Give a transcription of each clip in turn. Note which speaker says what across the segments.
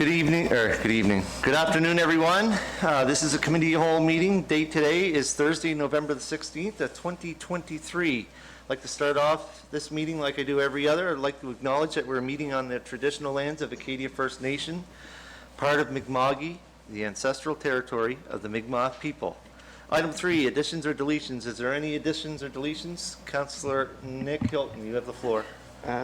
Speaker 1: Good evening. Good afternoon, everyone. This is a committee hall meeting. Date today is Thursday, November the 16th, 2023. I'd like to start off this meeting like I do every other. I'd like to acknowledge that we're meeting on the traditional lands of Acadia First Nation, part of Mi'kma'ki, the ancestral territory of the Mi'kmaq people. Item 3, additions or deletions. Is there any additions or deletions? Councillor Nick Hilton, you have the floor.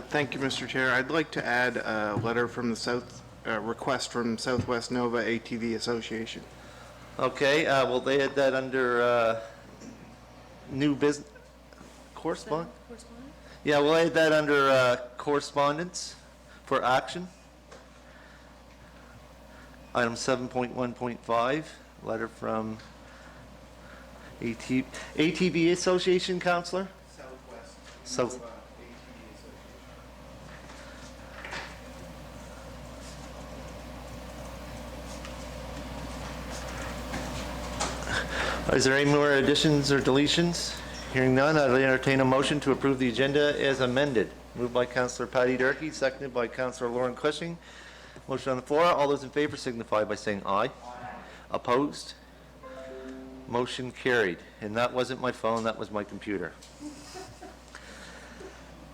Speaker 2: Thank you, Mr. Chair. I'd like to add a letter from the request from Southwest Nova ATV Association.
Speaker 1: Okay, will they add that under new business? Correspondence? Yeah, we'll add that under correspondence for action. Item 7.1.5, letter from ATV Association, Councillor?
Speaker 2: Southwest
Speaker 1: South.
Speaker 2: Nova ATV Association.
Speaker 1: Is there any more additions or deletions? Hearing none, I'll entertain a motion to approve the agenda as amended. Moved by Councillor Patty Durkee, seconded by Councillor Lauren Cushing. Motion on the floor. All those in favor signify by saying aye. Aye. Opposed? Motion carried. And that wasn't my phone, that was my computer.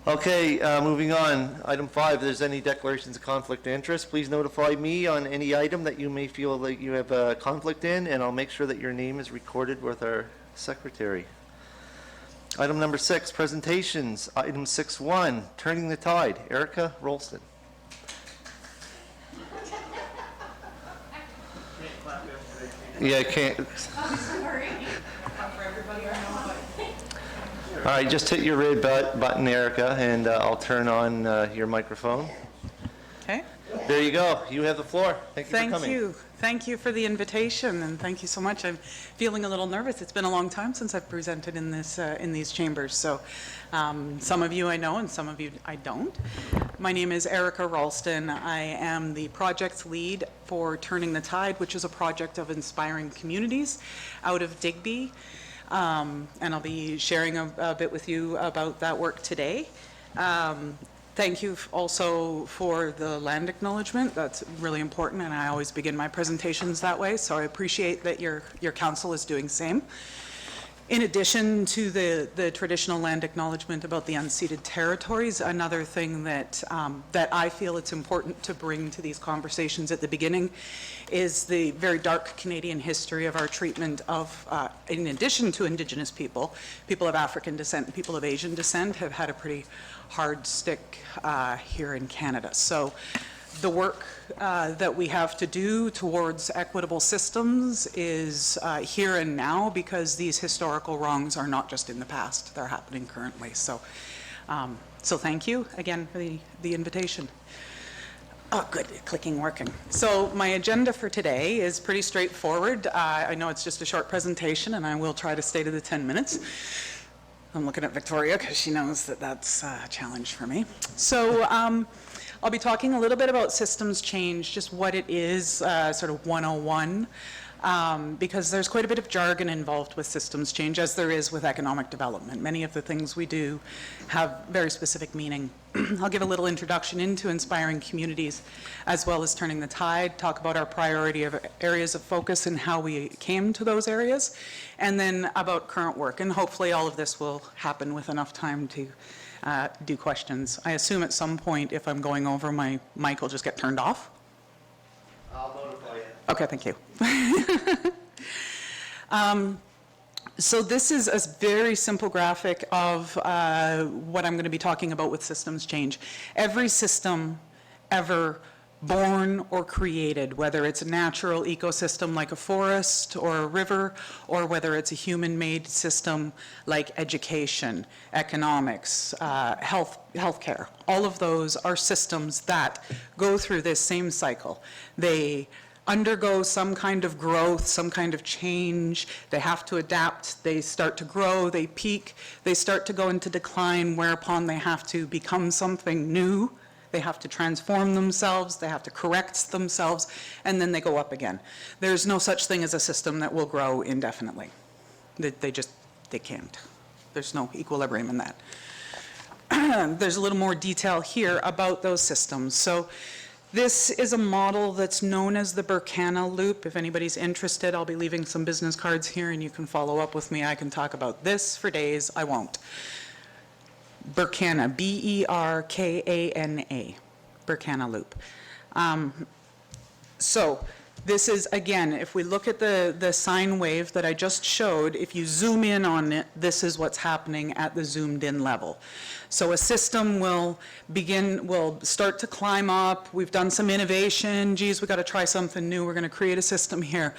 Speaker 1: Okay, moving on. Item 5, if there's any declarations of conflict of interest, please notify me on any item that you may feel that you have a conflict in, and I'll make sure that your name is recorded with our secretary. Item number 6, presentations. Item 6.1, turning the tide. Erica Rolston. Yeah, I can't.
Speaker 3: Sorry. For everybody I know.
Speaker 1: All right, just hit your red button, Erica, and I'll turn on your microphone.
Speaker 3: Okay.
Speaker 1: There you go. You have the floor. Thank you for coming.
Speaker 3: Thank you. Thank you for the invitation, and thank you so much. I'm feeling a little nervous. It's been a long time since I've presented in these chambers, so some of you I know and some of you I don't. My name is Erica Ralston. I am the project lead for Turning the Tide, which is a project of inspiring communities out of Digby. And I'll be sharing a bit with you about that work today. Thank you also for the land acknowledgement. That's really important, and I always begin my presentations that way, so I appreciate that your council is doing the same. In addition to the traditional land acknowledgement about the unceded territories, another thing that I feel it's important to bring to these conversations at the beginning is the very dark Canadian history of our treatment of, in addition to Indigenous people of African descent and people of Asian descent have had a pretty hard stick here in Canada. So the work that we have to do towards equitable systems is here and now, because these historical wrongs are not just in the past, they're happening currently. So, so thank you again for the invitation. Oh, good, clicking working. So my agenda for today is pretty straightforward. I know it's just a short presentation, and I will try to stay to the 10 minutes. I'm looking at Victoria because she knows that that's a challenge for me. So I'll be talking a little bit about systems change, just what it is, sort of 101, because there's quite a bit of jargon involved with systems change, as there is with economic development. Many of the things we do have very specific meaning. I'll give a little introduction into inspiring communities, as well as turning the tide, talk about our priority of areas of focus and how we came to those areas, and then about current work. And hopefully all of this will happen with enough time to do questions. I assume at some point, if I'm going over, my mic will just get turned off.
Speaker 1: I'll notify you.
Speaker 3: Okay, thank you. So this is a very simple graphic of what I'm going to be talking about with systems change. Every system ever born or created, whether it's a natural ecosystem like a forest or a river, or whether it's a human-made system like education, economics, healthcare, all of those are systems that go through this same cycle. They undergo some kind of growth, some kind of change. They have to adapt. They start to grow. They peak. They start to go into decline, whereupon they have to become something new. They have to transform themselves. They have to correct themselves, and then they go up again. There's no such thing as a system that will grow indefinitely. They can't. There's no equilibrium in that. There's a little more detail here about those systems. So This is a model that's known as the Berkana Loop. If anybody's interested, I'll be leaving some business cards here and you can follow up with me. I can talk about this for days. I won't. Berkana, B-E-R-K-A-N-A, Berkana Loop. So this is, again, if we look at the sine wave that I just showed, if you zoom in on it, this is what's happening at the zoomed in level. So a system will start to climb up. We've done some innovation. Geez, we got to try something new. We're going to create a system here.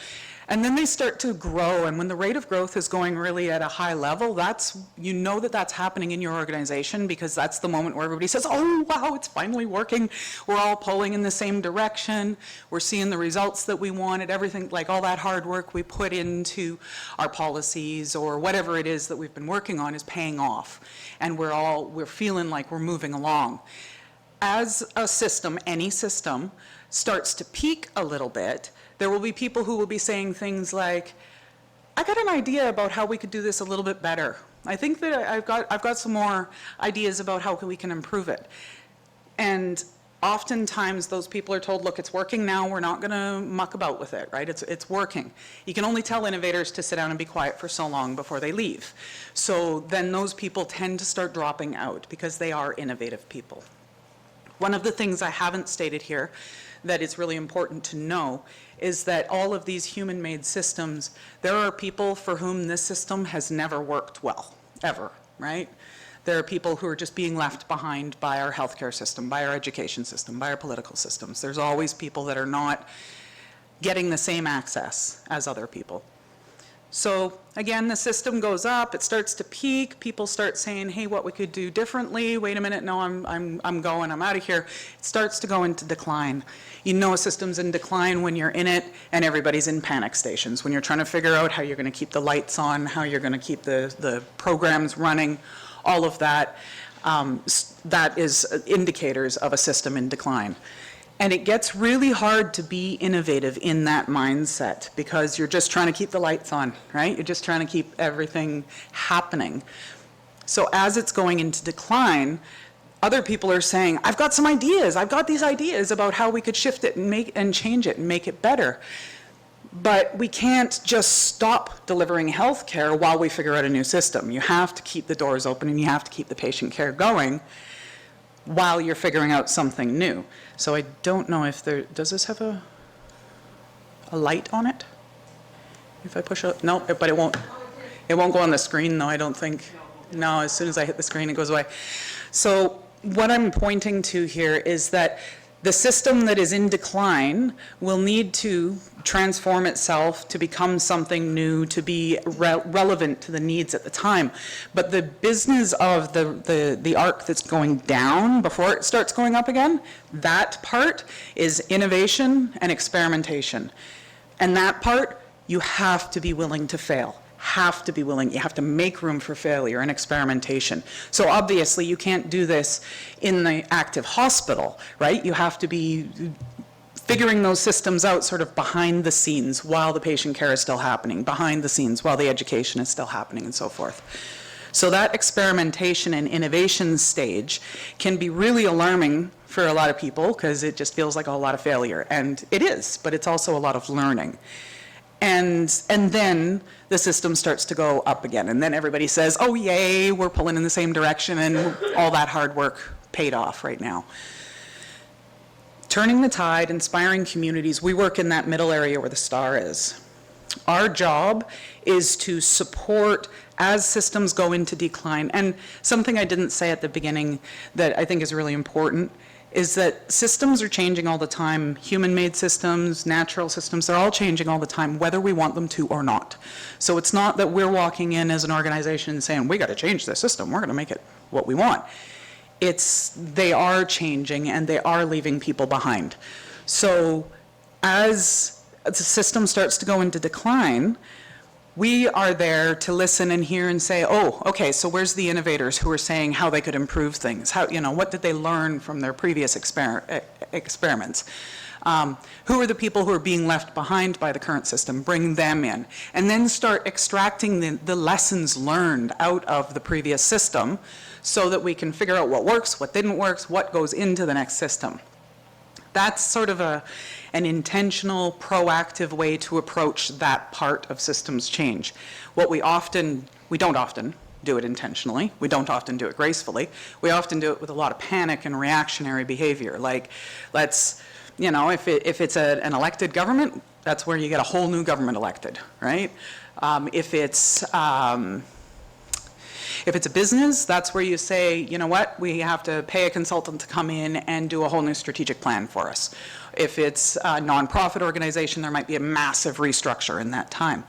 Speaker 3: And then they start to grow, and when the rate of growth is going really at a high level, you know that that's happening in your organization, because that's the moment where everybody says, oh, wow, it's finally working. We're all pulling in the same direction. We're seeing the results that we wanted, everything, like all that hard work we put into our policies or whatever it is that we've been working on is paying off. And we're feeling like we're moving along. As a system, any system, starts to peak a little bit, there will be people who will be saying things like, I got an idea about how we could do this a little bit better. I think that I've got some more ideas about how we can improve it. And oftentimes those people are told, look, it's working now, we're not gonna muck about with it, right? It's working. You can only tell innovators to sit down and be quiet for so long before they leave. So then those people tend to start dropping out because they are innovative people. One of the things I haven't stated here that it's really important to know is that all of these human-made systems, there are people for whom this system has never worked well, ever, right? There are people who are just being left behind by our healthcare system, by our education system, by our political systems. There's always people that are not getting the same access as other people. So again, the system goes up, it starts to peak, people start saying, hey, what we could do differently, wait a minute, no, I'm going, I'm out of here. It starts to go into decline. You know a system's in decline when you're in it and everybody's in panic stations, when you're trying to figure out how you're gonna keep the lights on, how you're gonna keep the programs running, all of that. That is indicators of a system in decline. And it gets really hard to be innovative in that mindset because you're just trying to keep the lights on, right? You're just trying to keep everything happening. So as it's going into decline, other people are saying, I've got some ideas. I've got these ideas about how we could shift it and change it and make it better. But we can't just stop delivering health care while we figure out a new system. You have to keep the doors open and you have to keep the patient care going while you're figuring out something new. So I don't know if does this have a light on it? If I push it, no, but it won't go on the screen though, I don't think. No, as soon as I hit the screen, it goes away. So what I'm pointing to here is that the system that is in decline will need to transform itself to become something new, to be relevant to the needs at the time. But the business of the arc that's going down before it starts going up again, that part is innovation and experimentation. And that part, you have to be willing to fail. You have to make room for failure and experimentation. So obviously you can't do this in the active hospital, right? You have to be figuring those systems out sort of behind the scenes while the patient care is still happening, behind the scenes while the education is still happening and so forth. So that experimentation and innovation stage can be really alarming for a lot of people because it just feels like a lot of failure. And it is, but it's also a lot of learning. And then the system starts to go up again. And then everybody says, oh, yay, we're pulling in the same direction and all that hard work paid off right now. Turning the tide, inspiring communities, we work in that middle area where the star is. Our job is to support as systems go into decline. And something I didn't say at the beginning that I think is really important is that systems are changing all the time. Human-made systems, natural systems, they're all changing all the time, whether we want them to or not. So it's not that we're walking in as an organization and saying, we got to change this system, we're going to make it what we want. They are changing and they are leaving people behind. So as the system starts to go into decline, we are there to listen and hear and say, oh, okay, so where's the innovators who are saying how they could improve things? How, what did they learn from their previous experiments? Who are the people who are being left behind by the current system? Bring them in. And then start extracting the lessons learned out of the previous system so that we can figure out what works, what didn't work, what goes into the next system. that's sort of an intentional, proactive way to approach that part of systems change. What we don't often do it intentionally. We don't often do it gracefully. We often do it with a lot of panic and reactionary behavior. Like, let's, if it's an elected government, that's where you get a whole new government elected, right? If it's a business, that's where you say, you know what, we have to pay a consultant to come in and do a whole new strategic plan for us. If it's a nonprofit organization, there might be a massive restructure in that time.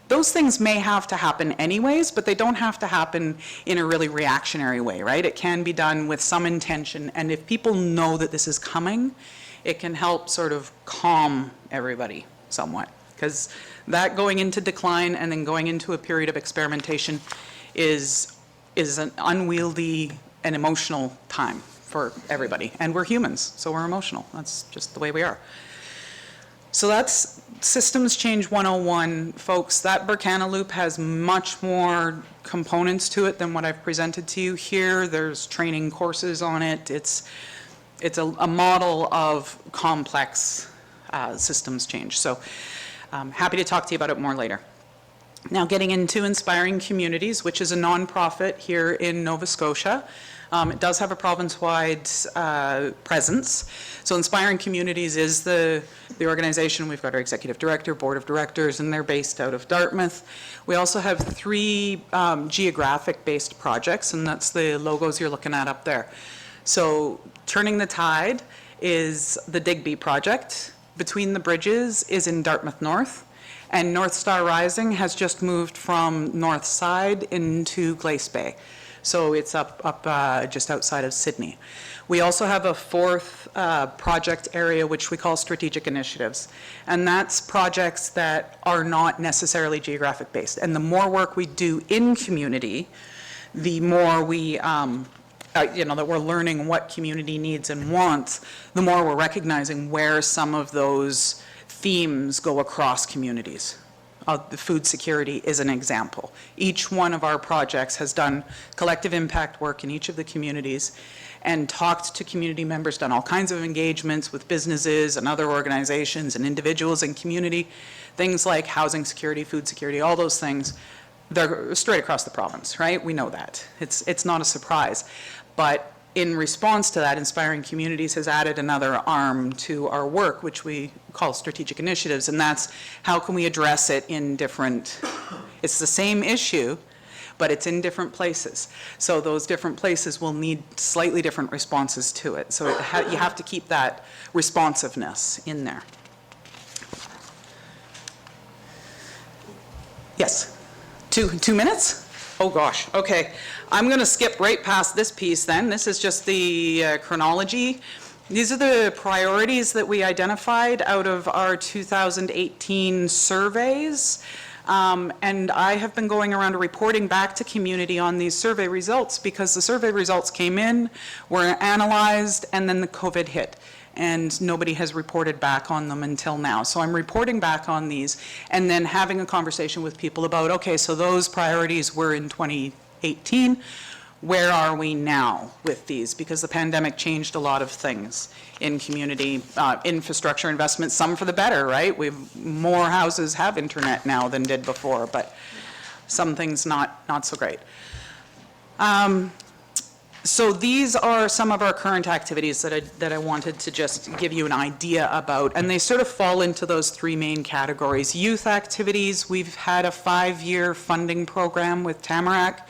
Speaker 3: Those things may have to happen anyways, but they don't have to happen in a really reactionary way, right? It can be done with some intention, and if people know that this is coming, it can help sort of calm everybody somewhat. Because that going into decline and then going into a period of experimentation is an unwieldy and emotional time for everybody. And we're humans, so we're emotional. That's just the way we are. So that's Systems Change 101, folks. That Berkana Loop has much more components to it than what I've presented to you here. There's training courses on it. It's a model of complex systems change. So happy to talk to you about it more later. Now getting into Inspiring Communities, which is a nonprofit here in Nova Scotia. It does have a province-wide presence. So Inspiring Communities is the organization. We've got our executive director, board of directors, and they're based out of Dartmouth. We also have 3 geographic-based projects, and that's the logos you're looking at up there. So Turning the Tide is the Digby project. Between the Bridges is in Dartmouth North. And North Star Rising has just moved from North Side into Glace Bay. So it's up just outside of Sydney. We also have a 4th project area, which we call strategic initiatives. And that's projects that are not necessarily geographic based. And the more work we do in community, the more we, that we're learning what community needs and wants, the more we're recognizing where some of those themes go across communities. The food security is an example. Each one of our projects has done collective impact work in each of the communities and talked to community members, done all kinds of engagements with businesses and other organizations and individuals in community, things like housing security, food security, all those things. They're straight across the province, right? We know that. It's not a surprise. But in response to that, Inspiring Communities has added another arm to our work, which we call strategic initiatives, and that's how can we address it in different, it's the same issue, but it's in different places. So those different places will need slightly different responses to it. So you have to keep that responsiveness in there. Yes, 2 minutes? Oh gosh, okay. I'm going to skip right past this piece then. This is just the chronology. These are the priorities that we identified out of our 2018 surveys. And I have been going around reporting back to community on these survey results because the survey results came in, were analyzed, and then the COVID hit. And nobody has reported back on them until now. So I'm reporting back on these and then having a conversation with people about, okay, so those priorities were in 2018. Where are we now with these? Because the pandemic changed a lot of things in community infrastructure investments, some for the better, right? More houses have internet now than did before, but some things not so great. So these are some of our current activities that I wanted to just give you an idea about, and they sort of fall into those 3 main categories. Youth activities, we've had a 5-year funding program with Tamarack,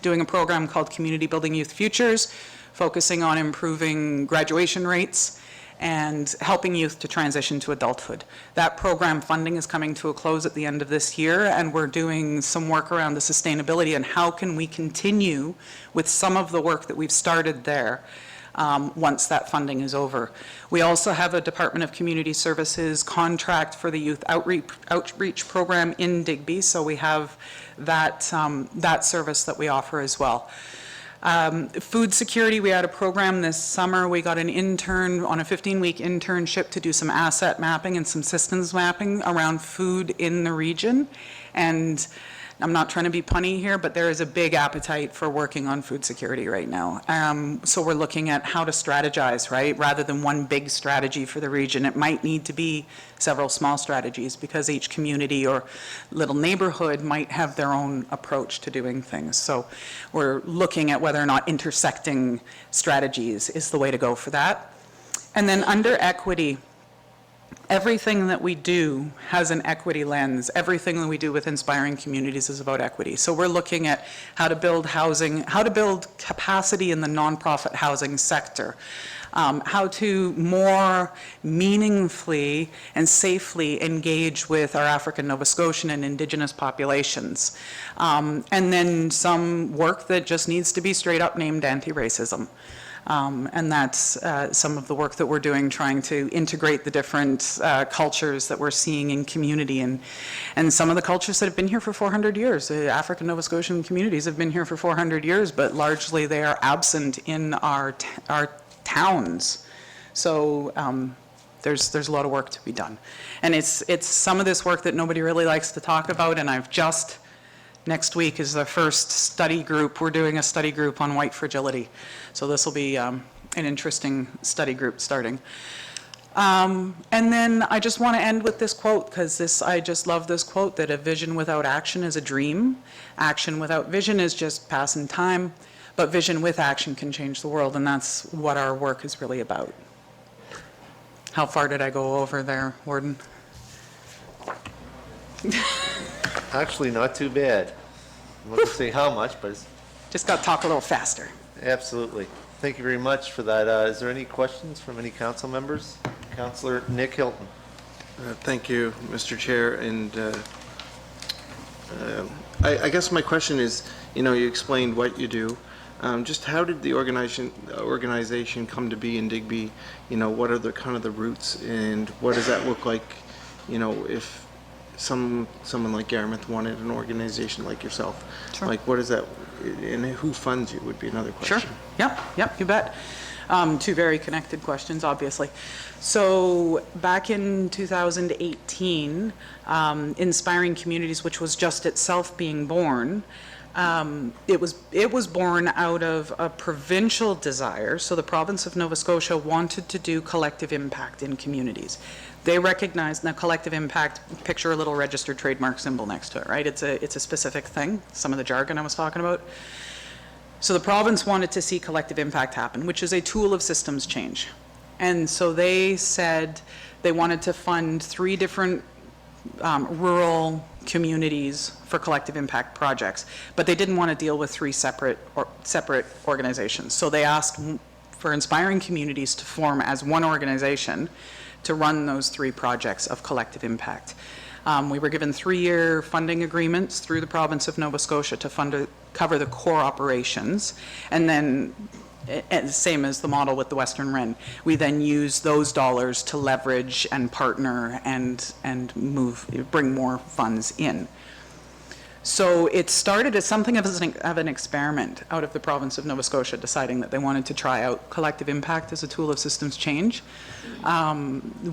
Speaker 3: doing a program called Community Building Youth Futures, focusing on improving graduation rates and helping youth to transition to adulthood. That program funding is coming to a close at the end of this year, and we're doing some work around the sustainability and how can we continue with some of the work that we've started there once that funding is over. We also have a Department of Community Services contract for the youth outreach program in Digby, so we have that service that we offer as well. Food security, we had a program this summer. We got an intern on a 15-week internship to do some asset mapping and some systems mapping around food in the region. And I'm not trying to be punny here, but there is a big appetite for working on food security right now. So we're looking at how to strategize, right? Rather than one big strategy for the region, it might need to be several small strategies because each community or little neighborhood might have their own approach to doing things. So we're looking at whether or not intersecting strategies is the way to go for that. And then under equity, everything that we do has an equity lens. Everything that we do with Inspiring Communities is about equity. So we're looking at how to build housing, how to build capacity in the nonprofit housing sector, how to more meaningfully and safely engage with our African, Nova Scotian, and Indigenous populations. And then some work that just needs to be straight up named anti-racism. And that's some of the work that we're doing, trying to integrate the different cultures that we're seeing in community, and some of the cultures that have been here for 400 years. The African Nova Scotian communities have been here for 400 years, but largely they are absent in our towns. So there's a lot of work to be done. And it's some of this work that nobody really likes to talk about, and next week is the first study group. We're doing a study group on white fragility. So this will be an interesting study group starting. And then I just want to end with this quote, because I just love this quote, that a vision without action is a dream. Action without vision is just passing time, but vision with action can change the world, and that's what our work is really about. How far did I go over there, Warden?
Speaker 1: Actually, not too bad. I'm not going to say how much, but it's
Speaker 3: Just got to talk a little faster.
Speaker 1: absolutely. Thank you very much for that. Is there any questions from any council members? Councillor Nick Hilton.
Speaker 2: Thank you, Mr. Chair, and I guess my question is, you explained what you do. Just how did the organization come to be in Digby? What are the kind of the roots, and what does that look like, if someone like Yarmouth wanted an organization like yourself?
Speaker 3: Sure.
Speaker 2: Like, what is that, and who funds you would be another question.
Speaker 3: Sure. Yep, you bet. Two very connected questions, obviously. So back in 2018, Inspiring Communities, which was just itself being born, it was born out of a provincial desire. So the province of Nova Scotia wanted to do collective impact in communities. They recognized, now collective impact, picture a little registered trademark symbol next to it, right? It's a specific thing, some of the jargon I was talking about. So the province wanted to see collective impact happen, which is a tool of systems change. And so they said they wanted to fund 3 different rural communities for collective impact projects, but they didn't want to deal with 3 separate organizations. So they asked for Inspiring Communities to form as one organization to run those 3 projects of collective impact. We were given 3-year funding agreements through the province of Nova Scotia to cover the core operations, and then same as the model with the Western Wren, we then use those dollars to leverage and partner and bring more funds in. So it started as something of an experiment out of the province of Nova Scotia, deciding that they wanted to try out collective impact as a tool of systems change.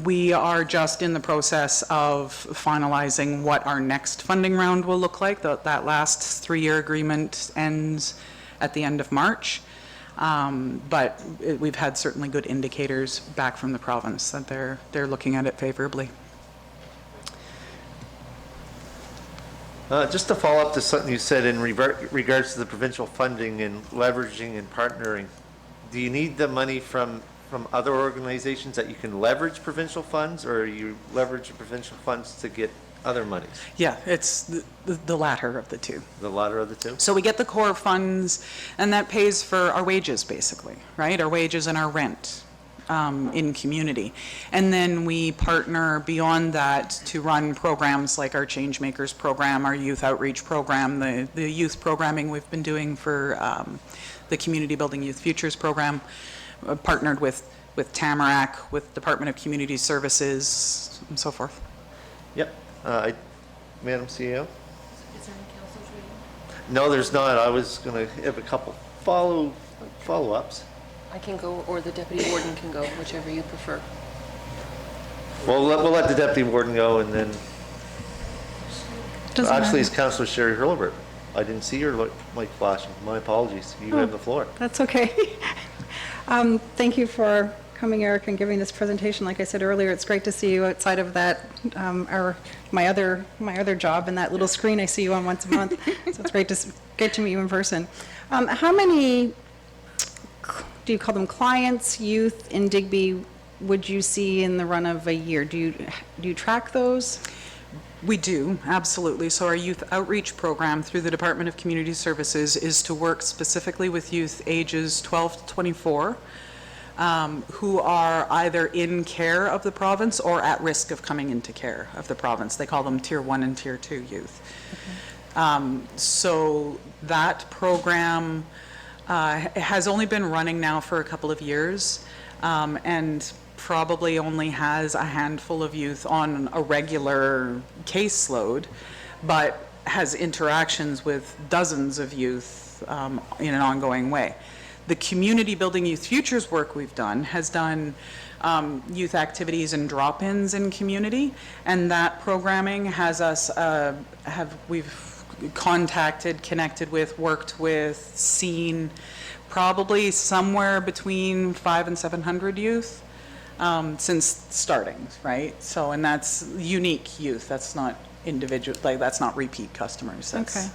Speaker 3: We are just in the process of finalizing what our next funding round will look like. That last 3-year agreement ends at the end of March. But we've had certainly good indicators back from the province that they're looking at it favorably.
Speaker 1: Just to follow up to something you said in regards to the provincial funding and leveraging and partnering, do you need the money from other organizations that you can leverage provincial funds, or you leverage the provincial funds to get other monies?
Speaker 3: Yeah, it's the latter of the two.
Speaker 1: The latter of the two?
Speaker 3: So we get the core funds, and that pays for our wages, basically, right? Our wages and our rent in community. And then we partner beyond that to run programs like our Changemakers program, our youth outreach program, the youth programming we've been doing for the Community Building Youth Futures program, partnered with Tamarack, with Department of Community Services, and so forth.
Speaker 1: Yep. Madam CEO?
Speaker 4: Is there any council's reading?
Speaker 1: No, there's not. I was going to have a couple follow-ups.
Speaker 4: I can go, or the deputy warden can go, whichever you prefer.
Speaker 1: Well, we'll let the deputy warden go, and then
Speaker 5: Doesn't
Speaker 1: Actually,
Speaker 5: matter.
Speaker 1: it's Councillor Sherry Hurlbert. I didn't see your mic flashing. My apologies. You have the floor.
Speaker 5: That's okay. Thank you for coming, Eric, and giving this presentation. Like I said earlier, it's great to see you outside of that, my other job, and that little screen I see you on once a month. So it's great to get to meet you in person. How many, do you call them clients, youth in Digby, would you see in the run of a year? Do you track those?
Speaker 3: We do, absolutely. So our youth outreach program through the Department of Community Services is to work specifically with youth ages 12 to 24 who are either in care of the province or at risk of coming into care of the province. They call them Tier 1 and Tier 2 youth. So that program has only been running now for a couple of years, and probably only has a handful of youth on a regular caseload, but has interactions with dozens of youth in an ongoing way. The community building youth futures work we've done has done youth activities and drop-ins in community, and that programming has us we've contacted, connected with, worked with, seen probably somewhere between 500 and 700 youth since starting, right? So, and that's unique youth. That's not individual, like that's not repeat customers. That's,
Speaker 5: Okay.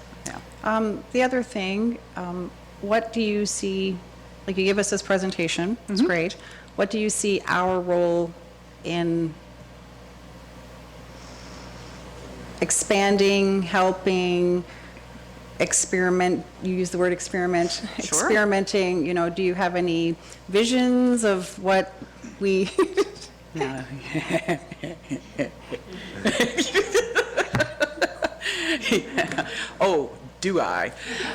Speaker 3: Yeah.
Speaker 5: The other thing, what do you see, like you give us this presentation, it's great. What do you see our role in expanding, helping, experiment, you use the word experiment, experimenting, you know, do you have any visions of what we,
Speaker 3: Yeah. Oh, do I?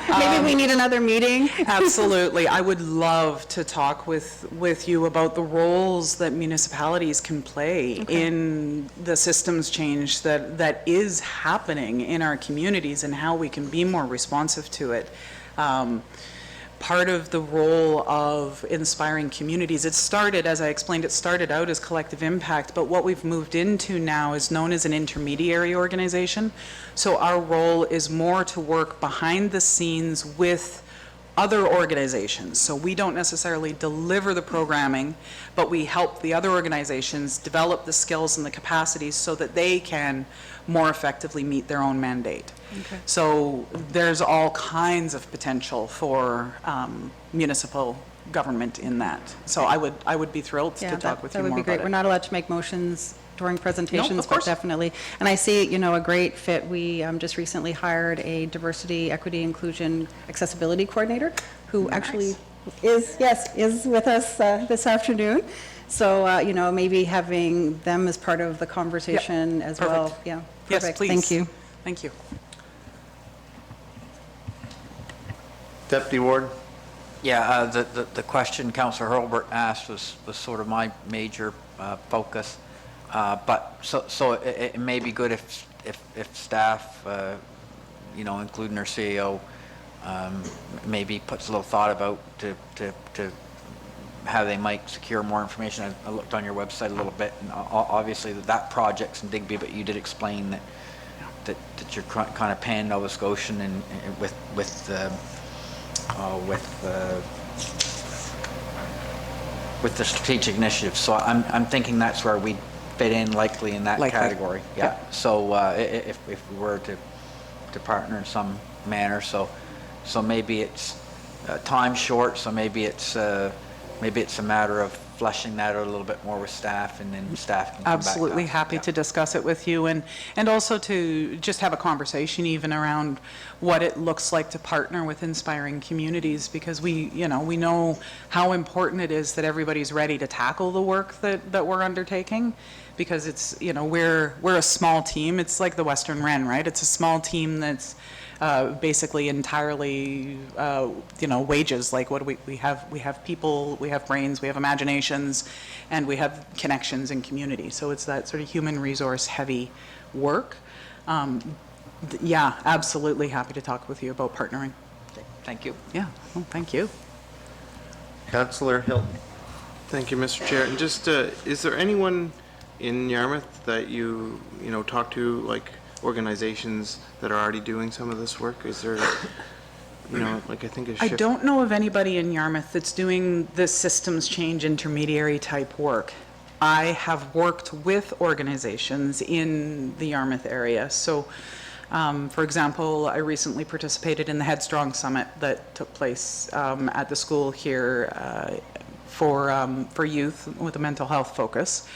Speaker 5: maybe we need another meeting?
Speaker 3: Absolutely. I would love to talk with you about the roles that municipalities can play in the systems change that is happening in our communities and how we can be more responsive to it. Part of the role of inspiring communities, it started, as I explained, it started out as collective impact, but what we've moved into now is known as an intermediary organization. So our role is more to work behind the scenes with other organizations. So we don't necessarily deliver the programming, but we help the other organizations develop the skills and the capacities so that they can more effectively meet their own mandate.
Speaker 5: Okay.
Speaker 3: So there's all kinds of potential for municipal government in that. So I would be thrilled to talk with you more
Speaker 5: That would be great.
Speaker 3: about
Speaker 5: We're
Speaker 3: it.
Speaker 5: not allowed to make motions during presentations, but
Speaker 3: course.
Speaker 5: definitely. And I see, you know, a great fit. We just recently hired a diversity, equity, inclusion, accessibility coordinator who actually is with us this afternoon. So, you know, maybe having them as part of the conversation as well.
Speaker 3: Perfect.
Speaker 5: Yeah,
Speaker 3: Yes,
Speaker 5: perfect.
Speaker 3: please.
Speaker 5: Thank you.
Speaker 3: Thank you.
Speaker 1: Deputy Warden?
Speaker 6: Yeah, the question Councillor Hurlbert asked was sort of my major focus. But so it may be good if staff, you know, including our CEO, maybe puts a little thought about to how they might secure more information. I looked on your website a little bit, and obviously that project's in Digby, but you did explain that you're kind of pan Nova Scotian and with the strategic initiative. So I'm thinking that's where we fit in likely in that
Speaker 3: Likely.
Speaker 6: category. Yeah. So if we were to partner in some manner, so maybe it's time short. So maybe it's a matter of fleshing that out a little bit more with staff, and then staff can come back to
Speaker 3: Absolutely
Speaker 6: us.
Speaker 3: happy
Speaker 6: Yeah.
Speaker 3: to discuss it with you, and also to just have a conversation even around what it looks like to partner with inspiring communities, because we know how important it is that everybody's ready to tackle the work that we're undertaking, because it's, you know, we're a small team. It's like the Western Wren, right? It's a small team that's basically entirely, you know, wages. Like, what do we have? We have people, we have brains, we have imaginations, and we have connections in community. So it's that sort of human resource heavy work. Yeah, absolutely happy to talk with you about partnering.
Speaker 6: Thank you.
Speaker 3: Yeah, well, thank you.
Speaker 1: Councillor Hilton?
Speaker 2: Thank you, Mr. Chair. And just, is there anyone in Yarmouth that you know, talk to, like, organizations that are already doing some of this work? Is there, like I think a
Speaker 3: I
Speaker 2: shift?
Speaker 3: don't know of anybody in Yarmouth that's doing this systems change intermediary type work. I have worked with organizations in the Yarmouth area. So, for example, I recently participated in the Headstrong Summit that took place at the school here for youth with a mental health focus.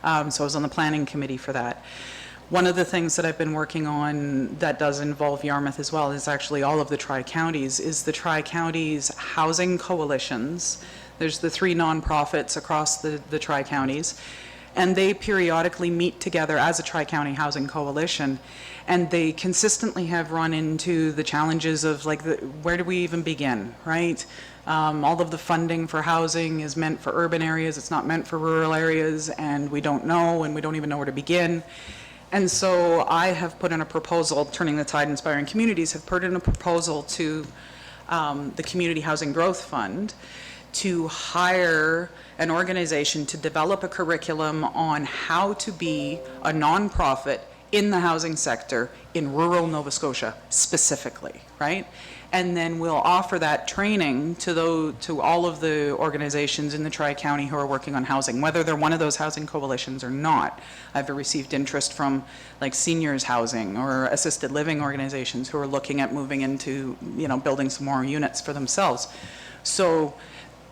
Speaker 3: So I was on the planning committee for that. One of the things that I've been working on that does involve Yarmouth as well is actually all of the Tri-Counties, is the Tri-Counties housing coalitions. There's the 3 nonprofits across the Tri-Counties, and they periodically meet together as a Tri-County housing coalition, and they consistently have run into the challenges of like, where do we even begin, right? All of the funding for housing is meant for urban areas, it's not meant for rural areas, and we don't know, and we don't even know where to begin. And so I have put in a proposal, Turning the Tide Inspiring Communities, have put in a proposal to the Community Housing Growth Fund to hire an organization to develop a curriculum on how to be a nonprofit in the housing sector in rural Nova Scotia specifically, right? And then we'll offer that training to all of the organizations in the Tri-County who are working on housing, whether they're one of those housing coalitions or not. I've received interest from like seniors housing or assisted living organizations who are looking at moving into, building some more units for themselves. So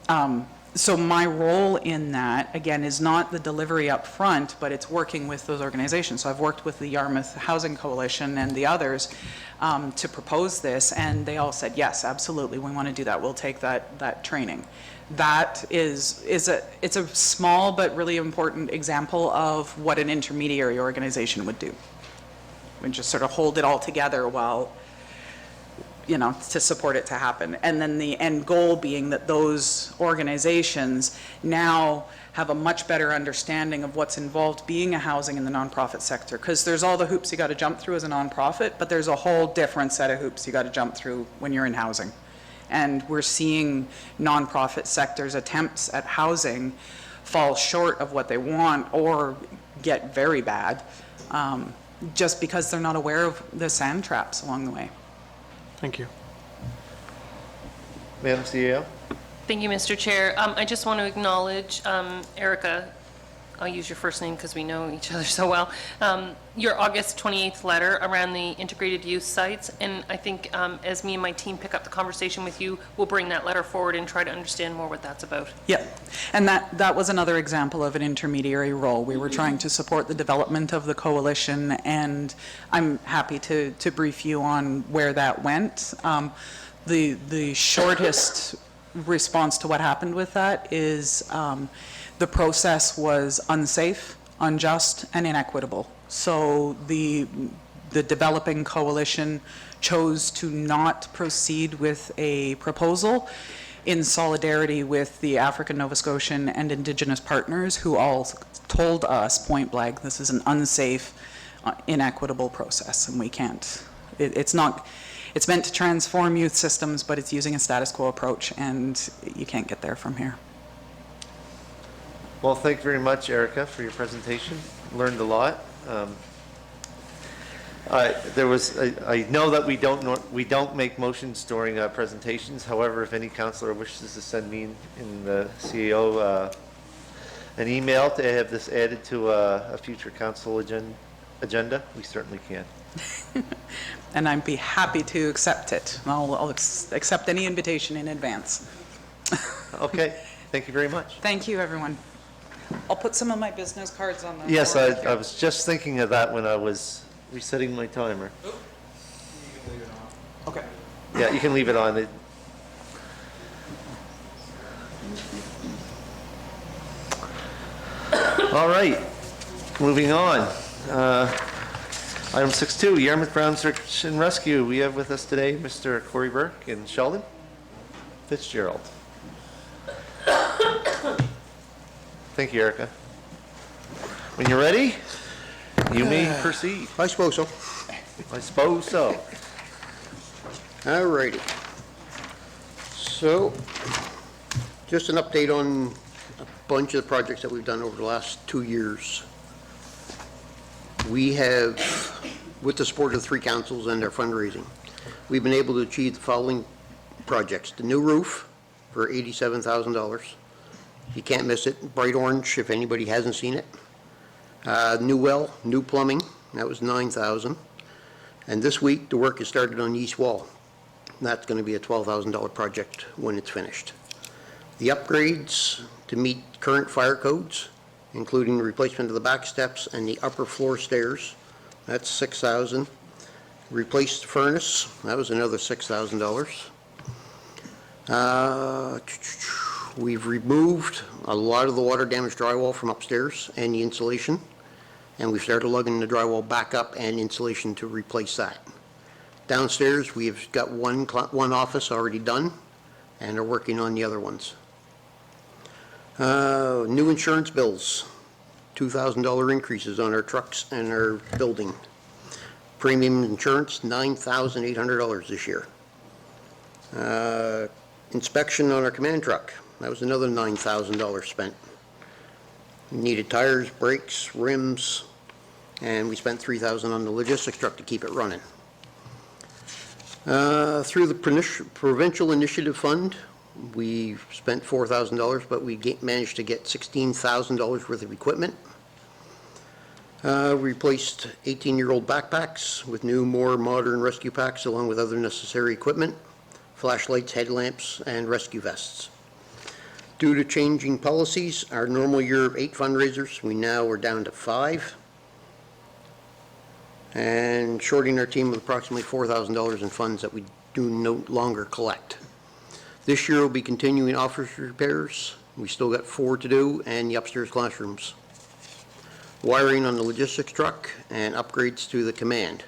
Speaker 3: my role in that, again, is not the delivery up front, but it's working with those organizations. So I've worked with the Yarmouth Housing Coalition and the others to propose this, and they all said, yes, absolutely, we want to do that. We'll take that training. That it's a small but really important example of what an intermediary organization would do. We just sort of hold it all together while, to support it to happen. And then the end goal being that those organizations now have a much better understanding of what's involved being a housing in the nonprofit sector. Because there's all the hoops you got to jump through as a nonprofit, but there's a whole different set of hoops you got to jump through when you're in housing. And we're seeing nonprofit sectors' attempts at housing fall short of what they want or get very bad just because they're not aware of the sand traps along the way.
Speaker 2: Thank you.
Speaker 1: Madam CEO?
Speaker 4: Thank you, Mr. Chair. I just want to acknowledge, Erica, I'll use your first name because we know each other so well, your August 28th letter around the integrated youth sites. And I think as me and my team pick up the conversation with you, we'll bring that letter forward and try to understand more what that's about.
Speaker 3: Yeah, and that was another example of an intermediary role. We were trying to support the development of the coalition, and I'm happy to brief you on where that went. The shortest response to what happened with that is the process was unsafe, unjust, and inequitable. So the developing coalition chose to not proceed with a proposal in solidarity with the African Nova Scotian and Indigenous partners who all told us point blank, this is an unsafe, inequitable process, and we can't. It's meant to transform youth systems, but it's using a status quo approach, and you can't get there from here.
Speaker 1: Well, thank you very much, Erica, for your presentation. Learned a lot. I know that we don't make motions during presentations. However, if any councillor wishes to send me and the CEO an email to have this added to a future council agenda, we certainly can.
Speaker 3: And I'd be happy to accept it. I'll accept any invitation in advance.
Speaker 1: Okay, thank you very much.
Speaker 3: Thank you, everyone. I'll put some of my business cards on the
Speaker 1: Yes,
Speaker 3: board here.
Speaker 1: I was just thinking of that when I was resetting my timer.
Speaker 3: Okay.
Speaker 1: Yeah, you can leave it on. All right, moving on. Item 6.2, Yarmouth Brown Search and Rescue. We have with us today Mr. Corey Burke and Sheldon Fitzgerald. Thank you, Erica. When you're ready, you may proceed.
Speaker 7: I suppose so.
Speaker 1: I suppose so.
Speaker 7: All righty. So, just an update on a bunch of the projects that we've done over the last 2 years. We have, with the support of the three councils and our fundraising, we've been able to achieve the following projects. The new roof for $87,000. You can't miss it. Bright orange, if anybody hasn't seen it. New well, new plumbing, that was $9,000. And this week, the work has started on the east wall. That's going to be a $12,000 project when it's finished. The upgrades to meet current fire codes, including the replacement of the back steps and the upper floor stairs, that's $6,000. Replaced the furnace, that was another $6,000. We've removed a lot of the water damaged drywall from upstairs and the insulation, and we've started lugging the drywall back up and insulation to replace that. Downstairs, we've got one office already done, and are working on the other ones. New insurance bills, $2,000 increases on our trucks and our building. Premium insurance, $9,800 this year. Inspection on our command truck, that was another $9,000 spent. Needed tires, brakes, rims, and we spent $3,000 on the logistics truck to keep it running. Through the Provincial Initiative Fund, we spent $4,000, but we managed to get $16,000 worth of equipment. Replaced 18-year-old backpacks with new, more modern rescue packs, along with other necessary equipment, flashlights, headlamps, and rescue vests. Due to changing policies, our normal year of 8 fundraisers, we now are down to 5. And shorting our team with approximately $4,000 in funds that we do no longer collect. This year we'll be continuing office repairs. We still got 4 to do, and the upstairs classrooms. Wiring on the logistics truck and upgrades to the command.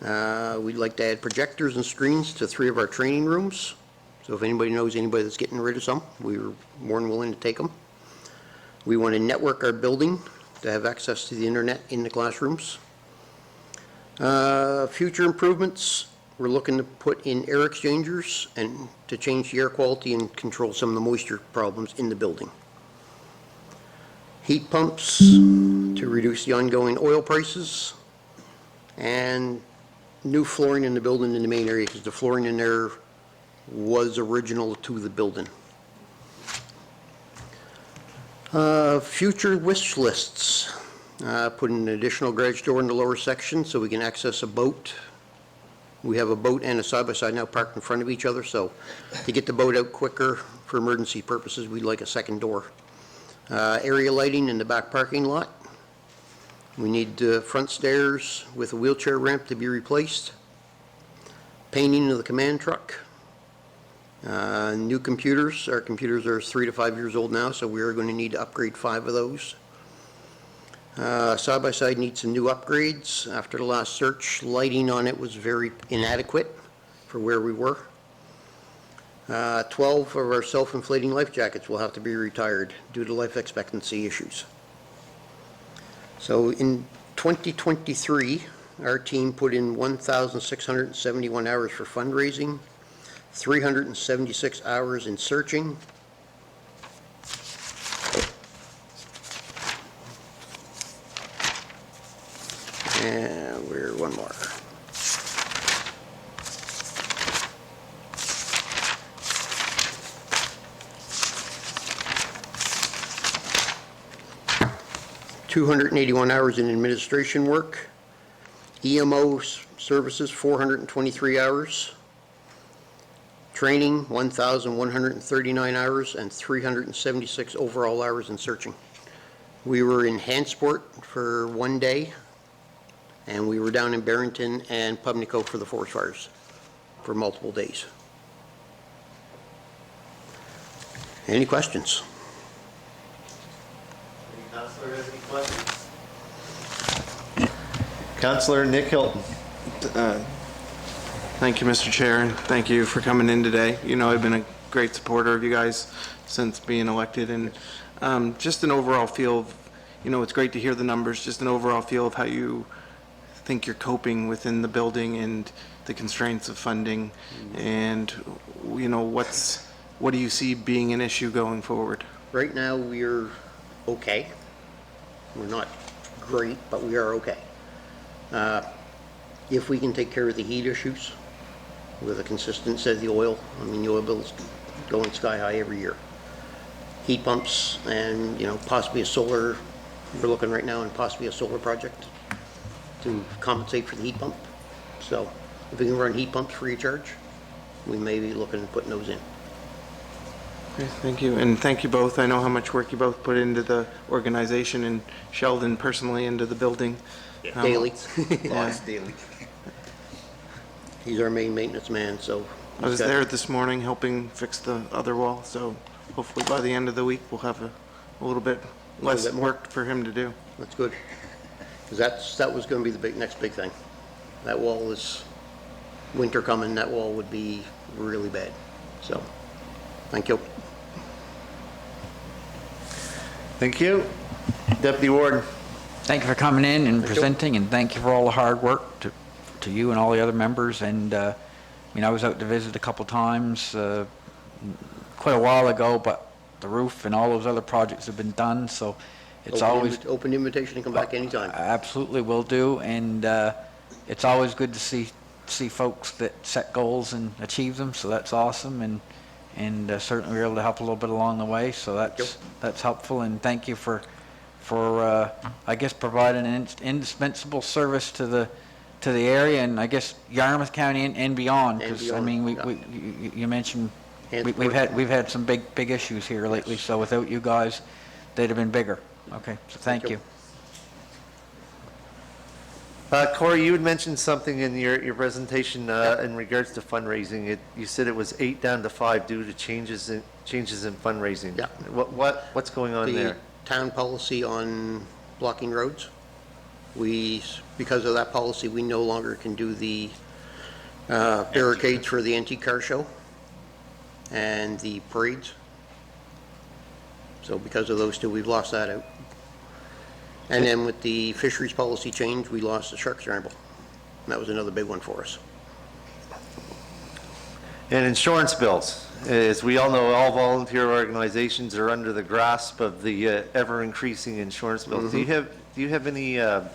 Speaker 7: We'd like to add projectors and screens to 3 of our training rooms. So if anybody knows anybody that's getting rid of some, we're more than willing to take them. We want to network our building to have access to the internet in the classrooms. Future improvements, we're looking to put in air exchangers and to change the air quality and control some of the moisture problems in the building. Heat pumps to reduce the ongoing oil prices, and new flooring in the building in the main area, because the flooring in there was original to the building. Future wish lists. Put an additional garage door in the lower section so we can access a boat. We have a boat and a side-by-side now parked in front of each other, so to get the boat out quicker for emergency purposes, we'd like a second door. Area lighting in the back parking lot. We need front stairs with a wheelchair ramp to be replaced. Painting of the command truck. New computers. Our computers are 3 to 5 years old now, so we are going to need to upgrade 5 of those. Side-by-side needs some new upgrades. After the last search, lighting on it was very inadequate for where we were. 12 of our self-inflating life jackets will have to be retired due to life expectancy issues. So in 2023, our team put in 1,671 hours for fundraising, 376 hours in searching, and we're one more. $281 hours in administration work, EMO services 423 hours, training 1,139 hours, and 376 overall hours in searching. We were in Hansport for 1 day, and we were down in Barrington and Pubnico for the forest fires for multiple days. Any questions?
Speaker 1: Councilor, has any questions? Councilor Nick Hilton.
Speaker 2: Thank you, Mr. Chair, and thank you for coming in today. You know, I've been a great supporter of you guys since being elected, and just an overall feel of, you know, it's great to hear the numbers, just an overall feel of how you think you're coping within the building and the constraints of funding, and, you know, what do you see being an issue going forward?
Speaker 7: Right now, we're okay. We're not great, but we are okay. If we can take care of the heat issues with a consistent steady oil, I mean, the oil bill's going sky high every year. Heat pumps and, possibly a solar, we're looking right now and possibly a solar project to compensate for the heat pump. So if we can run heat pumps free of charge, we may be looking at putting those in.
Speaker 2: Okay, thank you, and thank you both. I know how much work you both put into the organization, and Sheldon personally into the building.
Speaker 7: Daily.
Speaker 2: Yeah.
Speaker 1: daily.
Speaker 7: He's our main maintenance man, so.
Speaker 2: I was there this morning helping fix the other wall, so hopefully by the end of the week, we'll have a little bit less
Speaker 7: bit more.
Speaker 2: work for him to do.
Speaker 7: That's good. Because that was going to be the next big thing. That wall is, winter coming, that wall would be really bad. So, thank you.
Speaker 1: Thank you. Deputy Warden.
Speaker 6: Thank you for coming in and
Speaker 7: you.
Speaker 6: presenting, and thank you for all the hard work to you and all the other members. And, I was out to visit a couple times quite a while ago, but the roof and all those other projects have been done, so it's always...
Speaker 7: Open invitation to come back anytime.
Speaker 6: Absolutely will do, and it's always good to see folks that set goals and achieve them, so that's awesome, and certainly we're able to help a little bit along the way, so that's helpful, and thank you for I guess providing an indispensable service to the area, and I guess Yarmouth County and beyond,
Speaker 7: And
Speaker 6: because I
Speaker 7: beyond,
Speaker 6: mean you mentioned
Speaker 7: And
Speaker 6: we've had some big issues here lately, so without you guys, they'd have been bigger. Okay, so thank you.
Speaker 1: Corey, you had mentioned something in your presentation in regards to fundraising. You said it was 8 down to 5 due to changes in fundraising.
Speaker 7: Yeah.
Speaker 1: What's going on
Speaker 7: The
Speaker 1: there?
Speaker 7: town policy on blocking roads, because of that policy, we no longer can do the barricades for the antique car show and the parades. So because of those two, we've lost that out. And then with the fisheries policy change, we lost the shark scramble. And that was another big one for us.
Speaker 1: And insurance bills. As we all know, all volunteer organizations are under the grasp of the ever-increasing insurance bills. Do you have any, I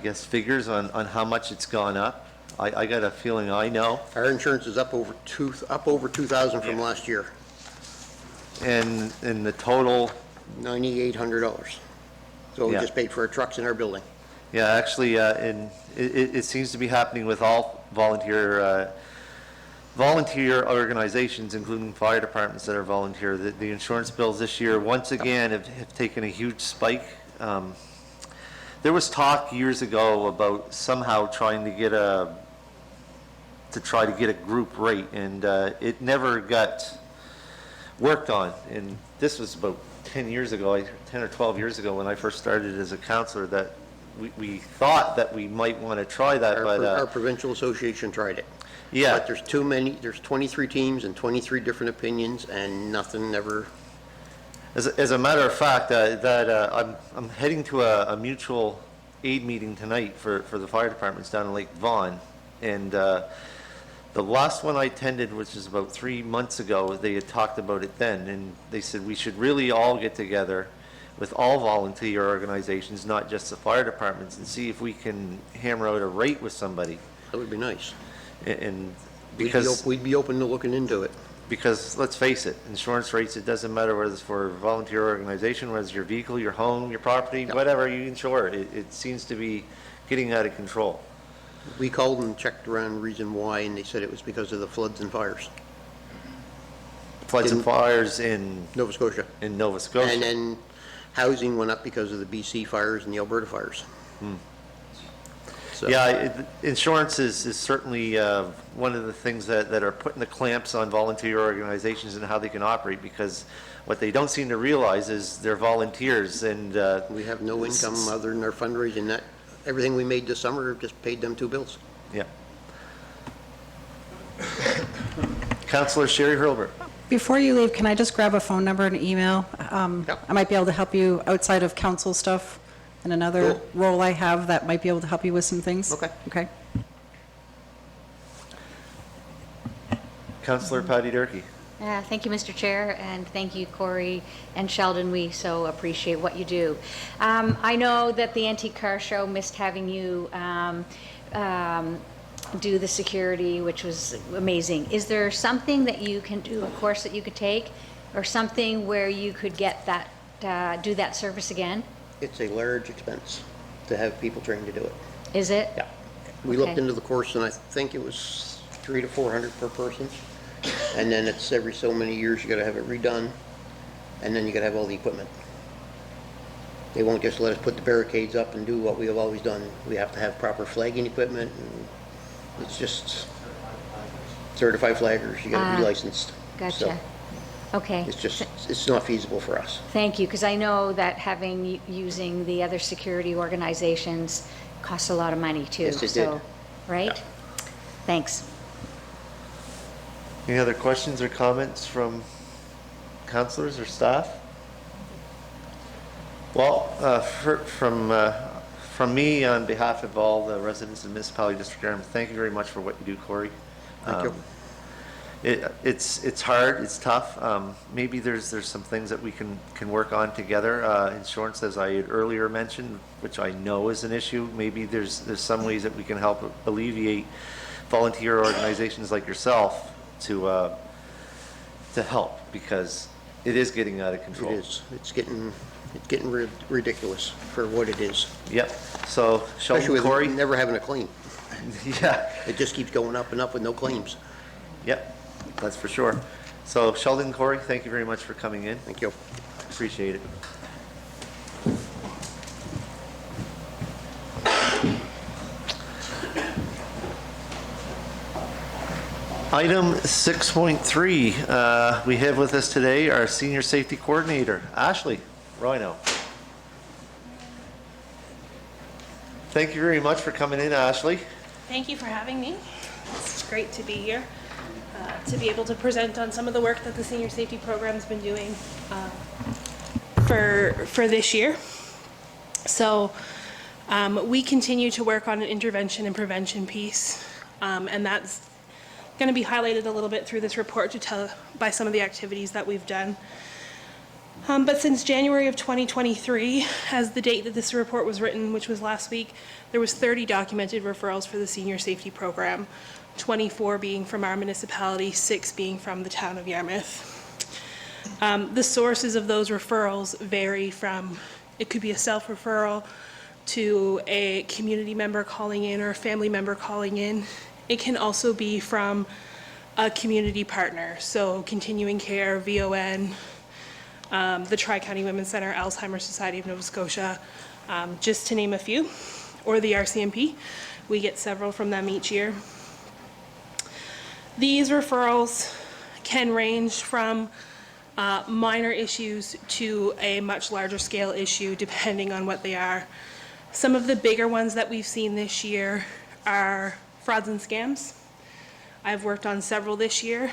Speaker 1: guess, figures on how much it's gone up? I got a feeling I know.
Speaker 7: Our insurance is up over 2,000 from last year,
Speaker 1: And the total,
Speaker 7: $9,800. So we
Speaker 1: Yeah.
Speaker 7: just paid for our trucks in our building.
Speaker 1: yeah, actually, and it seems to be happening with all volunteer organizations, including fire departments that are volunteer. The insurance bills this year, once again, have taken a huge spike. There was talk years ago about somehow trying to get a group rate, and it never got worked on. And this was about 10 years ago, 10 or 12 years ago, when I first started as a counselor, that we thought that we might want to try that, but
Speaker 7: Our provincial association tried it.
Speaker 1: yeah.
Speaker 7: But there's too many, there's 23 teams and 23 different opinions, and nothing ever,
Speaker 1: As a matter of fact, I'm heading to a mutual aid meeting tonight for the fire departments down in Lake Vaughan. And the last one I attended, which is about 3 months ago, they had talked about it then. And they said we should really all get together with all volunteer organizations, not just the fire departments, and see if we can hammer out a rate with somebody.
Speaker 7: that would be nice.
Speaker 1: And
Speaker 7: We'd be
Speaker 1: because...
Speaker 7: we'd be open to looking into it.
Speaker 1: Because, let's face it, insurance rates, it doesn't matter whether it's for a volunteer organization, whether it's your vehicle, your home, your property, whatever you insure, it seems to be getting out of control.
Speaker 7: We called and checked around the reason why, and they said it was because of the floods and fires,
Speaker 1: Floods and fires in
Speaker 7: Nova Scotia.
Speaker 1: Nova
Speaker 7: And
Speaker 1: Scotia.
Speaker 7: then housing went up because of the BC fires and the Alberta fires. So-
Speaker 1: Yeah, insurance is certainly one of the things that are putting the clamps on volunteer organizations and how they can operate, because what they don't seem to realize is they're volunteers, and
Speaker 7: We have no income other than our fundraising. That, everything we made this summer just paid them 2 bills.
Speaker 1: yeah. Councillor Sherry Hurlbert.
Speaker 5: Before you leave, can I just grab a phone number and email?
Speaker 7: Yep.
Speaker 5: I might be able to help you outside of council stuff, and another
Speaker 7: Cool.
Speaker 5: role I have that might be able to help you with some things.
Speaker 7: Okay.
Speaker 5: Okay.
Speaker 1: Councillor Patty Durkee.
Speaker 8: Thank you, Mr. Chair, and thank you, Corey and Sheldon. We so appreciate what you do. I know that the Antique Car Show missed having you do the security, which was amazing. Is there something that you can do, a course that you could take, or something where you could get that, do that service again?
Speaker 7: It's a large expense to have people trained to do it.
Speaker 8: Is it?
Speaker 7: Yeah. We looked
Speaker 8: Okay.
Speaker 7: into the course, and I think it was $300 to $400 per person. And then it's every so many years, you gotta have it redone, and then you gotta have all the equipment. They won't just let us put the barricades up and do what we have always done. We have to have proper flagging equipment, and it's just certified flaggers, you gotta be licensed.
Speaker 8: Gotcha.
Speaker 7: So
Speaker 8: Okay.
Speaker 7: it's just, it's not feasible for us.
Speaker 8: Thank you, because I know that using the other security organizations costs a lot of money too.
Speaker 7: Yes, it
Speaker 8: so,
Speaker 7: did.
Speaker 8: Right? Thanks.
Speaker 1: Any other questions or comments from councilors or staff? Well, from me, on behalf of all the residents of Municipality District Arm, thank you very much for what you do, Corey.
Speaker 7: Thank you.
Speaker 1: It's hard, it's tough. Maybe there's some things that we can work on together. Insurance, as I had earlier mentioned, which I know is an issue. Maybe there's some ways that we can help alleviate volunteer organizations like yourself to help, because it is getting out of
Speaker 7: It
Speaker 1: control.
Speaker 7: is, it's getting ridiculous for what it is.
Speaker 1: Yep. So
Speaker 7: Especially
Speaker 1: Sheldon,
Speaker 7: with
Speaker 1: Corey.
Speaker 7: never having a claim.
Speaker 1: Yeah.
Speaker 7: It just keeps going up and up with no claims.
Speaker 1: Yep. That's for sure. So Sheldon, Corey, thank you very much for coming in.
Speaker 7: Thank you.
Speaker 1: Appreciate it. Item 6.3, we have with us today our Senior Safety Coordinator, Ashley Royno. Thank you very much for coming in, Ashley.
Speaker 9: Thank you for having me. It's great to be here, to be able to present on some of the work that the Senior Safety Program's been doing for this year. So we continue to work on an intervention and prevention piece, and that's going to be highlighted a little bit through this report by some of the activities that we've done. But since January of 2023, as the date that this report was written, which was last week, there was 30 documented referrals for the Senior Safety Program, 24 being from our municipality, 6 being from the town of Yarmouth. The sources of those referrals vary from, it could be a self-referral to a community member calling in or a family member calling in. It can also be from a community partner, so Continuing Care, VON, the Tri-County Women's Center, Alzheimer's Society of Nova Scotia, just to name a few, or the RCMP. We get several from them each year. These referrals can range from minor issues to a much larger scale issue, depending on what they are. Some of the bigger ones that we've seen this year are frauds and scams. I've worked on several this year,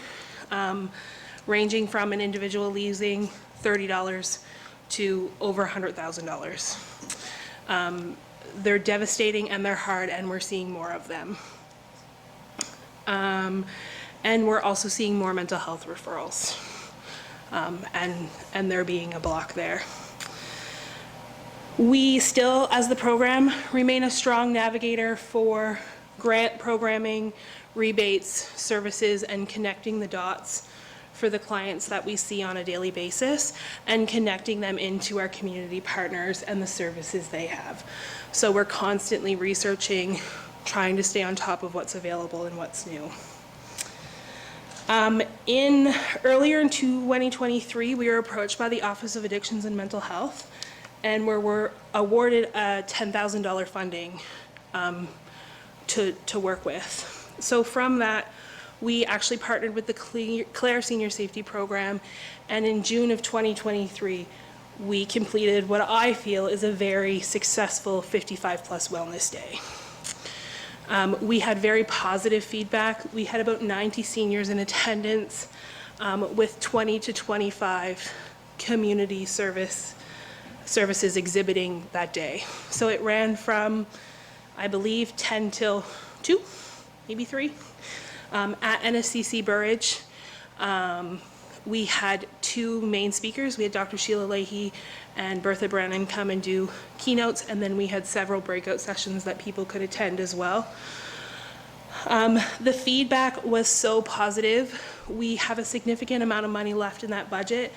Speaker 9: ranging from an individual losing $30 to over $100,000. They're devastating and they're hard, and we're seeing more of them. And we're also seeing more mental health referrals, and there being a block there. We still, as the program, remain a strong navigator for grant programming, rebates, services, and connecting the dots for the clients that we see on a daily basis and connecting them into our community partners and the services they have. So we're constantly researching, trying to stay on top of what's available and what's new. Earlier in 2023, we were approached by the Office of Addictions and Mental Health, and we're awarded a $10,000 funding to work with. So from that, we actually partnered with the Clare Senior Safety Program, and in June of 2023, we completed what I feel is a very successful 55-plus wellness day. We had very positive feedback. We had about 90 seniors in attendance, with 20 to 25 community services exhibiting that day. So it ran from, I believe, 10 till 2, maybe 3, at NSCC Burridge. we had two main speakers. We had Dr. Sheila Leahy and Bertha Brennan come and do keynotes, and then we had several breakout sessions that people could attend as well. The feedback was so positive. We have a significant amount of money left in that budget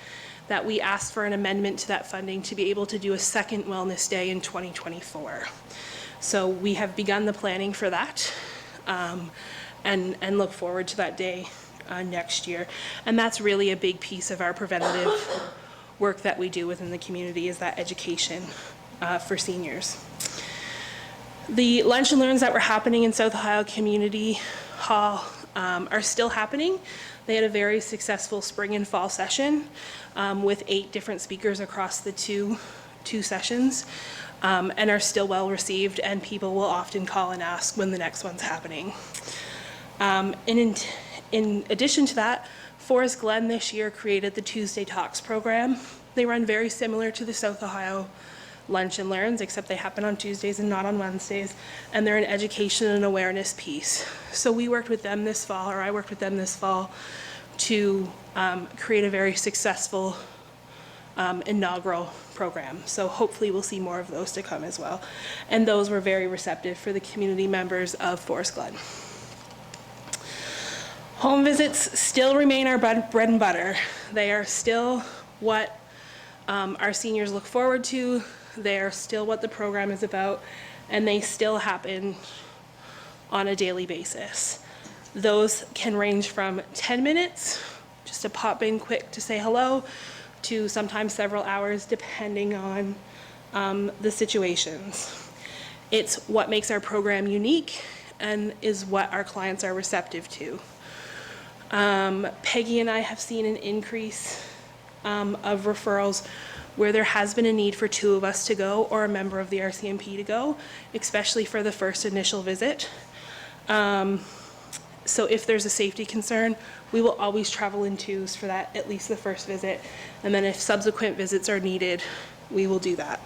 Speaker 9: that we asked for an amendment to that funding to be able to do a second wellness day in 2024. So we have begun the planning for that, and look forward to that day next year. And that's really a big piece of our preventative work that we do within the community, is that education for seniors. The lunch and learns that were happening in South Ohio Community Hall are still happening. They had a very successful spring and fall session with 8 different speakers across the two sessions, and are still well received, and people will often call and ask when the next one's happening. And in addition to that, Forest Glen this year created the Tuesday Talks program. They run very similar to the South Ohio Lunch and Learns, except they happen on Tuesdays and not on Wednesdays, and they're an education and awareness piece. So we worked with them this fall, or I worked with them this fall, to create a very successful inaugural program. So hopefully we'll see more of those to come as well. And those were very receptive for the community members of Forest Glen. Home visits still remain our bread and butter. They are still what our seniors look forward to. They are still what the program is about, and they still happen on a daily basis. Those can range from 10 minutes, just to pop in quick to say hello, to sometimes several hours, depending on the situations. It's what makes our program unique and is what our clients are receptive to. Peggy and I have seen an increase of referrals where there has been a need for 2 of us to go, or a member of the RCMP to go, especially for the first initial visit. So if there's a safety concern, we will always travel in 2s for that, at least the first visit. And then if subsequent visits are needed, we will do that.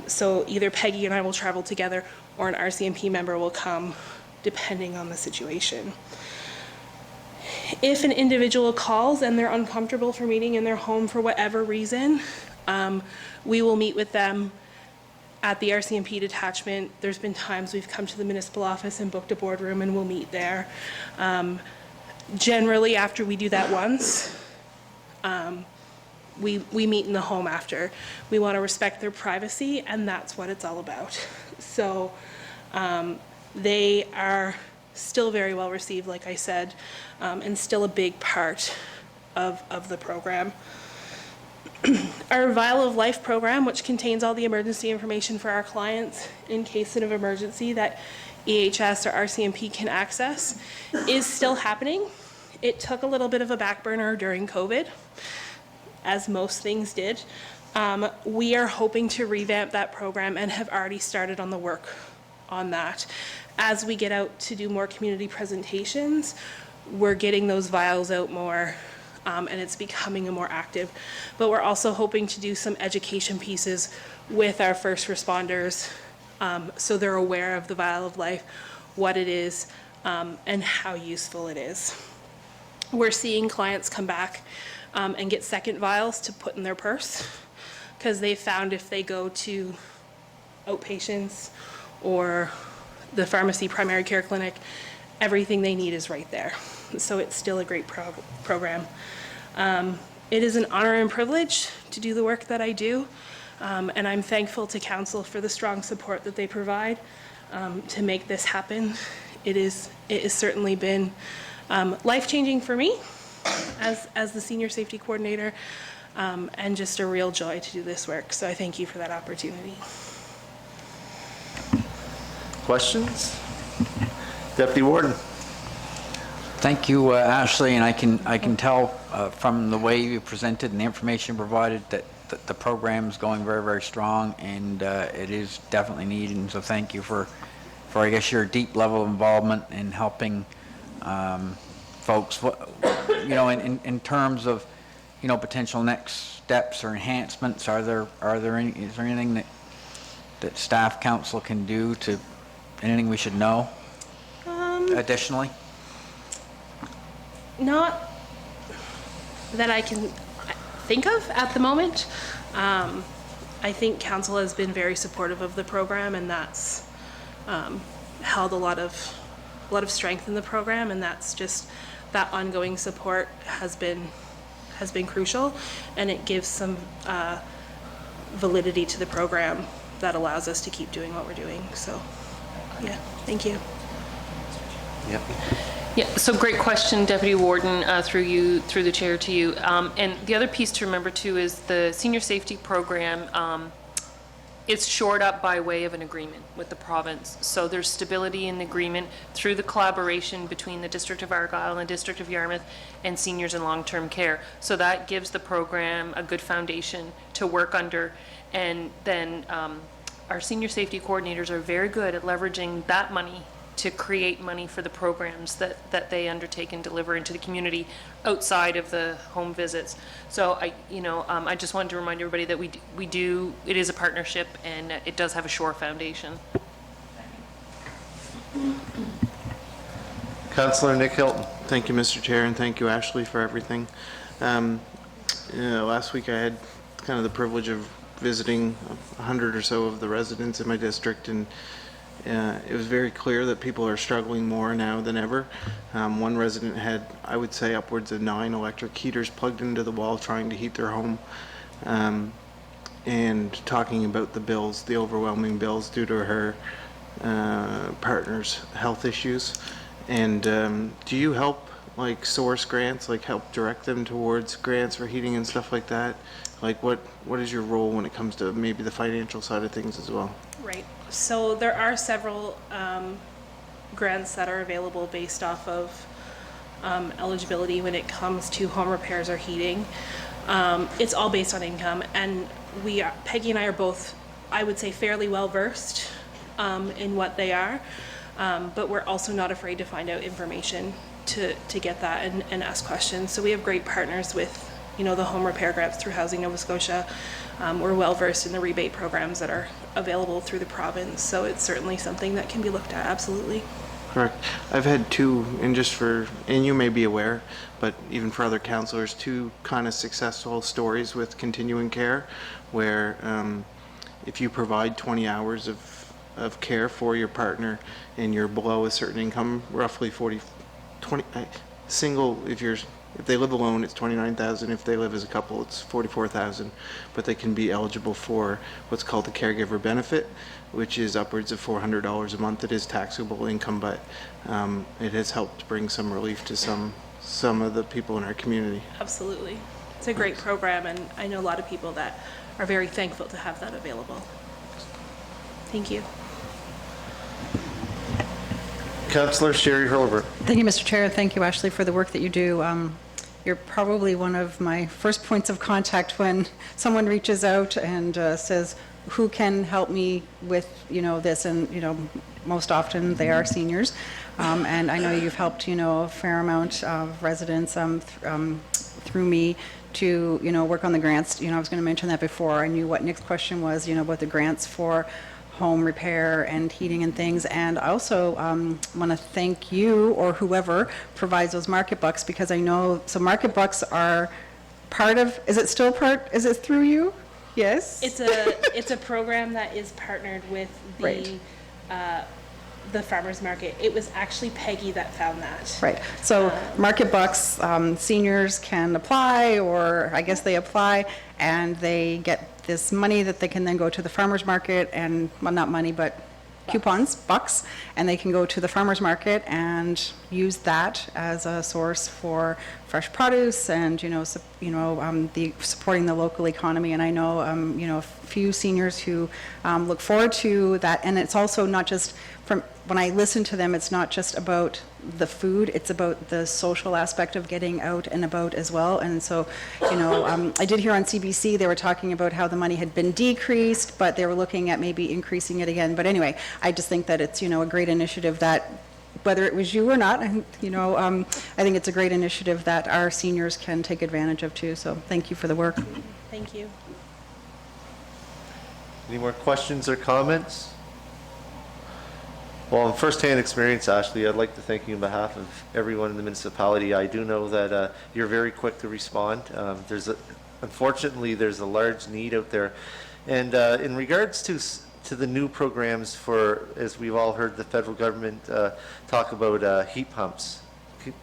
Speaker 9: So either Peggy and I will travel together, or an RCMP member will come, depending on the situation. If an individual calls and they're uncomfortable for meeting in their home for whatever reason, we will meet with them at the RCMP detachment. There's been times we've come to the municipal office and booked a boardroom, and we'll meet there. Generally, after we do that once, we meet in the home after. We want to respect their privacy, and that's what it's all about. So they are still very well received, like I said, and still a big part of the program. Our Vial of Life program, which contains all the emergency information for our clients in case of emergency that EHS or RCMP can access, is still happening. It took a little bit of a back burner during COVID, as most things did. We are hoping to revamp that program and have already started on the work on that. As we get out to do more community presentations, we're getting those vials out more, and it's becoming a more active. But we're also hoping to do some education pieces with our first responders, so they're aware of the Vial of Life, what it is, and how useful it is. We're seeing clients come back and get second vials to put in their purse, because they found if they go to outpatients or the pharmacy primary care clinic, everything they need is right there. So it's still a great program. It is an honor and privilege to do the work that I do, and I'm thankful to council for the strong support that they provide to make this happen. It has certainly been life-changing for me as the senior safety coordinator, and just a real joy to do this work. So I thank you for that opportunity.
Speaker 1: Questions? Deputy Warden.
Speaker 6: Thank you, Ashley, and I can tell from the way you presented and the information provided that the program is going very, very strong, and it is definitely needed. And so thank you for I guess your deep level of involvement in helping folks. In terms of potential next steps or enhancements, is there anything that staff council can do to? Anything we should know additionally?
Speaker 9: Not that I can think of at the moment. I think council has been very supportive of the program, and that's held a lot of strength in the program, and that's just that ongoing support has been crucial, and it gives some validity to the program that allows us to keep doing what we're doing. So, yeah, thank you.
Speaker 1: Yep.
Speaker 4: Yeah, so great question, Deputy Warden, through the chair to you. And the other piece to remember too is the senior safety program, it's shored up by way of an agreement with the province. So there's stability in the agreement through the collaboration between the District of Argyll and the District of Yarmouth and seniors in long-term care. So that gives the program a good foundation to work under. And then our senior safety coordinators are very good at leveraging that money to create money for the programs that they undertake and deliver into the community outside of the home visits. So I just wanted to remind everybody that we do, it is a partnership and it does have a sure foundation.
Speaker 1: Councillor Nick Hilton.
Speaker 2: Thank you, Mr. Chair, and thank you, Ashley, for everything. Last week I had kind of the privilege of visiting 100 or so of the residents in my district, and it was very clear that people are struggling more now than ever. One resident had, I would say, upwards of 9 electric heaters plugged into the wall trying to heat their home, and talking about the bills, the overwhelming bills due to her partner's health issues. And do you help like source grants, like help direct them towards grants for heating and stuff like that? Like what is your role when it comes to maybe the financial side of things as well?
Speaker 9: Right. So there are several grants that are available based off of eligibility when it comes to home repairs or heating. It's all based on income, and Peggy and I are both, I would say, fairly well versed in what they are, but we're also not afraid to find out information to get that and ask questions. So we have great partners with the home repair grants through Housing Nova Scotia. We're well versed in the rebate programs that are available through the province, so it's certainly something that can be looked at, absolutely.
Speaker 2: Correct. I've had two, and you may be aware, but even for other councillors, 2 kind of successful stories with continuing care, where if you provide 20 hours of care for your partner and you're below a certain income, roughly 20, single, if they live alone, it's $29,000. If they live as a couple, it's $44,000. But they can be eligible for what's called the caregiver benefit, which is upwards of $400 a month. It is taxable income, but it has helped bring some relief to some of the people in our community.
Speaker 9: Absolutely. It's a great program, and I know a lot of people that are very thankful to have that available. Thank you.
Speaker 1: Councillor Sherry Hurlbert.
Speaker 5: Thank you, Mr. Chair. Thank you, Ashley, for the work that you do. You're probably one of my first points of contact when someone reaches out and says, who can help me with, this? And, most often they are seniors. And I know you've helped, a fair amount of residents through me to, work on the grants. I was going to mention that before. I knew what Nick's question was, about the grants for home repair and heating and things. And I also want to thank you or whoever provides those market bucks, because I know, so market bucks are part of, is it through you? Yes?
Speaker 9: It's a program that is partnered with the
Speaker 5: Right.
Speaker 9: The farmers market. It was actually Peggy that found that.
Speaker 5: Right. So market bucks, seniors can apply, or I guess they apply, and they get this money that they can then go to the farmer's market and, well, not money, but coupons, bucks, and they can go to the farmer's market and use that as a source for fresh produce and, supporting the local economy. And I know, a few seniors who look forward to that. And it's also not just when I listen to them, it's not just about the food, it's about the social aspect of getting out and about as well. And so, I did hear on CBC, they were talking about how the money had been decreased, but they were looking at maybe increasing it again. But anyway, I just think that it's, a great initiative that, whether it was you or not, I think it's a great initiative that our seniors can take advantage of too. So thank you for the work.
Speaker 9: Thank you.
Speaker 1: Any more questions or comments? Well, in firsthand experience, Ashley, I'd like to thank you on behalf of everyone in the municipality. I do know that you're very quick to respond. Unfortunately, there's a large need out there. And in regards to the new programs for, as we've all heard the federal government talk about heat pumps,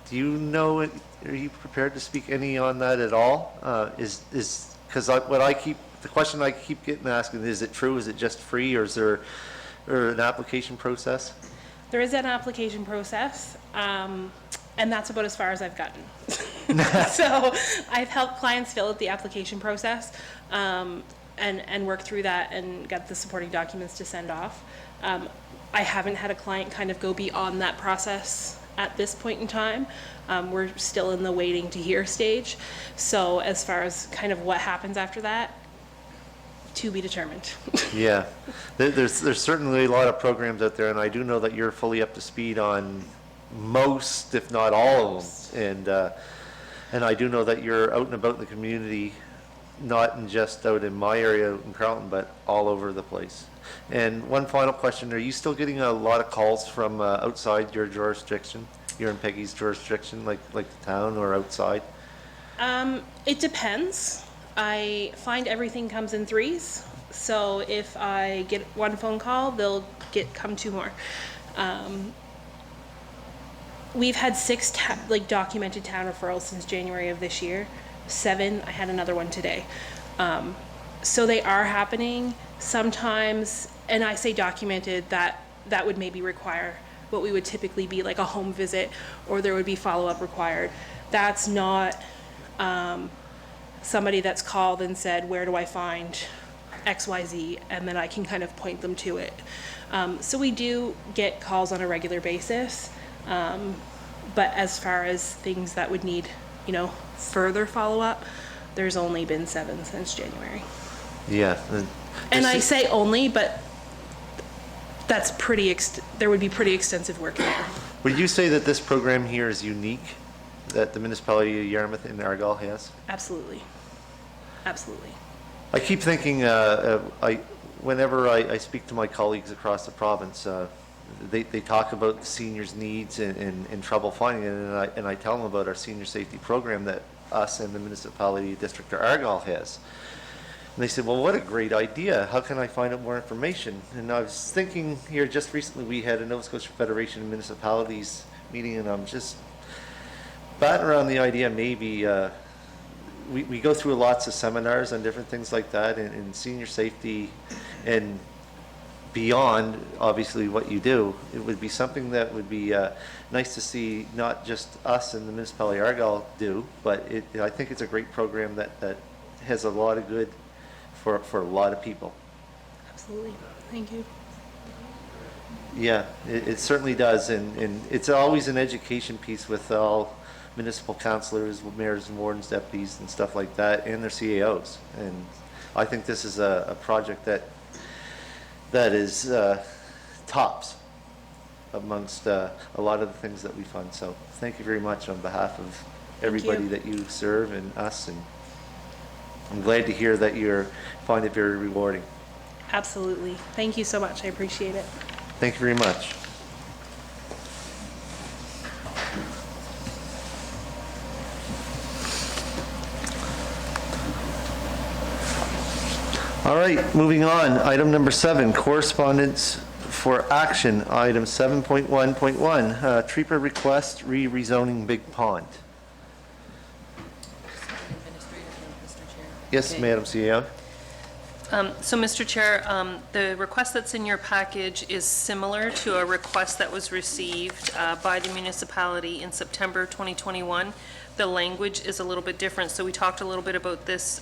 Speaker 1: do you know, are you prepared to speak any on that at all? Because the question I keep getting asked is it true? Is it just free, or is there an application process?
Speaker 9: There is an application process, and that's about as far as I've gotten. So I've helped clients fill out the application process and work through that and get the supporting documents to send off. I haven't had a client kind of go beyond that process at this point in time. We're still in the waiting to hear stage. So as far as kind of what happens after that, to be determined.
Speaker 1: Yeah, there's certainly a lot of programs out there, and I do know that you're fully up to speed on most, if not all of them. And I do know that you're out and about in the community, not just out in my area in Carleton, but all over the place. And one final question, are you still getting a lot of calls from outside your jurisdiction? You're in Peggy's jurisdiction, like the town, or outside?
Speaker 9: It depends. I find everything comes in threes. So if I get one phone call, they'll come two more. We've had 6 documented town referrals since January of this year. 7, I had another one today. So they are happening sometimes, and I say documented, that would maybe require what we would typically be like a home visit, or there would be follow-up required. That's not somebody that's called and said, where do I find XYZ, and then I can kind of point them to it. So we do get calls on a regular basis, but as far as things that would need, further follow-up, there's only been 7 since January.
Speaker 1: Yeah.
Speaker 9: And I say only, but that's there would be pretty extensive work in there.
Speaker 1: Would you say that this program here is unique, that the municipality of Yarmouth and Argyle has?
Speaker 9: Absolutely. Absolutely.
Speaker 1: I keep thinking, whenever I speak to my colleagues across the province, they talk about the seniors' needs and trouble finding it, and I tell them about our senior safety program that us and the municipality district of Argyle has. And they said, well, what a great idea. How can I find out more information? And I was thinking here, just recently we had a Nova Scotia Federation of Municipalities meeting, and I'm just batting around the idea maybe we go through lots of seminars on different things like that in senior safety and beyond, obviously, what you do. It would be something that would be nice to see not just us and the municipality of Argyle do, but I think it's a great program that has a lot of good for a lot of people.
Speaker 9: Absolutely. Thank you.
Speaker 1: Yeah, it certainly does, and it's always an education piece with all municipal councillors, mayors and wardens, deputies and stuff like that, and their CAOs. And I think this is a project that is tops amongst a lot of the things that we fund. So thank you very much on behalf of everybody that you serve and us, and I'm glad to hear that you find it very rewarding.
Speaker 9: Absolutely. Thank you so much. I appreciate it.
Speaker 1: Thank you very much. All right, moving on. Item number 7, correspondence for action. Item 7.1.1, Treeper request rezoning Big Pond. Yes, Madam CEO.
Speaker 4: So, Mr. Chair, the request that's in your package is similar to a request that was received by the municipality in September 2021. The language is a little bit different, so we talked a little bit about this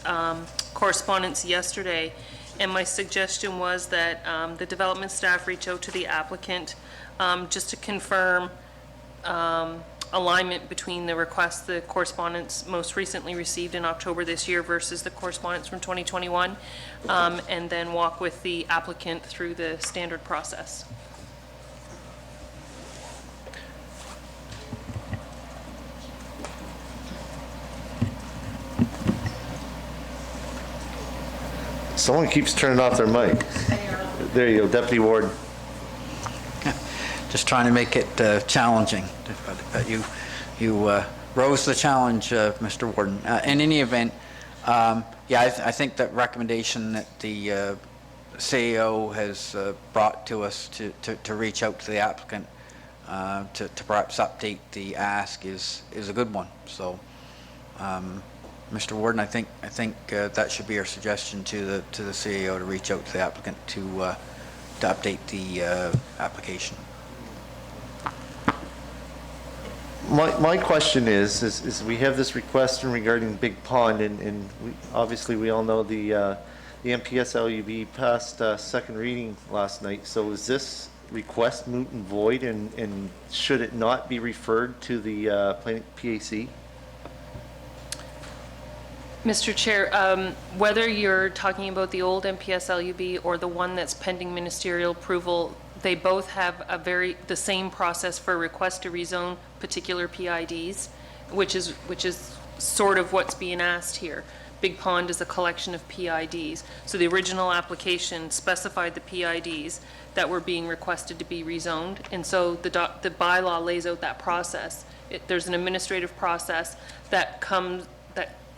Speaker 4: correspondence yesterday, and my suggestion was that the development staff reach out to the applicant just to confirm alignment between the request, the correspondence most recently received in October this year versus the correspondence from 2021, and then walk with the applicant through the standard process.
Speaker 1: Someone keeps turning off their mic. There you go, Deputy Warden.
Speaker 6: just trying to make it challenging. But you rose the challenge, Mr. Warden. In any event, yeah, I think that recommendation that the CAO has brought to us to reach out to the applicant to perhaps update the ask is a good one. So, Mr. Warden, I think that should be our suggestion to the CAO to reach out to the applicant to update the application.
Speaker 1: My question is we have this request regarding Big Pond, and obviously we all know the MPS LUB passed second reading last night. So is this request moot and void, and should it not be referred to the PAC?
Speaker 4: Mr. Chair, whether you're talking about the old MPS LUB or the one that's pending ministerial approval, they both have the same process for request to rezone particular PIDs, which is sort of what's being asked here. Big Pond is a collection of PIDs. So the original application specified the PIDs that were being requested to be rezoned, and so the bylaw lays out that process. There's an administrative process that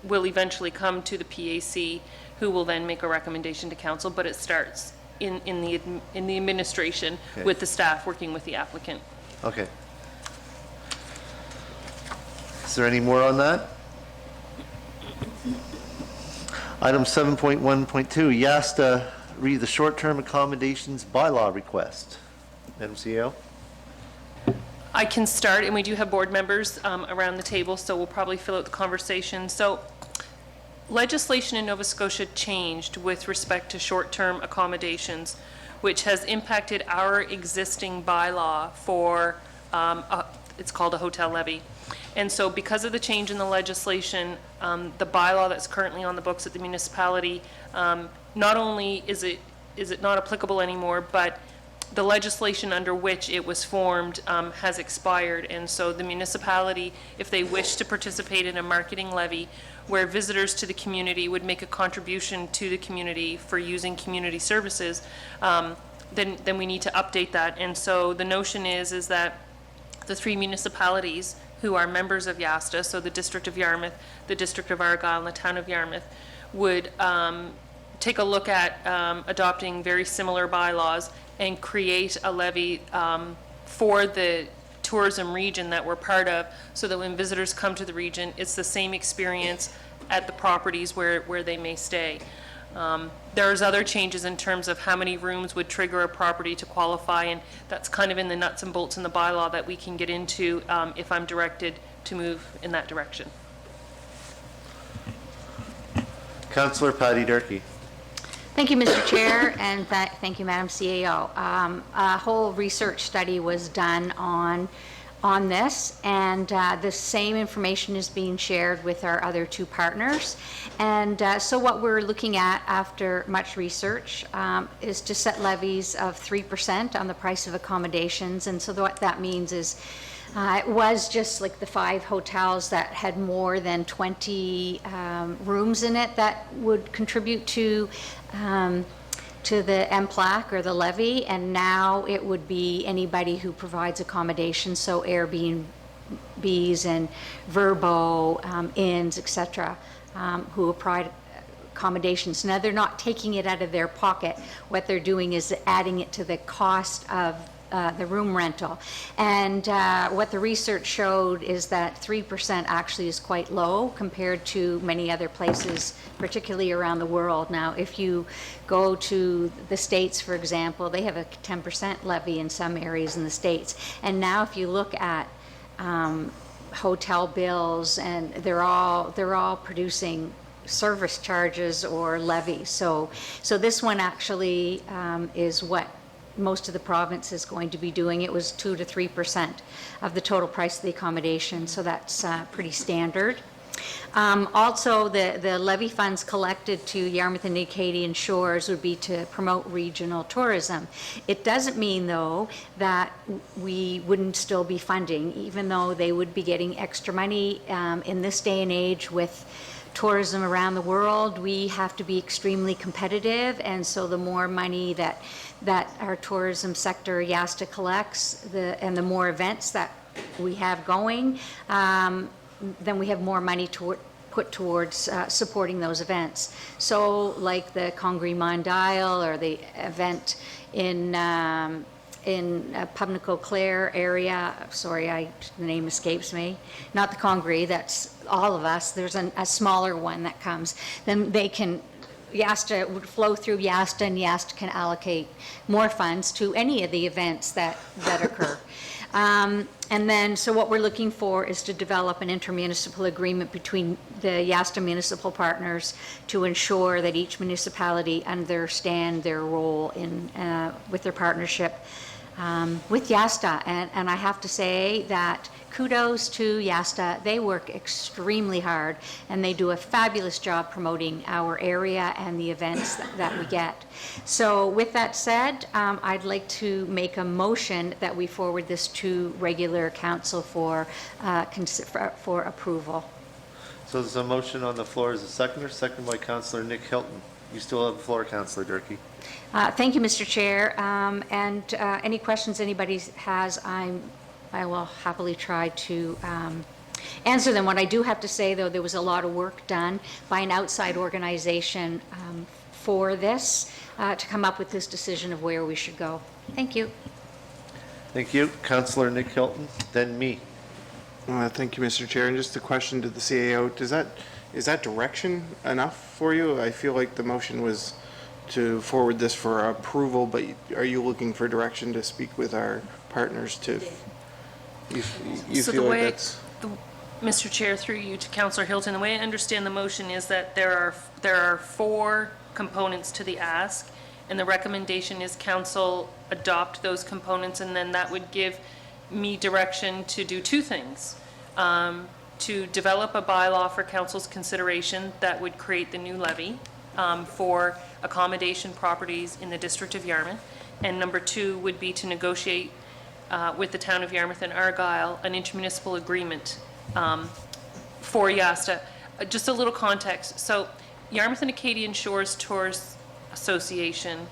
Speaker 4: will eventually come to the PAC, who will then make a recommendation to council, but it starts in the administration with the staff working with the applicant.
Speaker 1: Okay. Is there any more on that? Item 7.1.2, YASTA, read the short-term accommodations bylaw request. Madam CEO?
Speaker 4: I can start, and we do have board members around the table, so we'll probably fill out the conversation. So legislation in Nova Scotia changed with respect to short-term accommodations, which has impacted our existing bylaw for, it's called a hotel levy. And so because of the change in the legislation, the bylaw that's currently on the books at the municipality, not only is it not applicable anymore, but the legislation under which it was formed has expired. And so the municipality, if they wish to participate in a marketing levy where visitors to the community would make a contribution to the community for using community services, then we need to update that. And so the notion is that the three municipalities who are members of YASTA, so the District of Yarmouth, the District of Argyll, and the Town of Yarmouth, would take a look at adopting very similar bylaws and create a levy for the tourism region that we're part of, so that when visitors come to the region, it's the same experience at the properties where they may stay. There's other changes in terms of how many rooms would trigger a property to qualify, and that's kind of in the nuts and bolts in the bylaw that we can get into if I'm directed to move in that direction.
Speaker 1: Councillor Patty Durkee.
Speaker 8: Thank you, Mr. Chair, and thank you, Madam CAO. A whole research study was done on this, and the same information is being shared with our other two partners. And so what we're looking at after much research is to set levies of 3% on the price of accommodations. And so what that means is it was just like the 5 hotels that had more than 20 rooms in it that would contribute to the MPLAC or the levy, and now it would be anybody who provides accommodation, so Airbnbs and Verbo, inns, etc., who provide accommodations. Now, they're not taking it out of their pocket. What they're doing is adding it to the cost of the room rental. And what the research showed is that 3% actually is quite low compared to many other places, particularly around the world. Now, if you go to the States, for example, they have a 10% levy in some areas in the States. And now if you look at hotel bills, and they're all producing service charges or levies. So this one actually is what most of the province is going to be doing. It was 2 to 3% of the total price of the accommodation, so that's pretty standard. Also, the levy funds collected to Yarmouth and Acadian Shores would be to promote regional tourism. It doesn't mean, though, that we wouldn't still be funding, even though they would be getting extra money in this day and age with tourism around the world, we have to be extremely competitive, and so the more money that our tourism sector, YASTA, collects, and the more events that we have going, then we have more money to put towards supporting those events. So like the Congrès Mondial or the event in Pubnico Clare area, sorry, the name escapes me, not the Congrès, that's all of us, there's a smaller one that comes, then they can, YASTA would flow through YASTA, and YASTA can allocate more funds to any of the events that occur. And then, so what we're looking for is to develop an intermunicipal agreement between the YASTA municipal partners to ensure that each municipality understand their role in, with their partnership with YASTA. And I have to say that kudos to YASTA. They work extremely hard, and they do a fabulous job promoting our area and the events that we get. So with that said, I'd like to make a motion that we forward this to regular council for approval.
Speaker 1: So there's a motion on the floor. Is a seconder? Second by Councillor Nick Hilton. You still have the floor, Councillor Durkee.
Speaker 8: Thank you, Mr. Chair. And any questions anybody has, I will happily try to answer them. What I do have to say, though, there was a lot of work done by an outside organization for this to come up with this decision of where we should go. Thank you.
Speaker 1: Thank you. Councillor Nick Hilton, then me.
Speaker 2: Thank you, Mr. Chair. And just a question to the CAO, is that direction enough for you? I feel like the motion was to forward this for approval, but are you looking for direction to speak with our partners to, you
Speaker 4: So
Speaker 2: feel
Speaker 4: the
Speaker 2: like
Speaker 4: way,
Speaker 2: that's?
Speaker 4: Mr. Chair, through you to Councillor Hilton, the way I understand the motion is that there are 4 components to the ask, and the recommendation is council adopt those components, and then that would give me direction to do 2 things. To develop a bylaw for council's consideration that would create the new levy for accommodation properties in the District of Yarmouth. And number 2 would be to negotiate with the town of Yarmouth and Argyle an intermunicipal agreement for YASTA. Just a little context. So Yarmouth and Acadian Shores Tours Association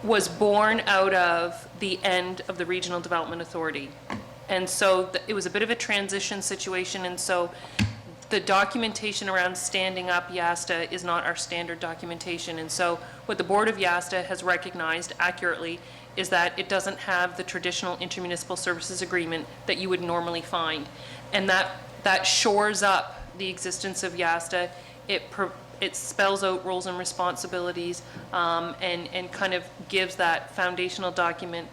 Speaker 4: was born out of the end of the Regional Development Authority. And so it was a bit of a transition situation, and so the documentation around standing up YASTA is not our standard documentation. And so what the Board of YASTA has recognized accurately is that it doesn't have the traditional intermunicipal services agreement that you would normally find. And that shores up the existence of YASTA. It spells out roles and responsibilities and kind of gives that foundational document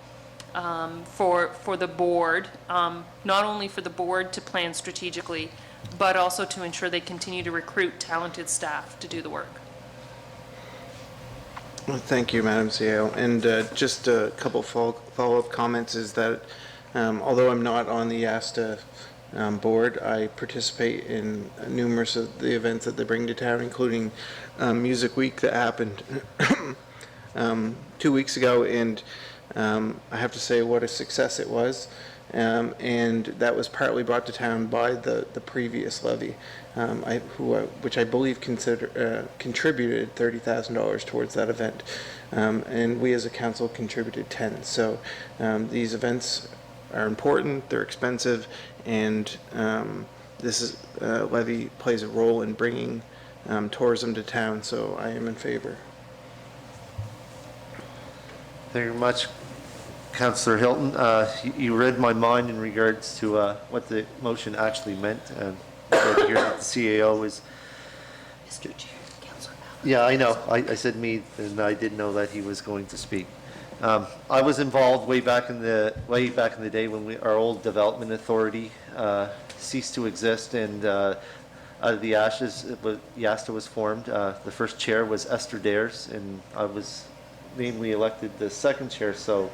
Speaker 4: for the board, not only for the board to plan strategically, but also to ensure they continue to recruit talented staff to do the work.
Speaker 2: Well, thank you, Madam CEO. And just a couple follow-up comments is that although I'm not on the YASTA board, I participate in numerous of the events that they bring to town, including Music Week that happened 2 weeks ago, and I have to say what a success it was. And that was partly brought to town by the previous levy, which I believe contributed $30,000 towards that event, and we as a council contributed 10. So these events are important, they're expensive, and this levy plays a role in bringing tourism to town. So I am in favor.
Speaker 1: Thank you very much, Councillor Hilton. You read my mind in regards to what the motion actually meant. Glad to hear that the CAO is.
Speaker 4: Mr. Chair, Councillor.
Speaker 1: Yeah, I know. I said me, and I didn't know that he was going to speak. I was involved way back in the day when our old development authority ceased to exist, and out of the ashes, YASTA was formed. The first chair was Esther Dares, and I was namely elected the second chair. So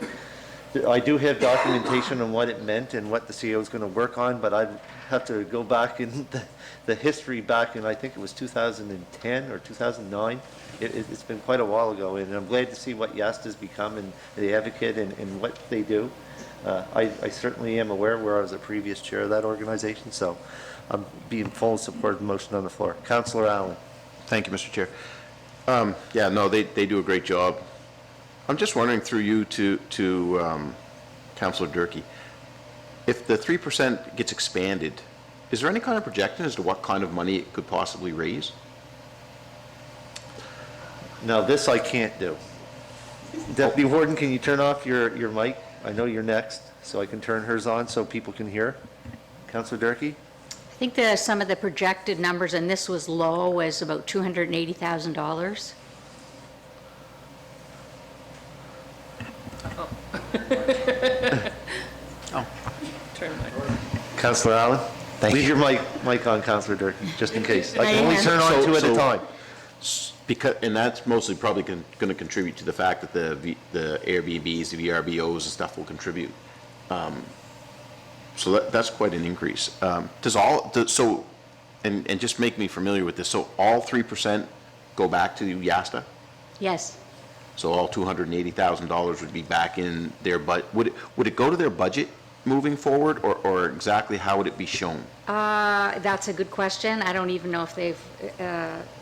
Speaker 1: I do have documentation on what it meant and what the CEO is going to work on, but I'd have to go back in the history back in, I think it was 2010 or 2009. It's been quite a while ago, and I'm glad to see what YASTA's become and the advocate and what they do. I certainly am aware where I was a previous chair of that organization, so I'm being full support of the motion on the floor. Councillor Allen.
Speaker 10: Thank you, Mr. Chair. Yeah, no, they do a great job. I'm just wondering through you to Councillor Durkee, if the 3% gets expanded, is there any kind of projection as to what kind of money it could possibly raise?
Speaker 1: Now, this I can't do. Deputy Warden, can you turn off your mic? I know you're next, so I can turn hers on so people can hear. Councillor Durkee?
Speaker 8: I think some of the projected numbers, and this was low, was about $280,000.
Speaker 4: Turn mine.
Speaker 1: Councillor Allen?
Speaker 10: Thank
Speaker 1: Leave
Speaker 10: you.
Speaker 1: your mic on, Councillor Durkee, just in case. I
Speaker 8: I
Speaker 1: can only
Speaker 8: am.
Speaker 1: turn on two at a
Speaker 10: So-
Speaker 1: time.
Speaker 10: Because, and that's mostly probably going to contribute to the fact that the Airbnbs, the VRBOs and stuff will contribute. So that's quite an increase. And just make me familiar with this, so all 3% go back to Yasta?
Speaker 8: Yes.
Speaker 10: So all $280,000 would be back in their would it go to their budget moving forward, or exactly how would it be shown?
Speaker 8: That's a good question. I don't even know if they've,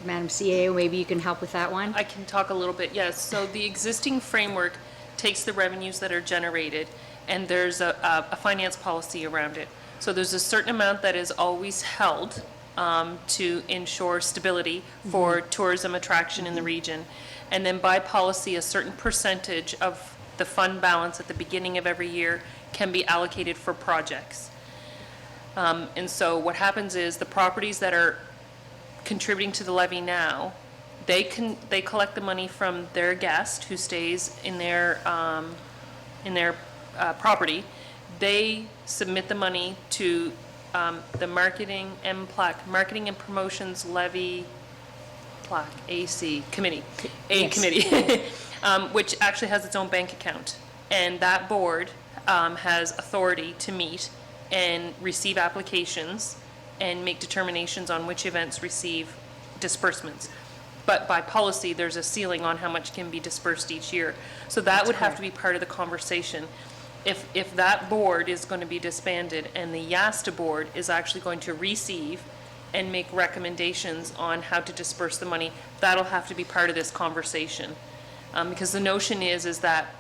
Speaker 8: Madam CAO, maybe you can help with that one?
Speaker 4: I can talk a little bit, yes. So the existing framework takes the revenues that are generated, and there's a finance policy around it. So there's a certain amount that is always held to ensure stability for tourism attraction in the region. And then by policy, a certain percentage of the fund balance at the beginning of every year can be allocated for projects. And so what happens is the properties that are contributing to the levy now, they collect the money from their guest who stays in their property. They submit the money to the Marketing MPLAC, Marketing and Promotions Levy Plaque, AC Committee,
Speaker 8: Yes.
Speaker 4: Committee, which actually has its own bank account. And that board has authority to meet and receive applications and make determinations on which events receive disbursements. But by policy, there's a ceiling on how much can be dispersed each year. So that would have to be part of the conversation. If that board is going to be disbanded and the YASTA board is actually going to receive and make recommendations on how to disperse the money, that'll have to be part of this conversation. Because the notion is that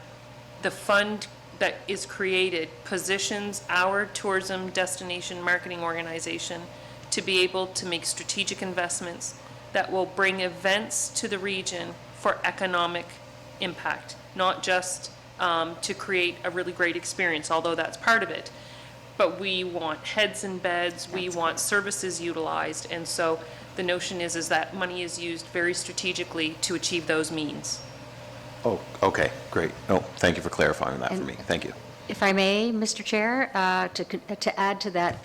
Speaker 4: the fund that is created positions our tourism destination marketing organization to be able to make strategic investments that will bring events to the region for economic impact, not just to create a really great experience, although that's part of it. But we want heads and beds, we want services utilized, and so the notion is that money is used very strategically to achieve those means.
Speaker 10: Oh, okay, great. Oh, thank you for clarifying that for
Speaker 8: And-
Speaker 10: me. Thank you.
Speaker 8: If I may, Mr. Chair, to add to that,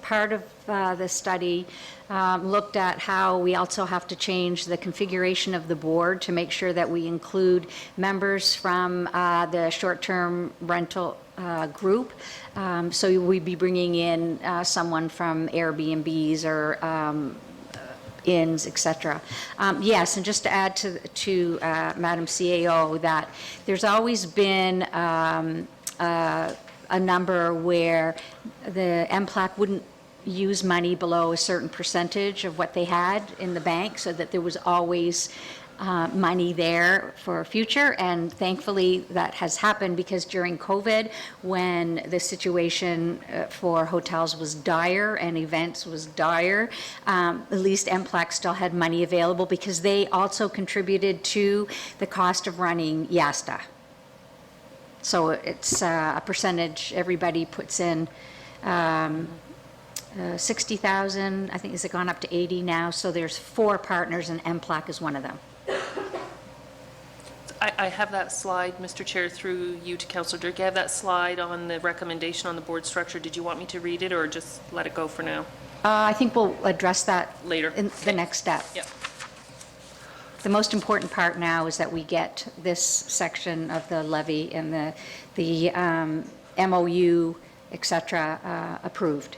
Speaker 8: part of the study looked at how we also have to change the configuration of the board to make sure that we include members from the short-term rental group. So we'd be bringing in someone from Airbnbs or inns, et cetera. Yes, and just to add to Madam CAO, that there's always been a number where the MPLAC wouldn't use money below a certain percentage of what they had in the bank, so that there was always money there for future. And thankfully, that has happened, because during COVID, when the situation for hotels was dire and events was dire, at least MPLAC still had money available, because they also contributed to the cost of running YASTA. So it's a percentage everybody puts in. 60,000, I think, has it gone up to 80 now? So there's 4 partners, and MPLAC is one of them.
Speaker 4: I have that slide, Mr. Chair, through you to Councillor Durkee. I have that slide on the recommendation on the board structure. Did you want me to read it or just let it go for now?
Speaker 8: I think we'll address that
Speaker 4: Later.
Speaker 8: in the next step.
Speaker 4: Yep.
Speaker 8: The most important part now is that we get this section of the levy and the MOU, et cetera, approved,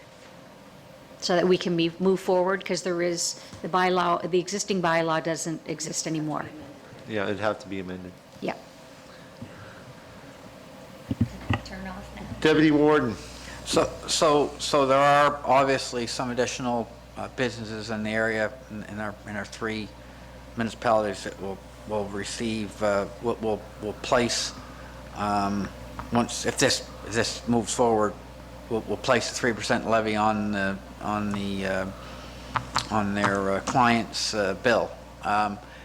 Speaker 8: so that we can move forward, because there is the bylaw, the existing bylaw doesn't exist anymore.
Speaker 1: Yeah, it'd have to be amended.
Speaker 8: Yep. Turn off now.
Speaker 1: Deputy Warden.
Speaker 6: So there are obviously some additional businesses in the area, in our three municipalities that will receive, will place, once, if this moves forward, we'll place the 3% levy on their client's bill.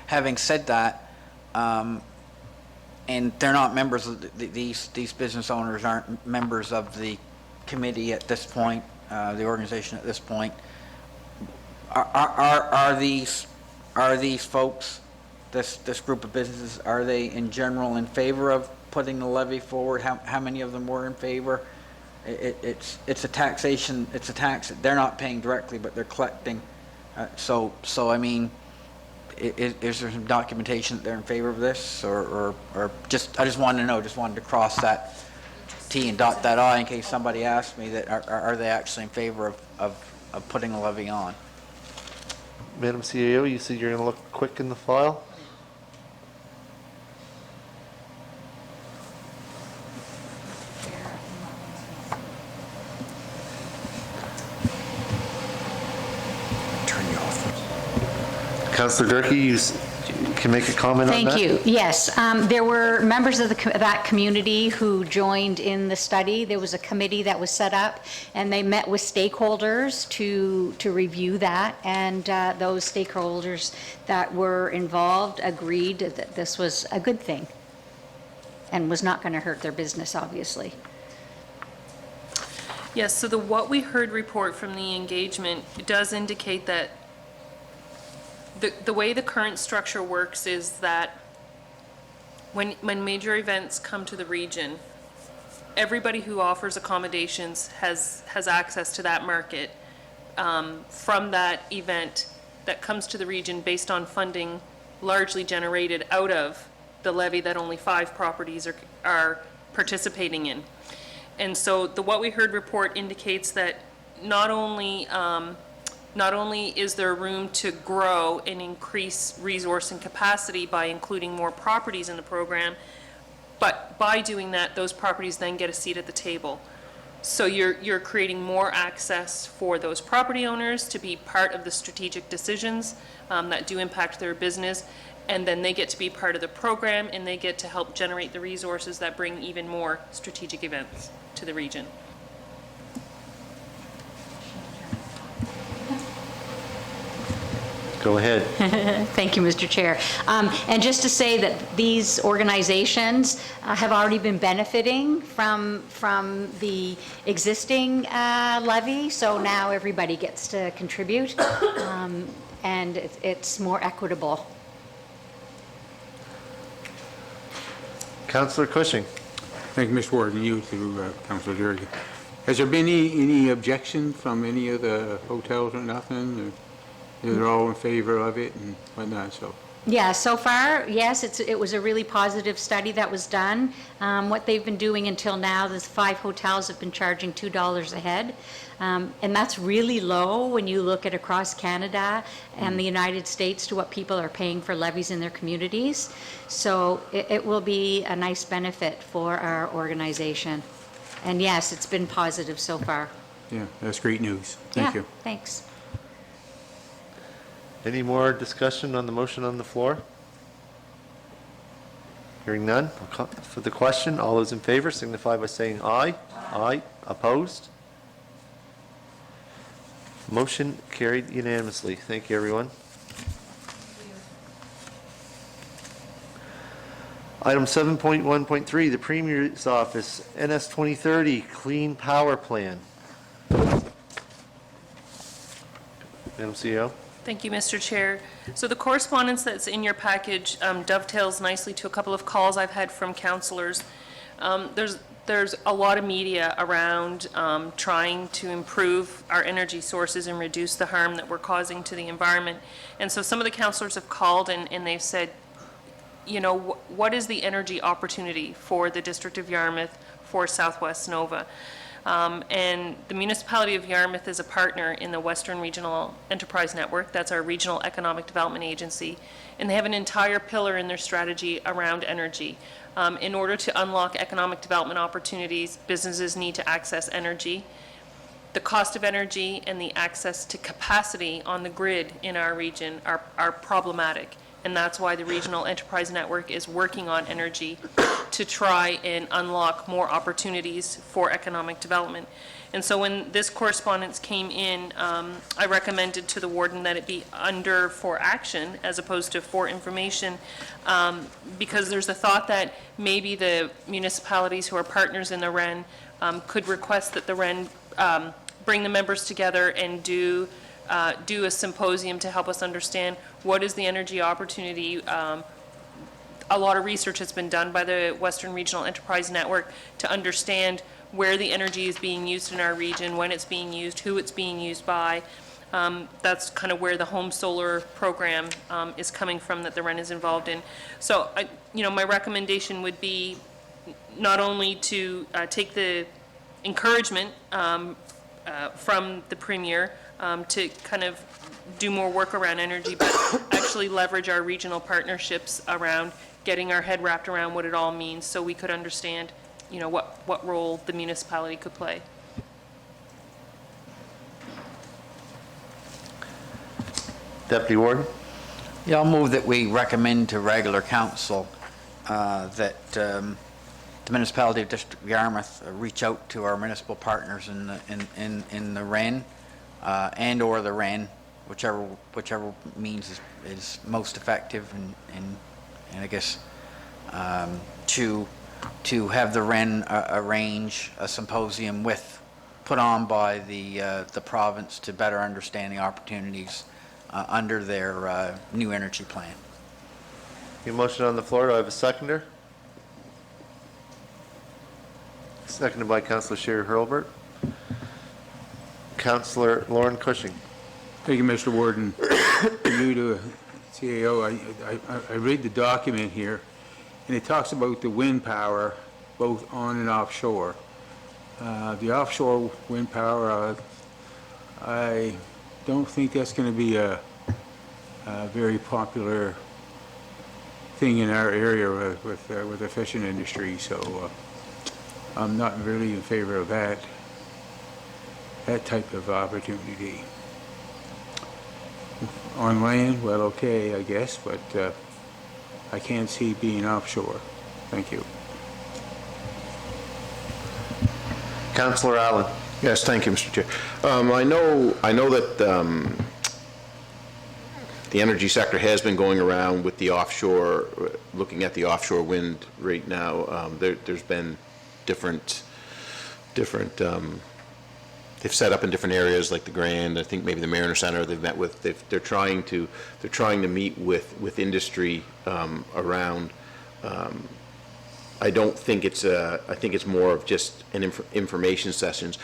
Speaker 6: Having said that, and they're not members of these business owners aren't members of the committee at this point, the organization at this point. Are these folks, this group of businesses, are they in general in favor of putting the levy forward? How many of them were in favor? It's a taxation, it's a tax that they're not paying directly, but they're collecting. So I mean, is there some documentation that they're in favor of this, or just, I just wanted to know, just wanted to cross that T and dot that I in case somebody asked me that, are they actually in favor of putting a levy on?
Speaker 1: Madam CAO, you said you're going to look quick in the file? Councillor Durkee, you can make a comment on that?
Speaker 8: Thank you. Yes, there were members of that community who joined in the study. There was a committee that was set up, and they met with stakeholders to review that, and those stakeholders that were involved agreed that this was a good thing and was not going to hurt their business, obviously.
Speaker 4: Yes, so the What We Heard report from the engagement does indicate that the way the current structure works is that when major events come to the region, everybody who offers accommodations has access to that market from that event that comes to the region based on funding largely generated out of the levy that only 5 properties are participating in. And so the What We Heard report indicates that not only is there room to grow and increase resource and capacity by including more properties in the program, but by doing that, those properties then get a seat at the table. So you're creating more access for those property owners to be part of the strategic decisions that do impact their business, and then they get to be part of the program, and they get to help generate the resources that bring even more strategic events to the region.
Speaker 1: Go ahead.
Speaker 8: Thank you, Mr. Chair. And just to say that these organizations have already been benefiting from the existing levy, so now everybody gets to contribute, and it's more equitable.
Speaker 1: Councillor Cushing.
Speaker 11: Thank you, Ms. Ward, and you too, Councillor Durkee. Has there been any objection from any of the hotels or nothing? Or they're all in favor of it and whatnot, so?
Speaker 8: Yeah, so far, yes, it was a really positive study that was done. What they've been doing until now, the 5 hotels have been charging $2 a head. And that's really low when you look at across Canada and the United States to what people are paying for levies in their communities. So it will be a nice benefit for our organization. And yes, it's been positive so far.
Speaker 11: Yeah, that's great news. Thank you.
Speaker 8: Yeah, thanks.
Speaker 1: Any more discussion on the motion on the floor? Hearing none, I'll call for the question. All those in favor signify by saying aye. Aye. Opposed? Motion carried unanimously. Thank you, everyone. Item 7.1.3, the Premier's Office, NS 2030 Clean Power Plan. Madam CEO.
Speaker 4: Thank you, Mr. Chair. So the correspondence that's in your package dovetails nicely to a couple of calls I've had from councillors. There's a lot of media around trying to improve our energy sources and reduce the harm that we're causing to the environment. And so some of the councillors have called and they've said, you know, what is the energy opportunity for the District of Yarmouth, for Southwest Nova? And the municipality of Yarmouth is a partner in the Western Regional Enterprise Network. That's our regional economic development agency. And they have an entire pillar in their strategy around energy. In order to unlock economic development opportunities, businesses need to access energy. The cost of energy and the access to capacity on the grid in our region are problematic. And that's why the Regional Enterprise Network is working on energy to try and unlock more opportunities for economic development. And so when this correspondence came in, I recommended to the warden that it be under for action as opposed to for information, because there's a thought that maybe the municipalities who are partners in the REN could request that the REN bring the members together and do a symposium to help us understand what is the energy opportunity. A lot of research has been done by the Western Regional Enterprise Network to understand where the energy is being used in our region, when it's being used, who it's being used by. That's kind of where the home solar program is coming from that the REN is involved in. So, my recommendation would be not only to take the encouragement from the Premier to kind of do more work around energy, but actually leverage our regional partnerships around getting our head wrapped around what it all means so we could understand, what role the municipality could play.
Speaker 1: Deputy Warden?
Speaker 6: Yeah, I'll move that we recommend to regular council that the municipality of District of Yarmouth reach out to our municipal partners in the REN and/or the REN, whichever means is most effective, and I guess to have the REN arrange a symposium put on by the province to better understand the opportunities under their new energy plan.
Speaker 1: Your motion on the floor, do I have a seconder? Seconded by Councillor Sherry Hurlbert. Councillor Lauren Cushing.
Speaker 11: Thank you, Mr. Warden. New to CAO, I read the document here, and it talks about the wind power both on and offshore. The offshore wind power, I don't think that's going to be a very popular thing in our area with the fishing industry, so I'm not really in favor of that type of opportunity. On land, well, okay, I guess, but I can't see being offshore. Thank you.
Speaker 1: Councillor Allen.
Speaker 10: Yes, thank you, Mr. Chair. I know that the energy sector has been going around with the offshore, looking at the offshore wind right now. There's been different they've set up in different areas like the Grand, I think maybe the Mariner Center they've met with. They're trying to meet with industry around. I don't think I think it's more of just an information sessions.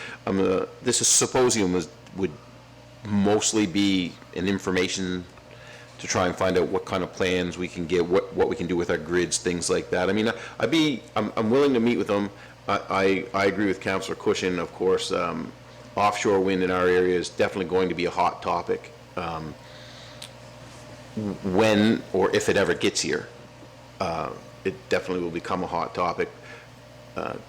Speaker 10: This symposium would mostly be an information to try and find out what kind of plans we can get, what we can do with our grids, things like that. I mean, I'm willing to meet with them. I agree with Councillor Cushion, of course. Offshore wind in our area is definitely going to be a hot topic when or if it ever gets here. It definitely will become a hot topic.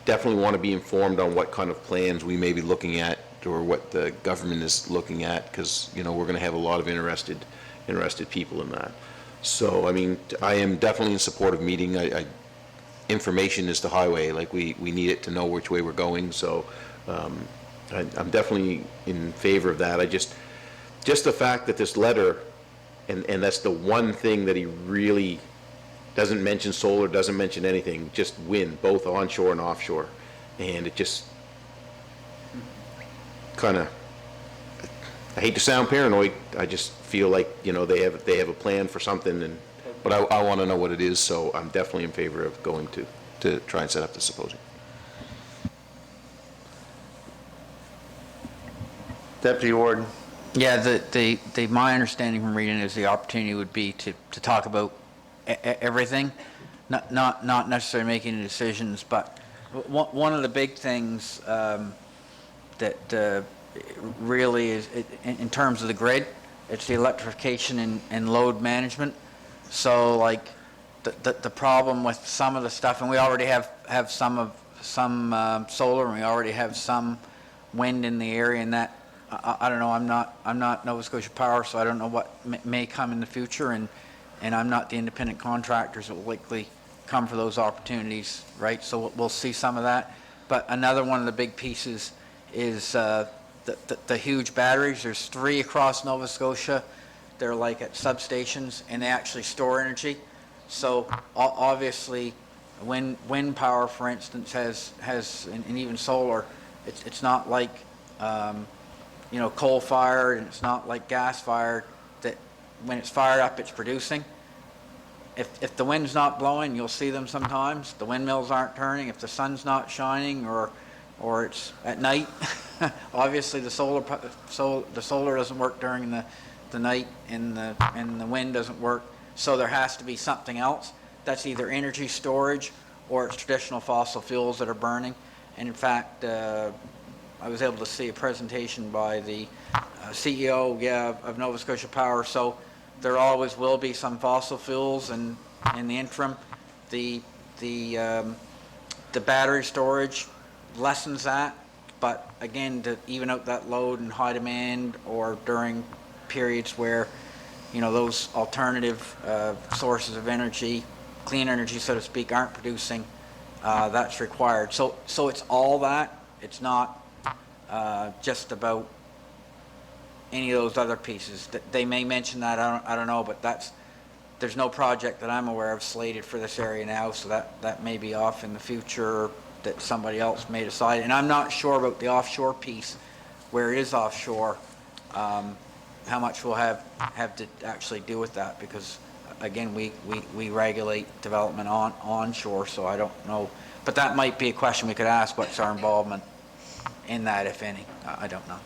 Speaker 10: Definitely want to be informed on what kind of plans we may be looking at or what the government is looking at, because we're going to have a lot of interested people in that. So I mean, I am definitely in support of meeting. Information is the highway. Like we need it to know which way we're going. So I'm definitely in favor of that. Just the fact that this letter, and that's the one thing that he really doesn't mention solar, doesn't mention anything, just wind, both onshore and offshore. And it just kind of, I hate to sound paranoid, I just feel like, they have a plan for something, but I want to know what it is, so I'm definitely in favor of going to try and set up the symposium.
Speaker 1: Deputy Warden.
Speaker 6: Yeah, my understanding from reading is the opportunity would be to talk about everything, not necessarily making decisions, but one of the big things really is, in terms of the grid, it's the electrification and load management. So like the problem with some of the stuff, and we already have some solar, and we already have some wind in the area, and that, I don't know, I'm not Nova Scotia Power, so I don't know what may come in the future, and I'm not the independent contractors that will likely come for those opportunities, right? So we'll see some of that. But another one of the big pieces is the huge batteries. There's 3 across Nova Scotia. They're like at substations, and they actually store energy. So obviously, wind power, for instance, has and even solar, it's not like coal-fired, and it's not like gas-fired, that when it's fired up, it's producing. If the wind's not blowing, you'll see them sometimes. The windmills aren't turning. If the sun's not shining, or it's at night, obviously the solar doesn't work during the night, and the wind doesn't work. So there has to be something else. That's either energy storage or it's traditional fossil fuels that are burning. And in fact, I was able to see a presentation by the CEO of Nova Scotia Power. So there always will be some fossil fuels, and in the interim, the battery storage lessens that. But again, to even out that load and high demand, or during periods where those alternative sources of energy, clean energy, so to speak, aren't producing, that's required. So it's all that. It's not just about any of those other pieces. They may mention that, I don't know, but there's no project that I'm aware of slated for this area now, so that may be off in the future, that somebody else may decide. And I'm not sure about the offshore piece, where it is offshore, how much we'll have to actually do with that, because again, we regulate development onshore, so I don't know. But that might be a question we could ask, what's our involvement in that, if any? I don't know.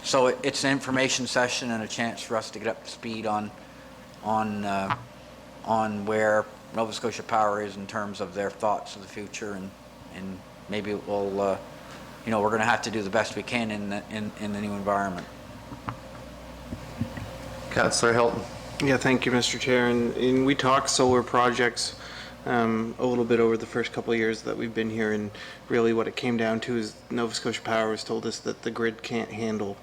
Speaker 6: So it's an information session and a chance for us to get up to speed on where Nova Scotia Power is in terms of their thoughts of the future, and maybe we'll we're going to have to do the best we can in the new environment.
Speaker 1: Councillor Hilton.
Speaker 2: Yeah, thank you, Mr. Chair. And we talked solar projects a little bit over the first couple of years that we've been here, and really what it came down to is Nova Scotia Power has told us that the grid can't handle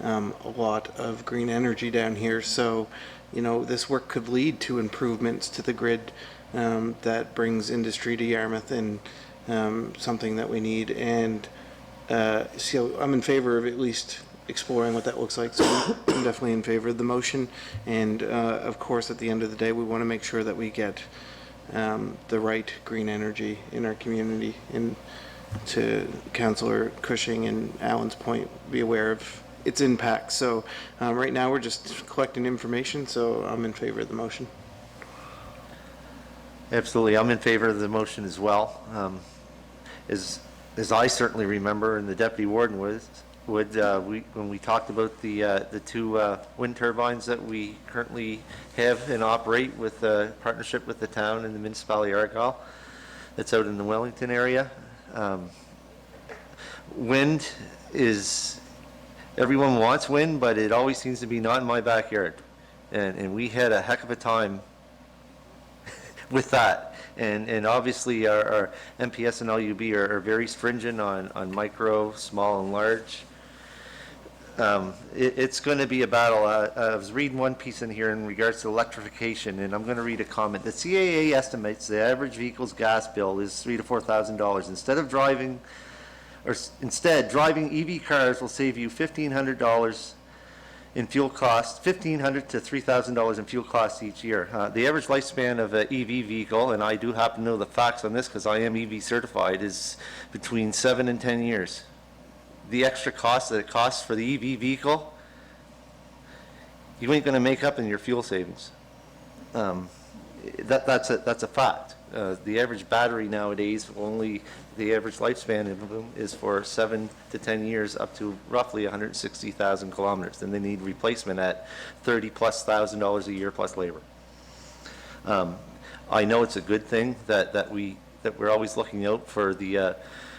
Speaker 2: a lot of green energy down here. So, this work could lead to improvements to the grid that brings industry to Yarmouth, and something that we need. And so I'm in favor of at least exploring what that looks like. So I'm definitely in favor of the motion. And of course, at the end of the day, we want to make sure that we get the right green energy in our community. And to Councillor Cushing and Alan's point, be aware of its impact. So right now we're just collecting information, so I'm in favor of the motion.
Speaker 1: Absolutely, I'm in favor of the motion as well. As I certainly remember, and the deputy warden when we talked about the 2 wind turbines that we currently have and operate with a partnership with the town and the municipality of Argyle, that's out in the Wellington area. Wind is, everyone wants wind, but it always seems to be not in my backyard. And we had a heck of a time with that. And obviously our MPS and LUB are very stringent on micro, small, and large. It's going to be a battle. I was reading one piece in here in regards to electrification, and I'm going to read a comment. The CAA estimates the average vehicle's gas bill is $3,000 to $4,000. Instead, driving EV cars will save you $1,500 in fuel costs, $1,500 to $3,000 in fuel costs each year. The average lifespan of an EV vehicle, and I do happen to know the facts on this because I am EV certified, is between 7 and 10 years. The extra cost that it costs for the EV vehicle, you ain't going to make up in your fuel savings. That's a fact. The average battery nowadays, the average lifespan of them is for 7 to 10 years, up to roughly 160,000 kilometers. Then they need replacement at $30,000+ a year plus labor. I know it's a good thing that we're always looking out for the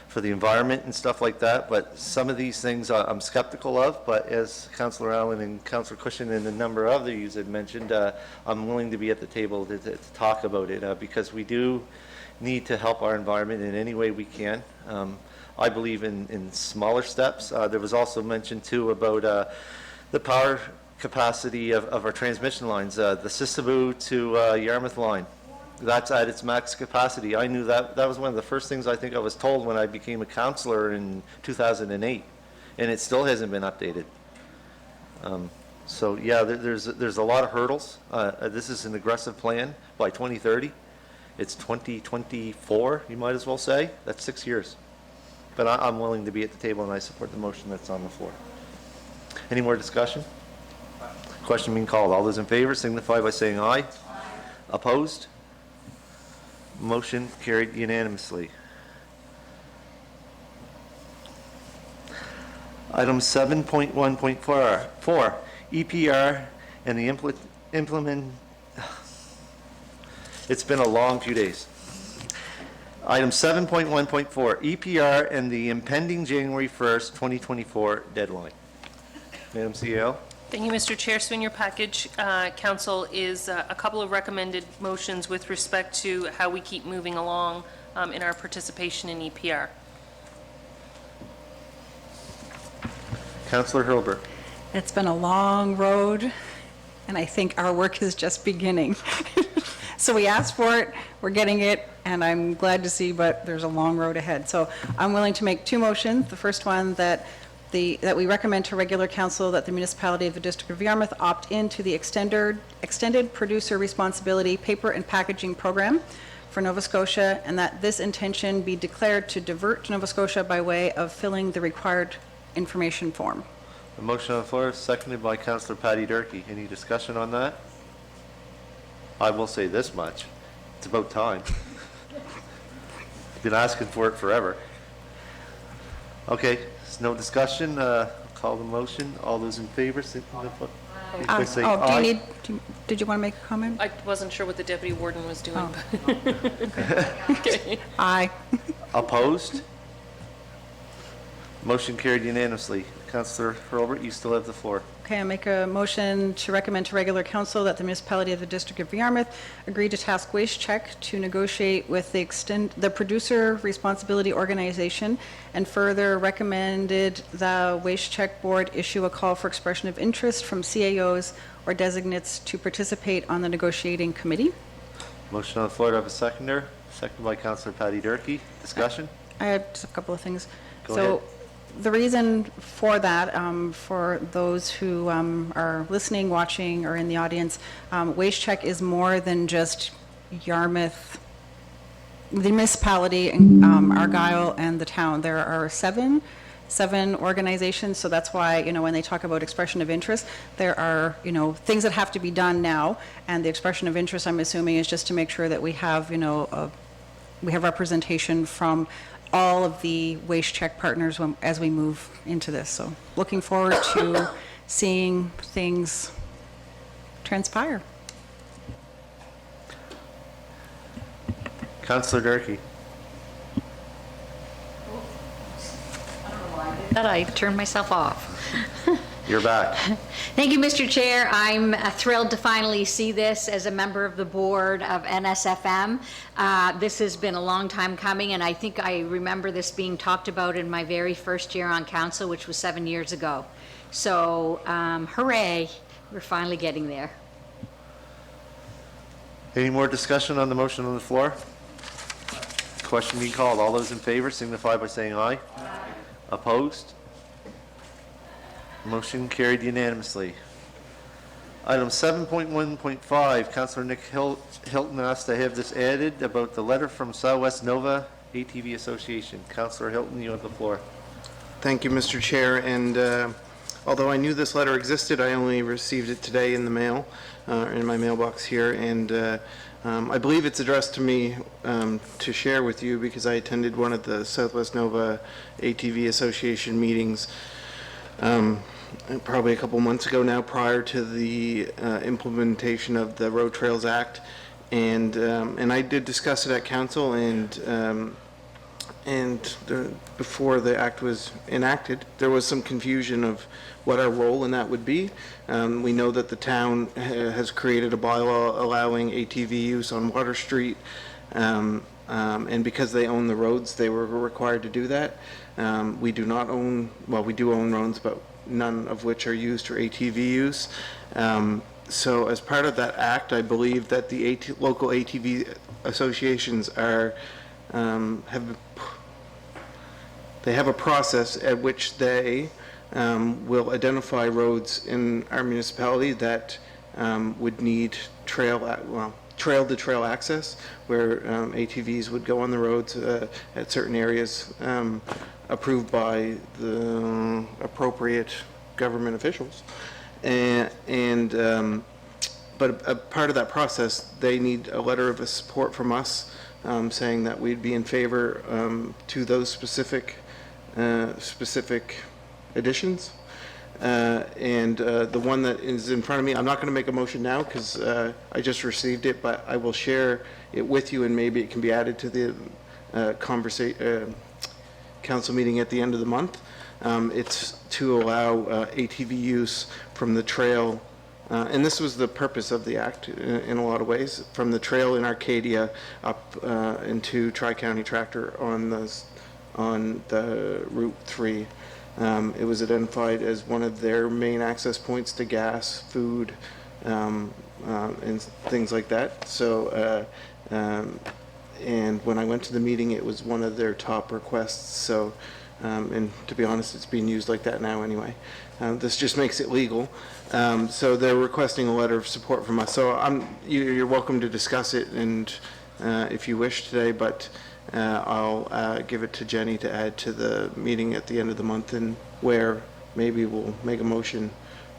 Speaker 1: for the environment and stuff like that, but some of these things I'm skeptical of, but as Councillor Allen and Councillor Cushion and a number of others had mentioned, I'm willing to be at the table to talk about it, because we do need to help our environment in any way we can. I believe in smaller steps. There was also mention too about the power capacity of our transmission lines, the Sissebu to Yarmouth line. That's at its max capacity. I knew that was one of the first things I think I was told when I became a councillor in 2008, and it still hasn't been updated. So yeah, there's a lot of hurdles. This is an aggressive plan by 2030. It's 2024, you might as well say. That's 6 years. But I'm willing to be at the table, and I support the motion that's on the floor. Any more discussion? Question being called. All those in favor signify by saying aye. Opposed? Motion carried unanimously. Item 7.1.4, EPR and the implement. It's been a long few days. Item 7.1.4, EPR and the impending January 1st, 2024 deadline. Madam CEO.
Speaker 4: Thank you, Mr. Chair. So in your package, Council, is a couple of recommended motions with respect to how we keep moving along in our participation in EPR.
Speaker 1: Councillor Hurlbert.
Speaker 5: It's been a long road, and I think our work is just beginning. So we asked for it, we're getting it, and I'm glad to see, but there's a long road ahead. So I'm willing to make two motions. The first one, that we recommend to regular council that the municipality of the District of Yarmouth opt into the extended producer responsibility paper and packaging program for Nova Scotia, and that this intention be declared to divert to Nova Scotia by way of filling the required information form.
Speaker 1: The motion on the floor is seconded by Councillor Patty Durkee. Any discussion on that? I will say this much. It's about time. Been asking for it forever. Okay, there's no discussion. Call the motion. All those in favor, signify by saying aye.
Speaker 5: Did you want to make a comment?
Speaker 4: I wasn't sure what the deputy warden was doing.
Speaker 5: Oh.
Speaker 4: But okay.
Speaker 5: Aye.
Speaker 1: Opposed? Motion carried unanimously. Councillor Hurlbert, you still have the floor.
Speaker 5: Okay, I make a motion to recommend to regular council that the municipality of the District of Yarmouth agree to task Waste Check to negotiate with the producer responsibility organization, and further recommended the Waste Check board issue a call for expression of interest from CAOs or designates to participate on the negotiating committee.
Speaker 1: Motion on the floor. Do I have a seconder? Seconded by Councillor Patty Durkee. Discussion?
Speaker 5: I had just a couple of things.
Speaker 1: Go
Speaker 5: So
Speaker 1: ahead.
Speaker 5: the reason for that, for those who are listening, watching, or in the audience, Waste Check is more than just Yarmouth, the municipality, and Argyle, and the town. There are seven organizations, so that's why, when they talk about expression of interest, there are, things that have to be done now, and the expression of interest, I'm assuming, is just to make sure that we have, we have representation from all of the Waste Check partners as we move into this. So looking forward to seeing things transpire.
Speaker 1: Councillor Durkee.
Speaker 8: That I turned myself off.
Speaker 1: You're back.
Speaker 8: Thank you, Mr. Chair. I'm thrilled to finally see this as a member of the board of NSFM. This has been a long time coming, and I think I remember this being talked about in my very first year on council, which was 7 years ago. So, hooray, we're finally getting there.
Speaker 1: Any more discussion on the motion on the floor? Question being called. All those in favor signify by saying aye. Aye. Opposed? Motion carried unanimously. Item 7.1.5, Councillor Nick Hilton asked to have this added about the letter from Southwest Nova ATV Association. Councillor Hilton, you have the floor.
Speaker 2: Thank you, Mr. Chair, and although I knew this letter existed, I only received it today in the mail, in my mailbox here, and I believe it's addressed to me to share with you because I attended one of the Southwest Nova ATV Association meetings probably a couple months ago now, prior to the implementation of the Road Trails Act, and I did discuss it at council, and before the act was enacted, there was some confusion of what our role in that would be. We know that the town has created a bylaw allowing ATV use on Water Street, and because they own the roads, they were required to do that. We do not own, well, we do own roads, but none of which are used for ATV use. So as part of that act, I believe that the local ATV associations are, they have a process at which they will identify roads in our municipality that would need trail-to-trail access, where ATVs would go on the roads at certain areas approved by the appropriate government officials. But a part of that process, they need a letter of support from us saying that we'd be in favor to those specific additions. The one that is in front of me, I'm not going to make a motion now because I just received it, but I will share it with you and maybe it can be added to the council meeting at the end of the month. It's to allow ATV use from the trail, and this was the purpose of the act in a lot of ways, from the trail in Arcadia up into Tri-County Tractor on the Route 3. It was identified as one of their main access points to gas, food, and things like that. So, and when I went to the meeting, it was one of their top requests. So, and to be honest, it's being used like that now anyway. This just makes it legal. So they're requesting a letter of support from us. So you're welcome to discuss it, and if you wish today, but I'll give it to Jenny to add to the meeting at the end of the month, and where maybe we'll make a motion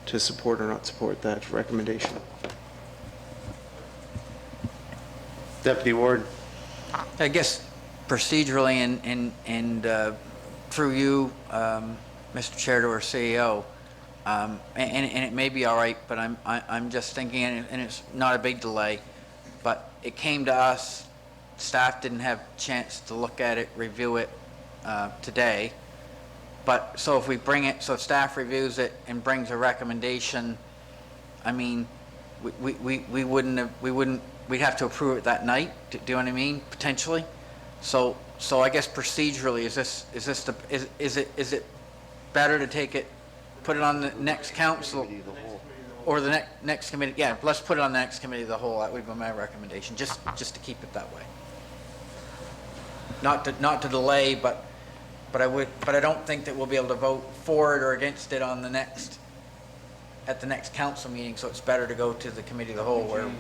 Speaker 2: to support or not support that recommendation.
Speaker 1: Deputy Ward.
Speaker 6: I guess procedurally and through you, Mr. Chair, to our CEO, and it may be all right, but I'm just thinking, and it's not a big delay, but it came to us, staff didn't have a chance to look at it, review it today, but so if we bring it, so if staff reviews it and brings a recommendation, I mean, we'd have to approve it that night. Do you know what I mean? Potentially. So I guess procedurally, is it better to take it, put it on the next council or the next committee? Yeah, let's put it on the next committee of the whole. That would be my recommendation, just to keep it that way. Not to delay, but I don't think that we'll be able to vote for it or against it on at the next council meeting. So it's better to go to the committee of the whole where,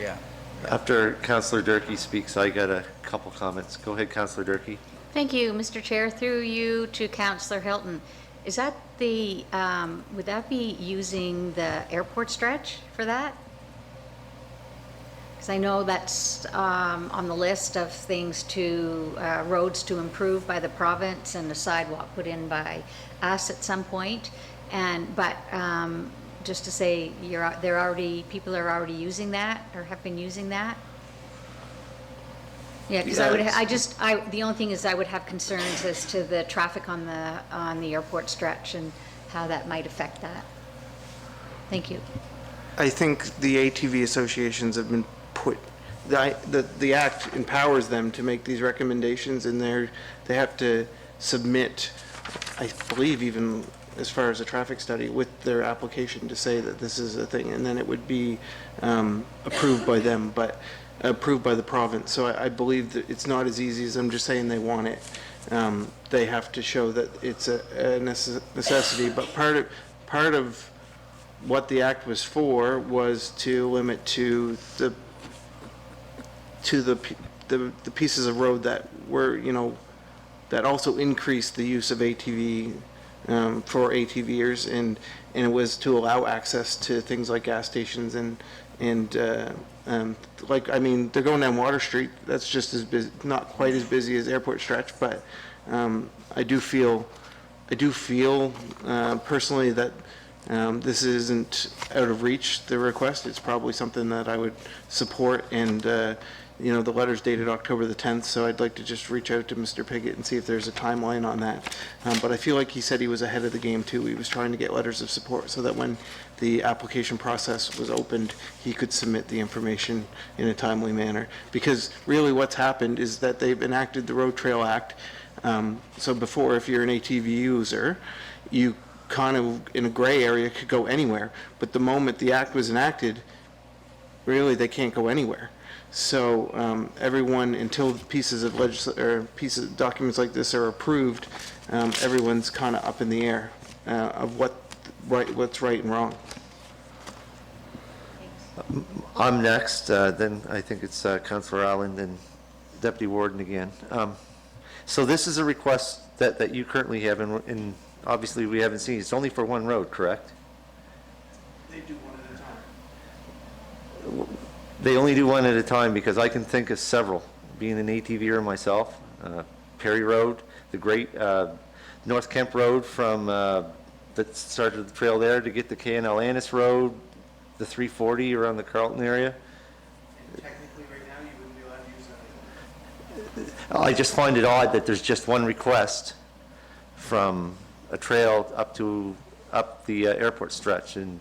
Speaker 6: yeah.
Speaker 1: After Councillor Durkee speaks, I got a couple comments. Go ahead, Councillor Durkee.
Speaker 8: Thank you, Mr. Chair. Through you to Councillor Hilton. Is that would that be using the airport stretch for that? Because I know that's on the list of things roads to improve by the province and the sidewalk put in by us at some point. But just to say, people are already using that or have been using that. Yeah, because the only thing is I would have concerns as to the traffic on the airport stretch and how that might affect that. Thank you.
Speaker 2: I think the ATV associations have been the act empowers them to make these recommendations, and they have to submit, I believe, even as far as a traffic study with their application to say that this is a thing, and then it would be approved by them, but approved by the province. So I believe that it's not as easy as I'm just saying they want it. They have to show that it's a necessity, but part of what the act was for was to limit to the pieces of road that were, that also increased the use of ATV for ATVers, and it was to allow access to things like gas stations and like, I mean, they're going down Water Street. That's just as busy, not quite as busy as Airport Stretch, but I do feel personally that this isn't out of reach, the request. It's probably something that I would support, and you know, the letter's dated October the 10th, so I'd like to just reach out to Mr. Piggott and see if there's a timeline on that. But I feel like he said he was ahead of the game too. He was trying to get letters of support so that when the application process was opened, he could submit the information in a timely manner. Because really what's happened is that they've enacted the Road Trail Act. So before, if you're an ATV user, you kind of, in a gray area, could go anywhere. But the moment the act was enacted, really they can't go anywhere. So everyone, until pieces of documents like this are approved, everyone's kind of up in the air of what's right and wrong.
Speaker 1: I'm next, then I think it's Councillor Allen, then Deputy Warden again. So this is a request that you currently have, and obviously we haven't seen. It's only for one road, correct?
Speaker 2: They do one at a time.
Speaker 1: They only do one at a time, because I can think of several, being an ATVer myself. Perry Road, the great North Kemp Road from that started the trail there to get to KNL Annis Road, the 340 around the Carlton area.
Speaker 2: Technically, right now, you wouldn't be allowed to use that.
Speaker 1: I just find it odd that there's just one request from a trail up the airport stretch, and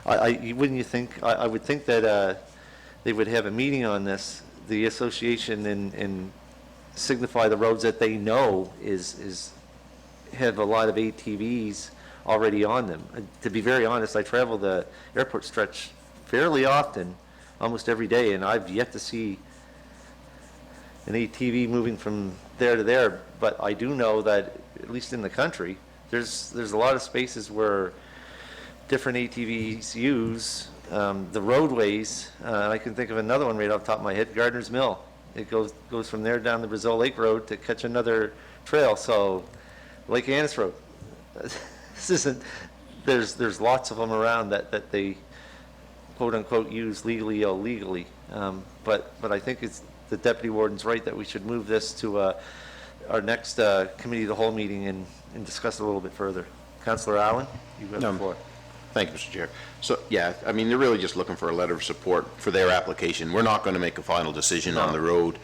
Speaker 1: wouldn't you think, I would think that they would have a meeting on this, the association, and signify the roads that they know have a lot of ATVs already on them. To be very honest, I travel the airport stretch fairly often, almost every day, and I've yet to see an ATV moving from there to there. But I do know that, at least in the country, there's a lot of spaces where different ATVs use the roadways. I can think of another one right off the top of my head, Gardner's Mill. It goes from there down the Brazil Lake Road to catch another trail. So Lake Annis Road. This isn't, there's lots of them around that they quote unquote use legally, illegally. But I think it's the deputy warden's right that we should move this to our next committee of the whole meeting and discuss it a little bit further. Councillor Allen, you have the floor.
Speaker 10: Thank you, Mr. Chair. So, yeah, I mean, they're really just looking for a letter of support for their application. We're not going to make a final decision on the road.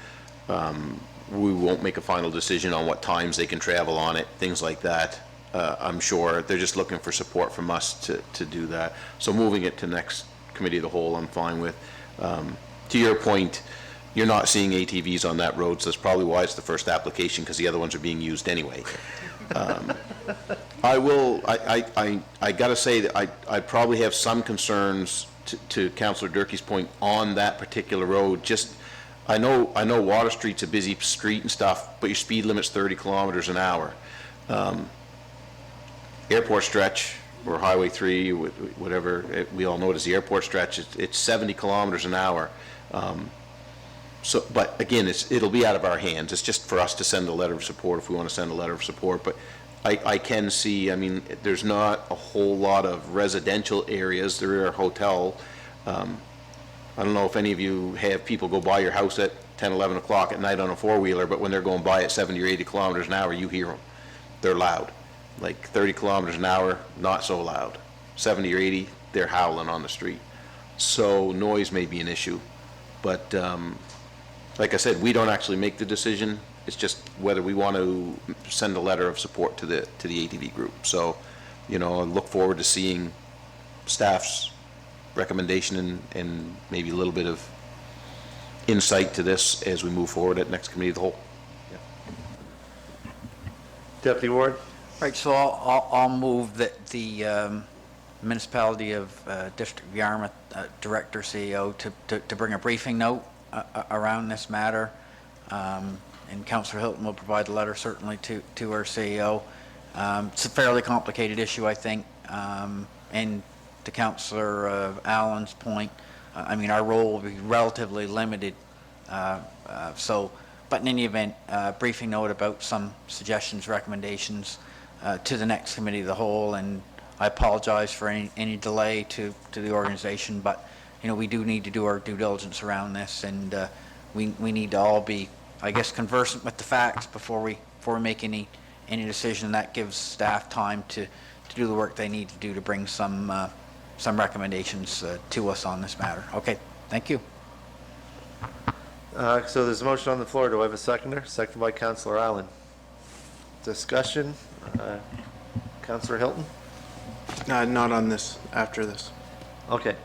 Speaker 10: We won't make a final decision on what times they can travel on it, things like that. I'm sure they're just looking for support from us to do that. So moving it to next committee of the whole, I'm fine with. To your point, you're not seeing ATVs on that road, so that's probably why it's the first application, because the other ones are being used anyway. I gotta say that I probably have some concerns to Councillor Durkee's point on that particular road. Just, I know Water Street's a busy street and stuff, but your speed limit's 30 kilometers an hour. Airport stretch, or Highway 3, whatever, we all know it as the airport stretch, it's 70 kilometers an hour. So, but again, it'll be out of our hands. It's just for us to send a letter of support if we want to send a letter of support. But I can see, I mean, there's not a whole lot of residential areas. There are hotel. I don't know if any of you have people go by your house at 10, 11 o'clock at night on a four-wheeler, but when they're going by at 70 or 80 kilometers an hour, you hear them. They're loud. Like 30 kilometers an hour, not so loud. 70 or 80, they're howling on the street. So noise may be an issue. But like I said, we don't actually make the decision. It's just whether we want to send a letter of support to the ATV group. So, you know, I look forward to seeing staff's recommendation and maybe a little bit of insight to this as we move forward at next committee of the whole.
Speaker 1: Deputy Ward?
Speaker 6: Right, so I'll move that the municipality of District of Yarmouth Director CEO to bring a briefing note around this matter. And Councillor Hilton will provide a letter certainly to our CEO. It's a fairly complicated issue, I think. And to Councillor Allen's point, I mean, our role will be relatively limited. But in any event, briefing note about some suggestions, recommendations to the next committee of the whole. And I apologize for any delay to the organization, but you know, we do need to do our due diligence around this, and we need to all be, I guess, conversant with the facts before we make any decision. That gives staff time to do the work they need to do to bring some recommendations to us on this matter. Okay, thank you.
Speaker 1: So there's a motion on the floor. Do I have a seconder? Seconded by Councillor Allen. Discussion? Councillor Hilton?
Speaker 2: Not on this, after this.
Speaker 1: Okay.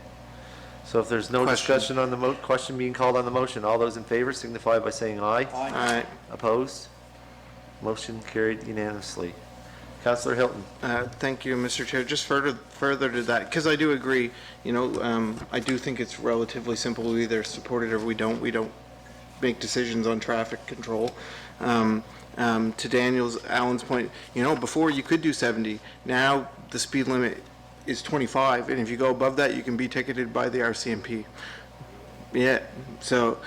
Speaker 1: So if there's no
Speaker 2: Question.
Speaker 1: discussion on the question being called on the motion, all those in favor signify by saying aye.
Speaker 2: All right.
Speaker 1: Opposed? Motion carried unanimously. Councillor Hilton?
Speaker 2: Thank you, Mr. Chair. Just further to that, because I do agree, I do think it's relatively simple. We either support it or we don't. We don't make decisions on traffic control. To Alan's point, before you could do 70. Now the speed limit is 25, and if you go above that, you can be ticketed by the RCMP. Yeah, so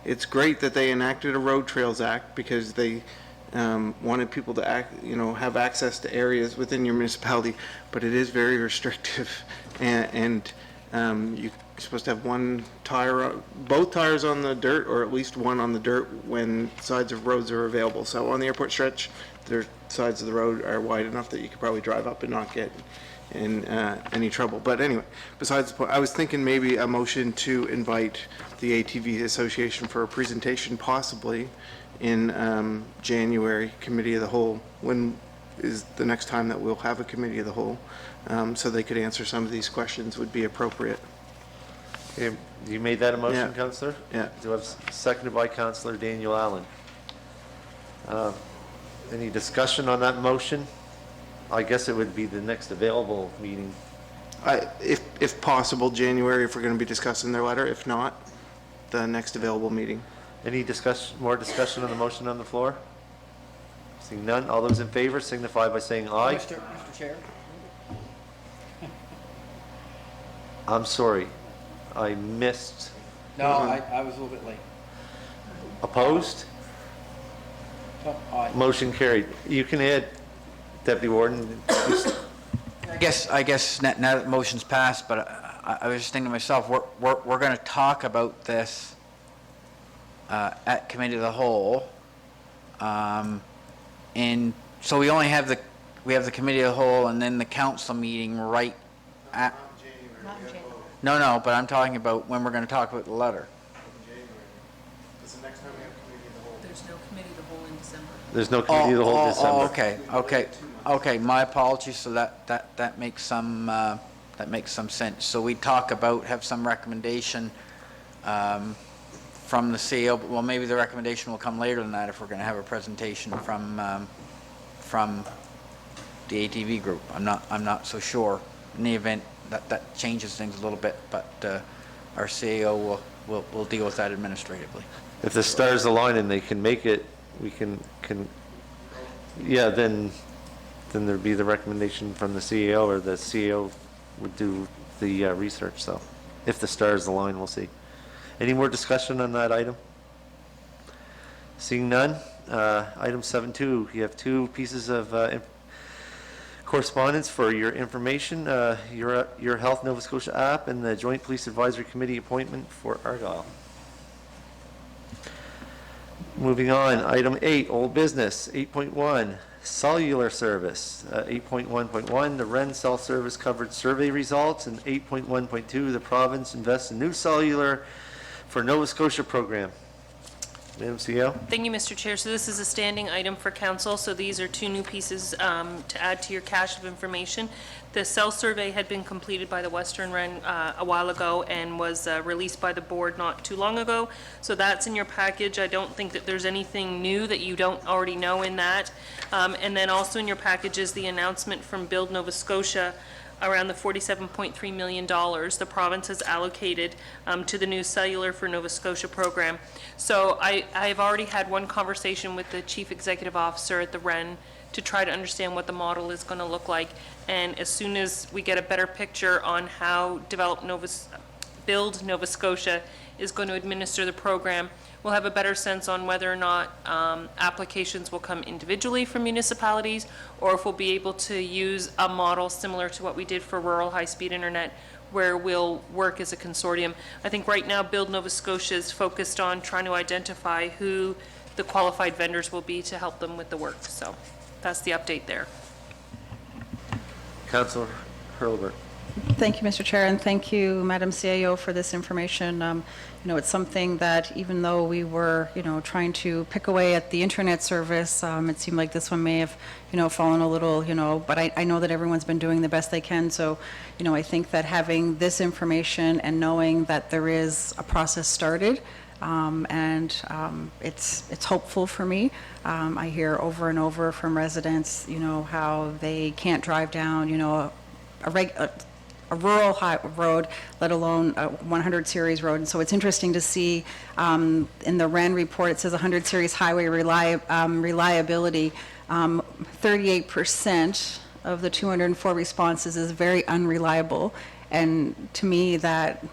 Speaker 2: it's great that they enacted a Road Trails Act because they wanted people to have access to areas within your municipality, but it is very restrictive, and you're supposed to have both tires on the dirt, or at least one on the dirt when sides of roads are available. So on the airport stretch, their sides of the road are wide enough that you could probably drive up and not get in any trouble. But anyway, besides the point, I was thinking maybe a motion to invite the ATV Association for a presentation, possibly in January, Committee of the Whole. When is the next time that we'll have a Committee of the Whole? So they could answer some of these questions would be appropriate.
Speaker 1: Okay, you made that a motion,
Speaker 2: Yeah.
Speaker 1: Councillor?
Speaker 2: Yeah.
Speaker 1: Do I have seconded by Councillor Daniel Allen? Any discussion on that motion? I guess it would be the next available meeting.
Speaker 2: If possible, January, if we're going to be discussing their letter. If not, the next available meeting.
Speaker 1: Any more discussion on the motion on the floor? Seeing none, all those in favor signify by saying aye.
Speaker 6: Mr. Chair?
Speaker 1: I'm sorry, I missed.
Speaker 6: No, I was a little bit late.
Speaker 1: Opposed?
Speaker 6: Oh, aye.
Speaker 1: Motion carried. You can add, Deputy Warden.
Speaker 6: I guess now that the motion's passed, but I was just thinking to myself, we're going to talk about this at Committee of the Whole, and so we only have the Committee of the Whole and then the council meeting right at. No, but I'm talking about when we're going to talk about the letter.
Speaker 4: There's no committee of the whole in December.
Speaker 1: There's no committee of the whole December.
Speaker 6: Okay, my apologies, so that makes some sense. So we talk about, have some recommendation from the CEO, well, maybe the recommendation will come later than that if we're going to have a presentation from the ATV group. I'm not so sure. In the event, that changes things a little bit, but our CEO will deal with that administratively.
Speaker 1: If the stars align and they can make it, we can yeah, then there'd be the recommendation from the CEO, or the CEO would do the research, so if the stars align, we'll see. Any more discussion on that item? Seeing none, item 7.2, you have two pieces of correspondence for your information, your Health Nova Scotia app and the Joint Police Advisory Committee appointment for Argyle. Moving on, item 8, old business, 8.1, cellular service. 8.1.1, the REN cell service covered survey results, and 8.1.2, the province invests in new cellular for Nova Scotia program. Madam CEO?
Speaker 4: Thank you, Mr. Chair. So this is a standing item for council, so these are two new pieces to add to your cache of information. The cell survey had been completed by the Western REN a while ago and was released by the board not too long ago. So that's in your package. I don't think that there's anything new that you don't already know in that. And then also in your package is the announcement from Build Nova Scotia around the $47.3 million the province has allocated to the new Cellular for Nova Scotia program. So I've already had one conversation with the Chief Executive Officer at the REN to try to understand what the model is going to look like. And as soon as we get a better picture on how Build Nova Scotia is going to administer the program, we'll have a better sense on whether or not applications will come individually from municipalities, or if we'll be able to use a model similar to what we did for rural high-speed internet, where we'll work as a consortium. I think right now Build Nova Scotia is focused on trying to identify who the qualified vendors will be to help them with the work. So that's the update there.
Speaker 1: Councillor Hurlbert.
Speaker 5: Thank you, Mr. Chair, and thank you, Madam CAO, for this information. It's something that even though we were, trying to pick away at the internet service, it seemed like this one may have, fallen a little, but I know that everyone's been doing the best they can. So, I think that having this information and knowing that there is a process started, it's hopeful for me. I hear over and over from residents, how they can't drive down, a rural road, let alone a 100 series road. And so it's interesting to see in the RAN report, it says 100 series highway reliability, 38% of the 204 responses is very unreliable. And to me, that,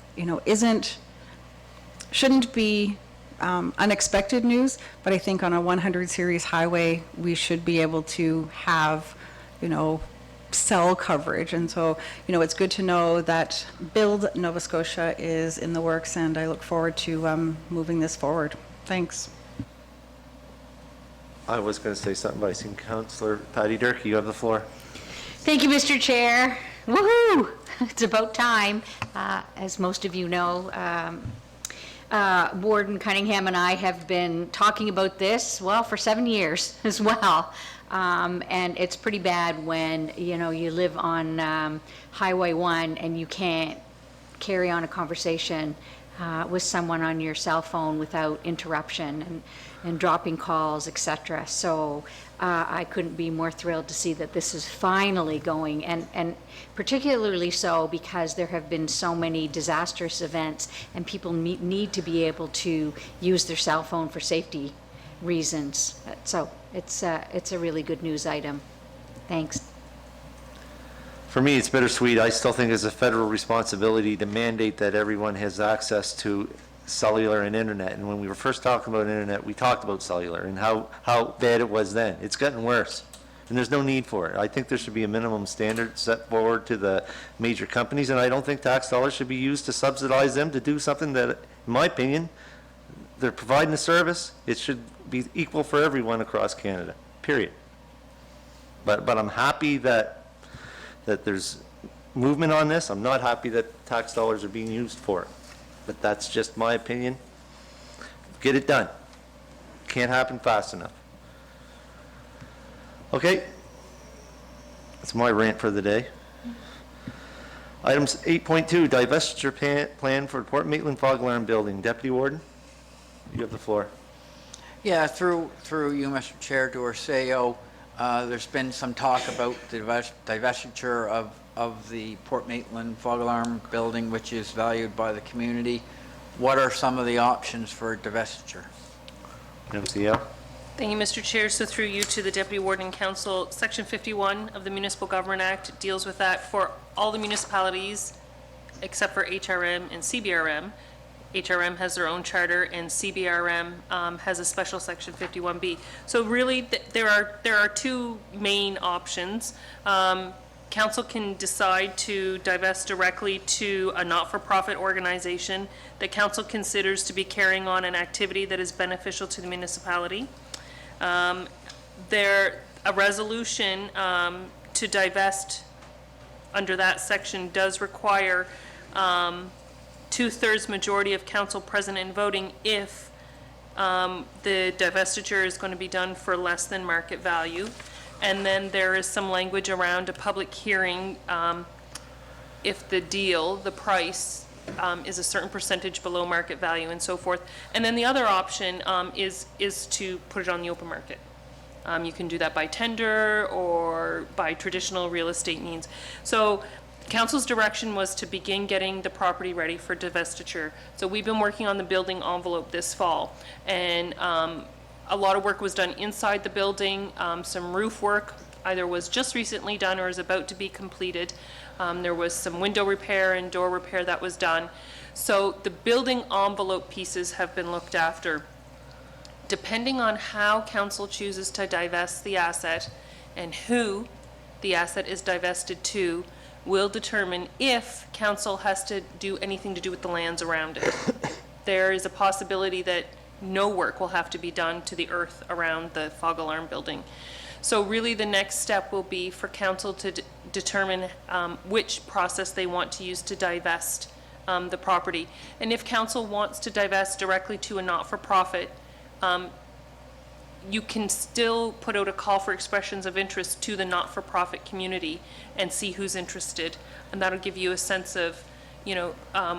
Speaker 5: shouldn't be unexpected news, but I think on a 100 series highway, we should be able to have, cell coverage. And so, it's good to know that Build Nova Scotia is in the works, and I look forward to moving this forward. Thanks.
Speaker 1: I was going to say something, but I seen Councillor Patty Durkee. You have the floor.
Speaker 8: Thank you, Mr. Chair. Woohoo! It's about time. As most of you know, Warden Cunningham and I have been talking about this, well, for 7 years as well. And it's pretty bad when, you live on Highway 1 and you can't carry on a conversation with someone on your cell phone without interruption and dropping calls, etc. So I couldn't be more thrilled to see that this is finally going, and particularly so because there have been so many disastrous events and people need to be able to use their cell phone for safety reasons. So it's a really good news item. Thanks.
Speaker 1: For me, it's bittersweet. I still think it's a federal responsibility to mandate that everyone has access to cellular and internet. And when we were first talking about internet, we talked about cellular and how bad it was then. It's gotten worse, and there's no need for it. I think there should be a minimum standard set forward to the major companies, and I don't think tax dollars should be used to subsidize them to do something that, in my opinion, they're providing a service. It should be equal for everyone across Canada, period. But I'm happy that there's movement on this. I'm not happy that tax dollars are being used for it. But that's just my opinion. Get it done. Can't happen fast enough. Okay. That's my rant for the day. Items 8.2, divestiture plan for Port Maitland Fog Alarm Building. Deputy Warden, you have the floor.
Speaker 6: Yeah, through you, Mr. Chair, to our CAO, there's been some talk about the divestiture of the Port Maitland Fog Alarm Building, which is valued by the community. What are some of the options for divestiture?
Speaker 1: MCL.
Speaker 4: Thank you, Mr. Chair. So through you to the Deputy Warden Council, Section 51 of the Municipal Government Act deals with that for all the municipalities except for HRM and CBRM. HRM has their own charter, and CBRM has a special Section 51B. So really, there are two main options. Council can decide to divest directly to a not-for-profit organization that council considers to be carrying on an activity that is beneficial to the municipality. A resolution to divest under that section does require two-thirds majority of council present and voting if the divestiture is going to be done for less than market value. And then there is some language around a public hearing if the price is a certain percentage below market value and so forth. And then the other option is to put it on the open market. You can do that by tender or by traditional real estate means. So council's direction was to begin getting the property ready for divestiture. So we've been working on the building envelope this fall, and a lot of work was done inside the building. Some roof work either was just recently done or is about to be completed. There was some window repair and door repair that was done. So the building envelope pieces have been looked after. Depending on how council chooses to divest the asset and who the asset is divested to will determine if council has to do anything to do with the lands around it. There is a possibility that no work will have to be done to the earth around the fog alarm building. So really, the next step will be for council to determine which process they want to use to divest the property. And if council wants to divest directly to a not-for-profit, you can still put out a call for expressions of interest to the not-for-profit community and see who's interested. And that'll give you a sense of,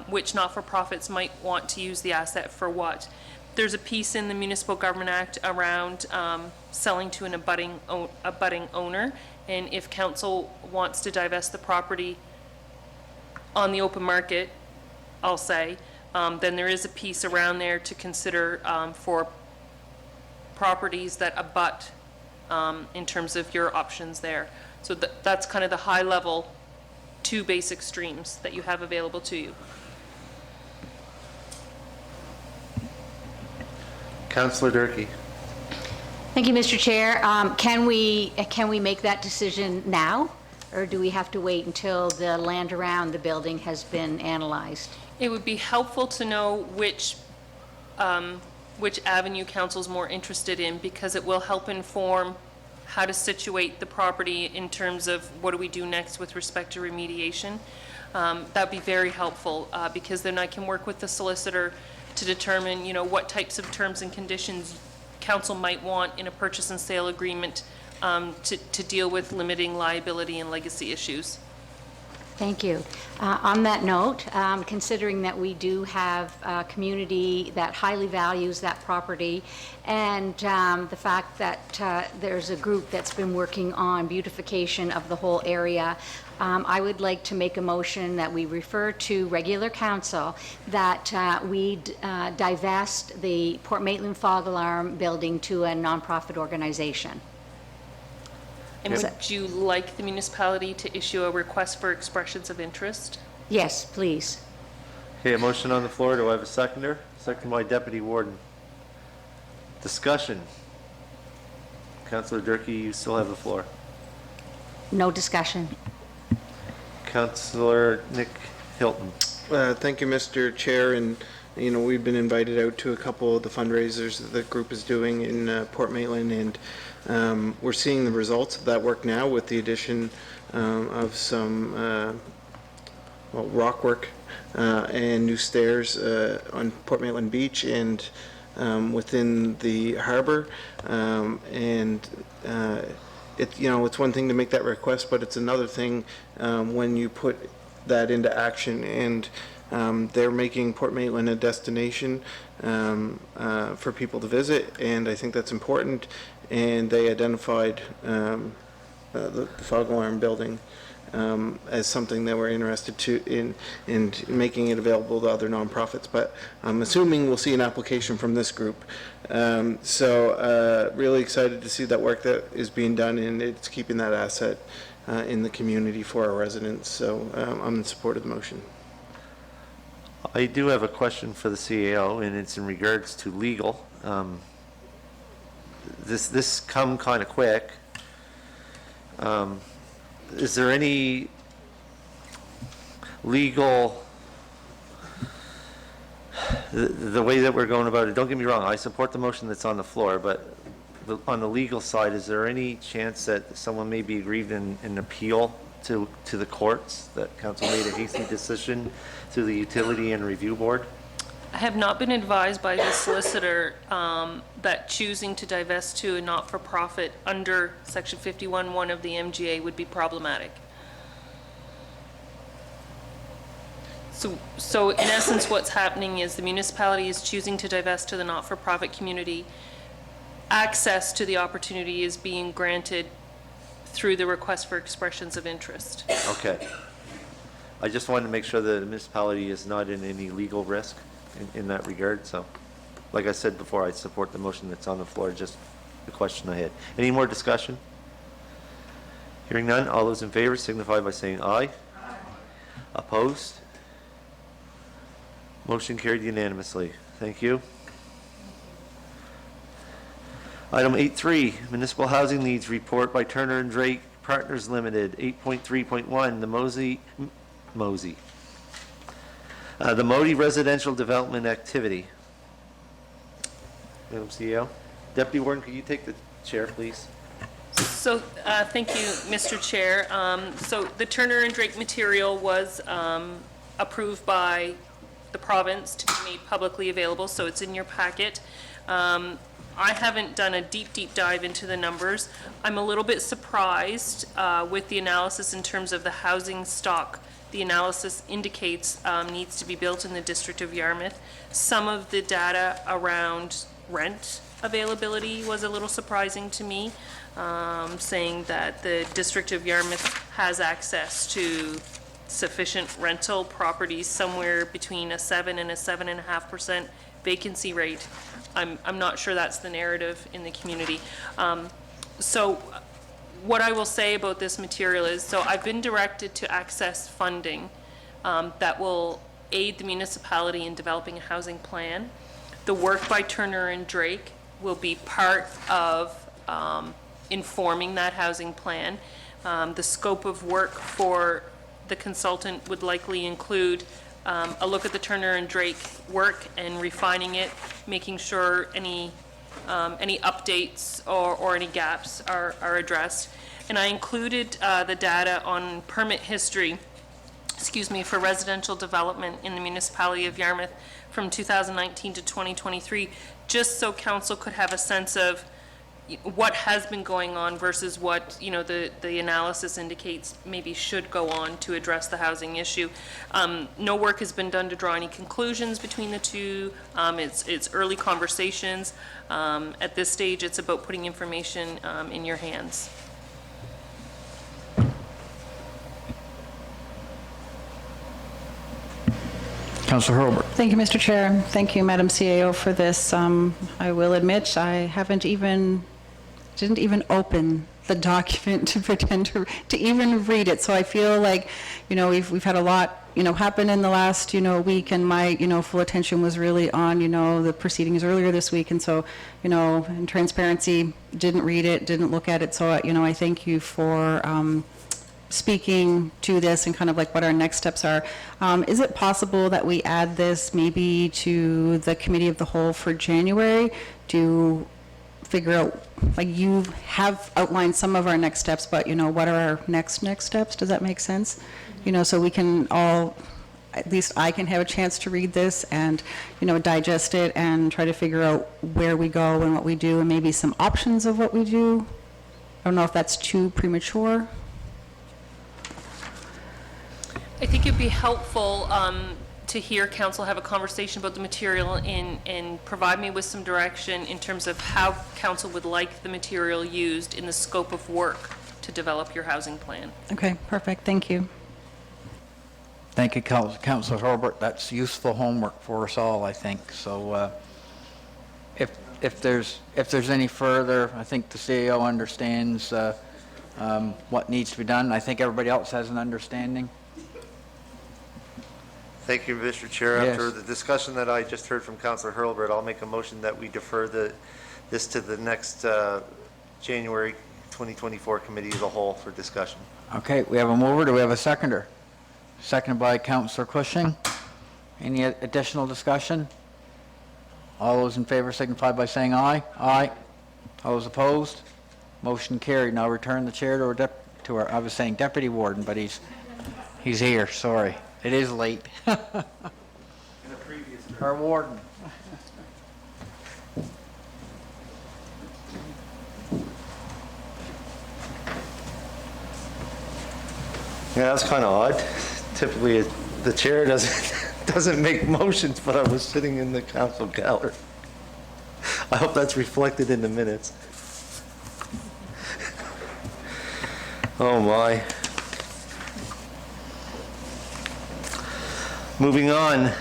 Speaker 4: which not-for-profits might want to use the asset for what. There's a piece in the Municipal Government Act around selling to an abutting owner. And if council wants to divest the property on the open market, I'll say, then there is a piece around there to consider for properties that abut in terms of your options there. So that's kind of the high level, two basic streams that you have available to you.
Speaker 1: Councillor Durkee.
Speaker 8: Thank you, Mr. Chair. Can we make that decision now, or do we have to wait until the land around the building has been analyzed?
Speaker 4: It would be helpful to know which avenue council's more interested in, because it will help inform how to situate the property in terms of what do we do next with respect to remediation. That'd be very helpful, because then I can work with the solicitor to determine, what types of terms and conditions council might want in a purchase and sale agreement to deal with limiting liability and legacy issues.
Speaker 8: Thank you. On that note, considering that we do have a community that highly values that property, and the fact that there's a group that's been working on beautification of the whole area, I would like to make a motion that we refer to regular council that we divest the Port Maitland Fog Alarm building to a nonprofit organization.
Speaker 4: And would you like the municipality to issue a request for expressions of interest?
Speaker 8: Yes, please.
Speaker 1: Okay, a motion on the floor. Do I have a seconder? Second by Deputy Warden. Discussion. Councillor Durkee, you still have the floor.
Speaker 8: No discussion.
Speaker 1: Councillor Nick Hilton.
Speaker 2: Thank you, Mr. Chair, and we've been invited out to a couple of the fundraisers that the group is doing in Port Maitland, and we're seeing the results of that work now with the addition of some rock work and new stairs on Port Maitland Beach and within the harbor, and it's one thing to make that request, but it's another thing when you put that into action. And they're making Port Maitland a destination for people to visit, and I think that's important. And they identified the fog alarm building as something that we're interested in making it available to other nonprofits. But I'm assuming we'll see an application from this group. So really excited to see that work that is being done, and it's keeping that asset in the community for our residents. So I'm in support of the motion.
Speaker 1: I do have a question for the CAO, and it's in regards to legal. This come kind of quick. Is there any legal, the way that we're going about it, don't get me wrong, I support the motion that's on the floor, but on the legal side, is there any chance that someone may be aggrieved in appeal to the courts, that council made a hasty decision to the Utility and Review Board?
Speaker 4: I have not been advised by the solicitor that choosing to divest to a not-for-profit under Section 51(1) of the MGA would be problematic. So in essence, what's happening is the municipality is choosing to divest to the not-for-profit community. Access to the opportunity is being granted through the request for expressions of interest.
Speaker 1: Okay. I just wanted to make sure that the municipality is not in any legal risk in that regard. So, like I said before, I support the motion that's on the floor, just the question I had. Any more discussion? Hearing none, all those in favor signify by saying aye. Aye. Opposed? Motion carried unanimously. Thank you. Item 8.3, Municipal Housing Needs Report by Turner and Drake Partners Limited, 8.3.1, the the Modi Residential Development Activity. Madam CEO. Deputy Warden, could you take the chair, please?
Speaker 4: So, thank you, Mr. Chair. So the Turner and Drake material was approved by the province to be made publicly available, so it's in your packet. I haven't done a deep dive into the numbers. I'm a little bit surprised with the analysis in terms of the housing stock. The analysis indicates needs to be built in the District of Yarmouth. Some of the data around rent availability was a little surprising to me, saying that the District of Yarmouth has access to sufficient rental properties somewhere between a 7 and a 7.5% vacancy rate. I'm not sure that's the narrative in the community. So what I will say about this material is, so I've been directed to access funding that will aid the municipality in developing a housing plan. The work by Turner and Drake will be part of informing that housing plan. The scope of work for the consultant would likely include a look at the Turner and Drake work and refining it, making sure any updates or any gaps are addressed. And I included the data on permit history, for residential development in the municipality of Yarmouth from 2019 to 2023, just so council could have a sense of what has been going on versus what, the analysis indicates maybe should go on to address the housing issue. No work has been done to draw any conclusions between the two. It's early conversations. At this stage, it's about putting information in your hands.
Speaker 6: Councillor Hurlbert.
Speaker 5: Thank you, Mr. Chair. Thank you, Madam CAO, for this. I will admit, I didn't even open the document to pretend to even read it. So I feel like, we've had a lot, happen in the last, week, and my, full attention was really on, the proceedings earlier this week. And so, in transparency, didn't read it, didn't look at it. So, I thank you for speaking to this and kind of like what our next steps are. Is it possible that we add this maybe to the committee of the whole for January to figure out, like, you have outlined some of our next steps, but what are our next steps? Does that make sense? So we can all, at least I can have a chance to read this and, digest it and try to figure out where we go and what we do and maybe some options of what we do. I don't know if that's too premature.
Speaker 4: I think it'd be helpful to hear council have a conversation about the material and provide me with some direction in terms of how council would like the material used in the scope of work to develop your housing plan.
Speaker 5: Okay, perfect. Thank you.
Speaker 6: Thank you, Councillor Hurlbert. That's useful homework for us all, I think. So if there's any further, I think the CAO understands what needs to be done. I think everybody else has an understanding.
Speaker 1: Thank you, Mr. Chair.
Speaker 6: Yes.
Speaker 1: After the discussion that I just heard from Councillor Hurlbert, I'll make a motion that we defer this to the next January 2024 Committee of the Whole for discussion.
Speaker 6: Okay, we have a mover. Do we have a seconder? Seconded by Councillor Cushing. Any additional discussion? All those in favor signify by saying aye. Aye. All those opposed? Motion carried. Now return the chair to our, I was saying Deputy Warden, but he's here, sorry. It is late. Our warden.
Speaker 1: Yeah, that's kind of odd. Typically, the chair doesn't make motions, but I was sitting in the council gallery. I hope that's reflected in the minutes. Oh, my. Moving on.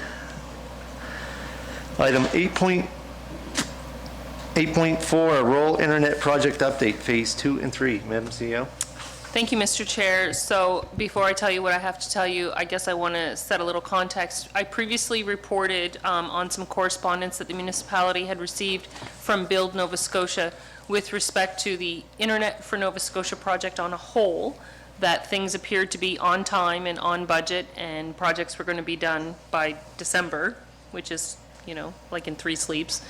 Speaker 1: Item 8.4, Rural Internet Project Update, Phase 2 and 3. Madam CEO.
Speaker 4: Thank you, Mr. Chair. So before I tell you what I have to tell you, I guess I want to set a little context. I previously reported on some correspondence that the municipality had received from Build Nova Scotia with respect to the Internet for Nova Scotia project on a whole, that things appeared to be on time and on budget, and projects were going to be done by December, which is like in 3 sleeps.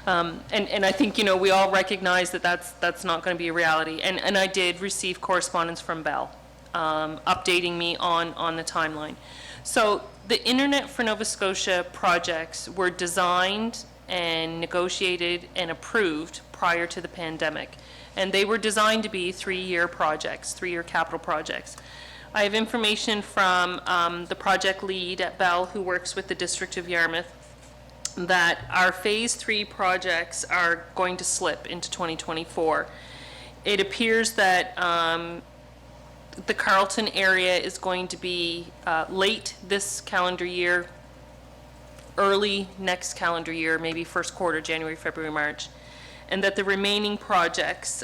Speaker 4: And I think, we all recognize that that's not going to be a reality. And I did receive correspondence from Bell, updating me on the timeline. So the Internet for Nova Scotia projects were designed and negotiated and approved prior to the pandemic. And they were designed to be 3-year projects, 3-year capital projects. I have information from the project lead at Bell, who works with the District of Yarmouth, that our Phase 3 projects are going to slip into 2024. It appears that the Carleton area is going to be late this calendar year, early next calendar year, maybe first quarter, January, February, March, and that the remaining projects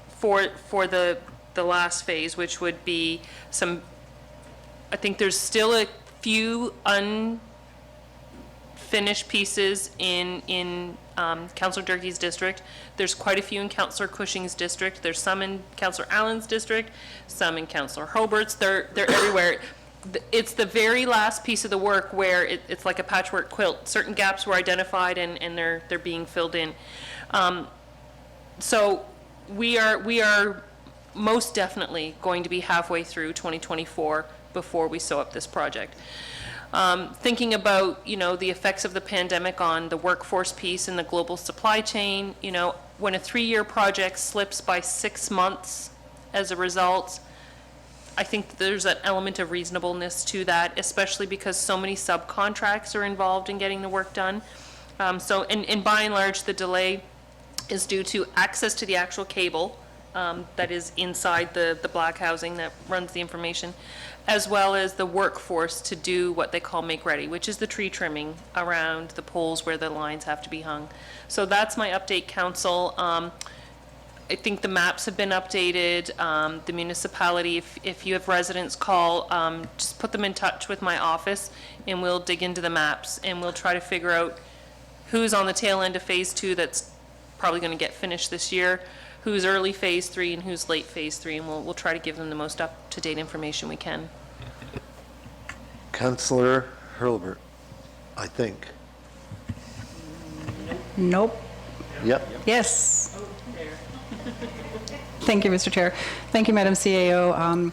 Speaker 4: for the last phase, which would be some, I think there's still a few unfinished pieces in Councillor Durkee's district. There's quite a few in Councillor Cushing's district. There's some in Councillor Allen's district, some in Councillor Hobart's. They're everywhere. It's the very last piece of the work where it's like a patchwork quilt. Certain gaps were identified and they're being filled in. So we are most definitely going to be halfway through 2024 before we sew up this project. Thinking about, the effects of the pandemic on the workforce piece and the global supply chain, when a 3-year project slips by 6 months as a result, I think there's an element of reasonableness to that, especially because so many subcontracts are involved in getting the work done. And by and large, the delay is due to access to the actual cable that is inside the black housing that runs the information, as well as the workforce to do what they call make ready, which is the tree trimming around the poles where the lines have to be hung. So that's my update, Council. I think the maps have been updated. The municipality, if you have residents call, just put them in touch with my office and we'll dig into the maps and we'll try to figure out who's on the tail end of Phase 2 that's probably going to get finished this year, who's early Phase 3 and who's late Phase 3, and we'll try to give them the most up-to-date information we can.
Speaker 1: Councillor Hurlbert, I think.
Speaker 5: Nope.
Speaker 1: Yep.
Speaker 5: Yes. Thank you, Mr. Chair. Thank you, Madam CAO.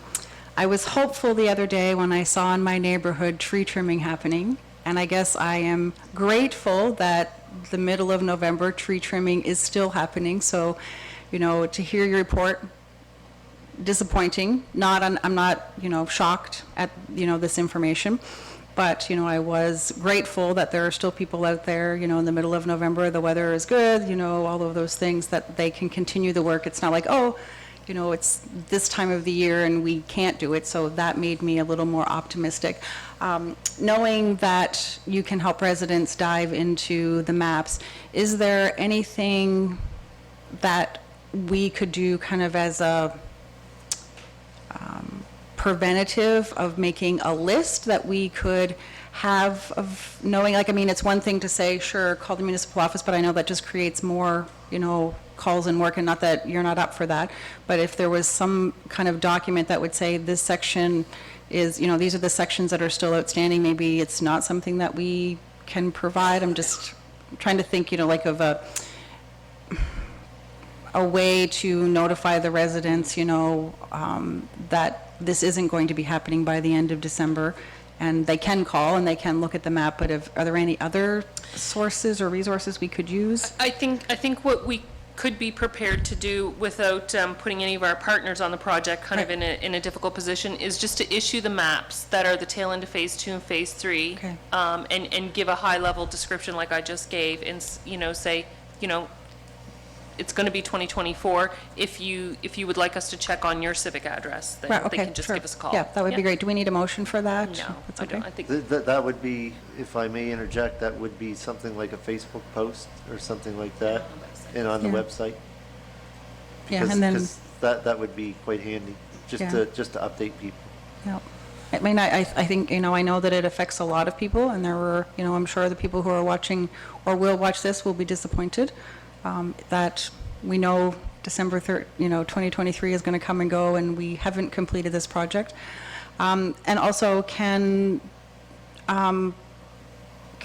Speaker 5: I was hopeful the other day when I saw in my neighborhood tree trimming happening, and I guess I am grateful that the middle of November tree trimming is still happening. So, to hear your report, disappointing. I'm not, shocked at, this information. But, I was grateful that there are still people out there, in the middle of November, the weather is good, all of those things, that they can continue the work. It's not like, it's this time of the year and we can't do it. So that made me a little more optimistic. Knowing that you can help residents dive into the maps, is there anything that we could do kind of as a preventative of making a list that we could have of knowing, it's one thing to say, sure, call the municipal office, but I know that just creates more, calls and work, and not that you're not up for that. But if there was some kind of document that would say this section is, these are the sections that are still outstanding, maybe it's not something that we can provide. I'm just trying to think, of a way to notify the residents, that this isn't going to be happening by the end of December, and they can call and they can look at the map. But are there any other sources or resources we could use?
Speaker 4: I think what we could be prepared to do without putting any of our partners on the project kind of in a difficult position is just to issue the maps that are the tail end of Phase 2 and Phase 3,
Speaker 5: Okay.
Speaker 4: And give a high-level description like I just gave, and say, it's going to be 2024. If you would like us to check on your civic address, then
Speaker 5: Right,
Speaker 4: they can just
Speaker 5: sure.
Speaker 4: give us a call.
Speaker 5: Yeah, that would be great. Do we need a motion for that?
Speaker 4: No,
Speaker 5: That's
Speaker 4: I don't.
Speaker 5: okay.
Speaker 4: I think
Speaker 1: That would be, if I may interject, that would be something like a Facebook post or something like that, and on the
Speaker 5: Yeah.
Speaker 1: website.
Speaker 5: Yeah, and then,
Speaker 1: 'Cause that would be quite handy, just
Speaker 5: Yeah.
Speaker 1: to update people.
Speaker 5: yeah. I mean, I think, I know that it affects a lot of people, and there were, I'm sure the people who are watching or will watch this will be disappointed that we know December 3rd, 2023 is going to come and go, and we haven't completed this project. And also, can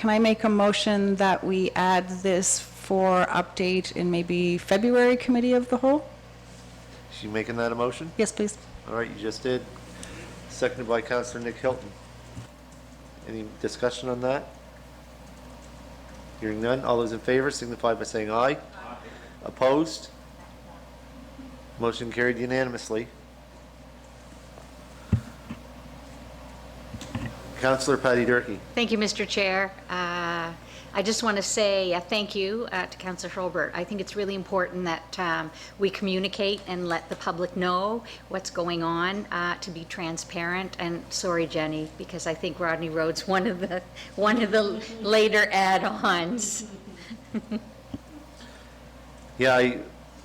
Speaker 5: can I make a motion that we add this for update in maybe February Committee of the Whole?
Speaker 1: Is you making that a motion?
Speaker 5: Yes, please.
Speaker 1: All right, you just did. Seconded by Councillor Nick Hilton. Any discussion on that? Hearing none, all those in favor signify by saying aye. Aye. Opposed? Motion carried unanimously. Councillor Patty Durkee.
Speaker 8: Thank you, Mr. Chair. I just want to say thank you to Councillor Hurlbert. I think it's really important that we communicate and let the public know what's going on, to be transparent. And sorry, Jenny, because I think Rodney Road's one of the later add-ons.
Speaker 1: Yeah,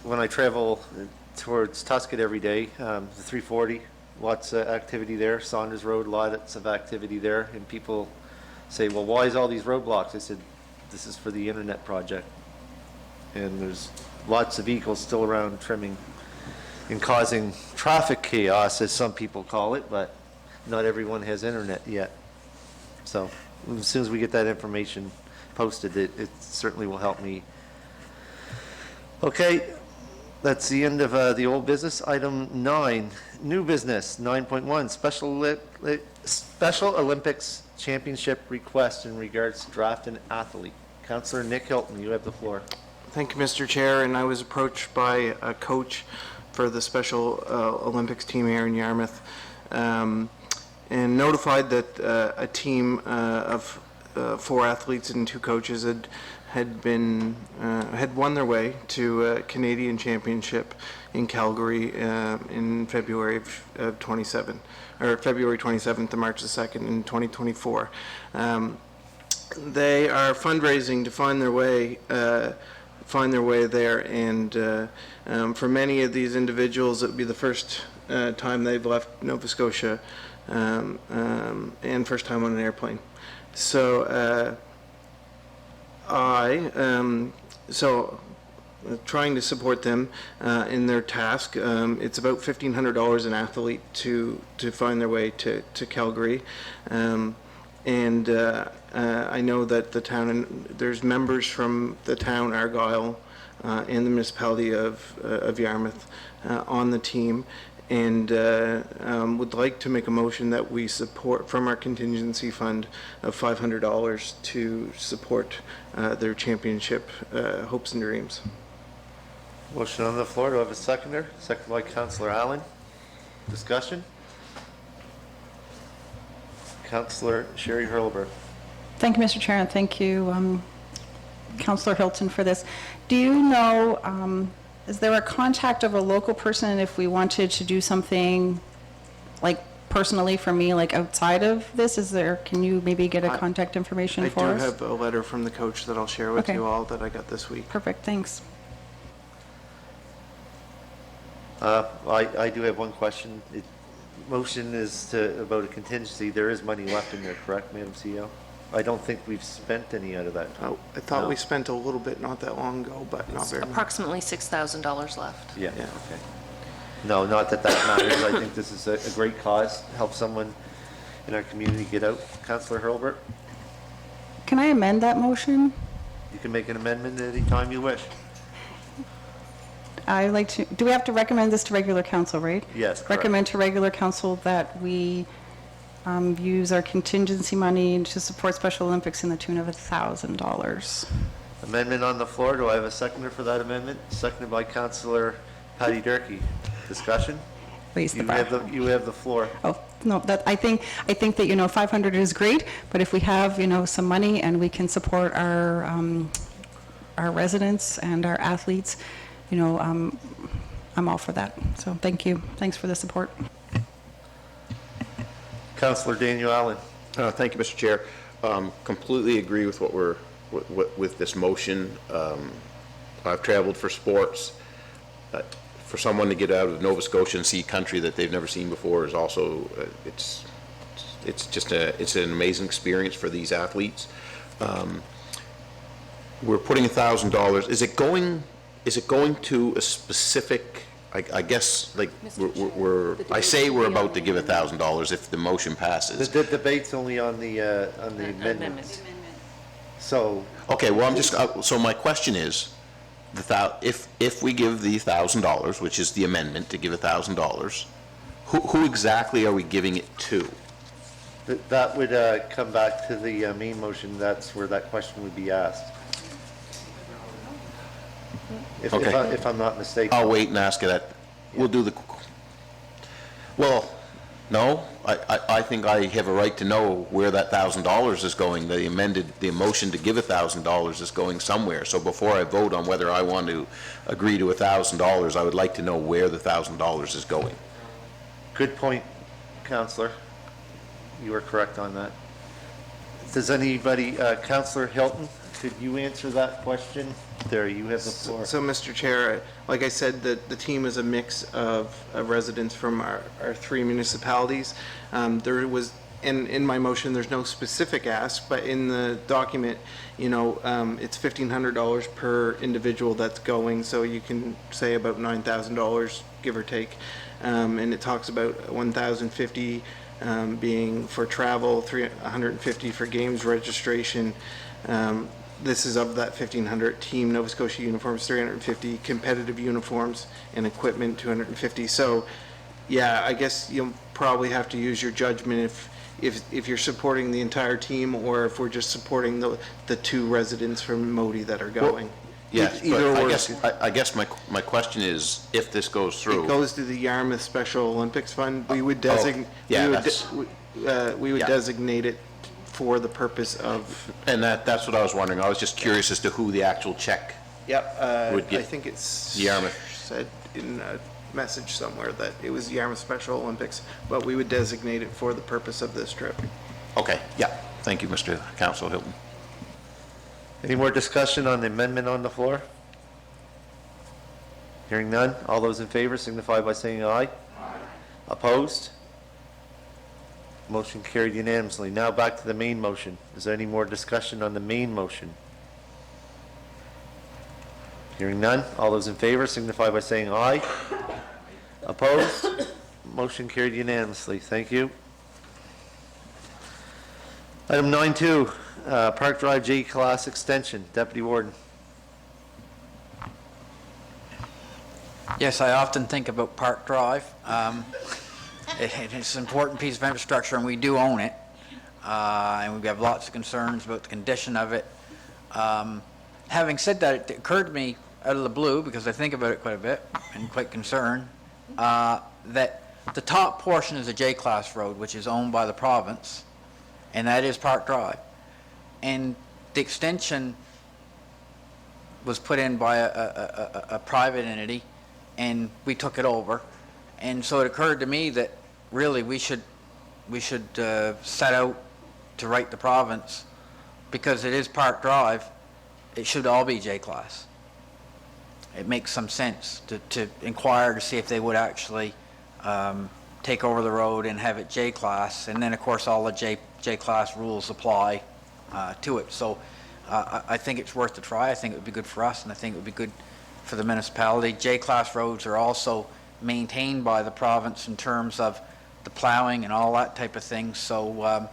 Speaker 1: when I travel towards Tuscany every day, the 340, lots of activity there. Saunders Road, lots of activity there. And people say, well, why is all these roadblocks? I said, this is for the internet project. And there's lots of vehicles still around trimming and causing traffic chaos, as some people call it, but not everyone has internet yet. So as soon as we get that information posted, it certainly will help me. Okay, that's the end of the old business. Item 9, new business, 9.1, Special Olympics Championship request in regards to draft an athlete. Councillor Nick Hilton, you have the floor.
Speaker 2: Thank you, Mr. Chair, and I was approached by a coach for the Special Olympics team here in Yarmouth, and notified that a team of 4 athletes and 2 coaches had won their way to a Canadian championship in Calgary in February of 27, or February 27th to March the 2nd in 2024. They are fundraising to find their way there, and for many of these individuals, it would be the first time they've left Nova Scotia, and first time on an airplane. So trying to support them in their task. It's about $1,500 an athlete to find their way to Calgary. And I know that the town, and there's members from the town, Argyle, and the municipality of Yarmouth on the team, and would like to make a motion that we support from our contingency fund of $500 to support their championship hopes and dreams.
Speaker 1: Motion on the floor. Do I have a seconder? Seconded by Councillor Allen. Discussion? Councillor Sherry Hurlbert.
Speaker 5: Thank you, Mr. Chair, and thank you, Councillor Hilton, for this. Do you know, is there a contact of a local person if we wanted to do something, like personally for me, like outside of this? Can you maybe get a contact information for us?
Speaker 2: I do have a letter from the coach that I'll share with you all that I got this week.
Speaker 5: Perfect, thanks.
Speaker 1: I do have one question. Motion is about a contingency. There is money left in there, correct, Madam CEO? I don't think we've spent any out of that.
Speaker 2: Oh, I thought
Speaker 1: No.
Speaker 2: we spent a little bit not that long ago, but not very much.
Speaker 4: Approximately $6,000 left.
Speaker 1: Yeah,
Speaker 2: Yeah.
Speaker 1: okay. No, not that matters. I think this is a great cause, help someone in our community get out. Councillor Hurlbert,
Speaker 5: Can I amend that motion?
Speaker 1: you can make an amendment at any time you wish.
Speaker 5: I like to, do we have to recommend this to regular council, right?
Speaker 1: Yes, correct.
Speaker 5: Recommend to regular council that we use our contingency money to support Special Olympics in the tune of $1,000.
Speaker 1: Amendment on the floor. Do I have a seconder for that amendment? Seconded by Councillor Patty Durkee. Discussion?
Speaker 5: Raise the
Speaker 1: You
Speaker 5: bar.
Speaker 1: have the floor.
Speaker 5: Oh, no, I think that, 500 is great, but if we have, some money and we can support our residents and our athletes, I'm all for that. So thank you. Thanks for the support.
Speaker 1: Councillor Daniel Allen.
Speaker 10: Thank you, Mr. Chair. Completely agree with with this motion. I've traveled for sports. For someone to get out of Nova Scotia and see country that they've never seen before is also, it's an amazing experience for these athletes. We're putting $1,000. Is it going to a specific, I guess, like, we're about to give $1,000 if the motion passes.
Speaker 1: The debate's only on the amendment. So,
Speaker 10: Okay, well, I'm just, so my question is, if we give the $1,000, which is the amendment to give $1,000, who exactly are we giving it to?
Speaker 1: that would come back to the main motion. That's where that question would be asked.
Speaker 10: Okay.
Speaker 1: If I'm not mistaken.
Speaker 10: I'll wait and ask you that. We'll do the, well, no, I think I have a right to know where that $1,000 is going. The motion to give $1,000 is going somewhere. So before I vote on whether I want to agree to $1,000, I would like to know where the $1,000 is going.
Speaker 1: Good point, Counselor. You are correct on that. Does anybody, Counselor Hilton, could you answer that question? There, you have the floor.
Speaker 2: So, Mr. Chair, like I said, the team is a mix of residents from our three municipalities. There was, in my motion, there's no specific ask, but in the document, you know, it's $1,500 per individual that's going, so you can say about $9,000, give or take. And it talks about $1,050 being for travel, $150 for games registration. This is of that 1,500. Team Nova Scotia uniforms, 350. Competitive uniforms and equipment, 250. So, yeah, I guess you'll probably have to use your judgment if you're supporting the entire team or if we're just supporting the two residents from Modi that are going.
Speaker 10: Yes,
Speaker 2: Either
Speaker 10: but
Speaker 2: or.
Speaker 10: I guess my question is, if this goes through.
Speaker 2: It goes to the Yarmouth Special Olympics Fund. We would designate.
Speaker 10: yeah,
Speaker 2: We would
Speaker 10: yeah.
Speaker 2: designate it for the purpose of.
Speaker 10: And that's what I was wondering. I was just curious as to who the actual check.
Speaker 2: Yep.
Speaker 10: Would get
Speaker 2: I think it's
Speaker 10: Yarmouth.
Speaker 2: said in a message somewhere that it was Yarmouth Special Olympics, but we would designate it for the purpose of this trip.
Speaker 10: Okay, yeah. Thank you, Mr. Council Hilton.
Speaker 1: Any more discussion on the amendment on the floor? Hearing none. All those in favor signify by saying aye. Aye. Opposed? Motion carried unanimously. Now back to the main motion. Is there any more discussion on the main motion? Hearing none. All those in favor signify by saying aye. Opposed? Motion carried unanimously. Thank you. Item 9.2, Park Drive J-Class Extension. Deputy Warden.
Speaker 6: Yes, I often think about Park Drive. It's an important piece of infrastructure, and we do own it. And we have lots of concerns about the condition of it. Having said that, it occurred to me out of the blue, because I think about it quite a bit and quite concerned, that the top portion is a J-Class road, which is owned by the province, and that is Park Drive. And the extension was put in by a private entity, and we took it over. And so it occurred to me that really we should set out to write the province, because it is Park Drive, it should all be J-Class. It makes some sense to inquire to see if they would actually take over the road and have it J-Class, and then of course all the J-Class rules apply to it. So I think it's worth a try. I think it would be good for us, and I think it would be good for the municipality. J-Class roads are also maintained by the province in terms of the plowing and all that type of thing. So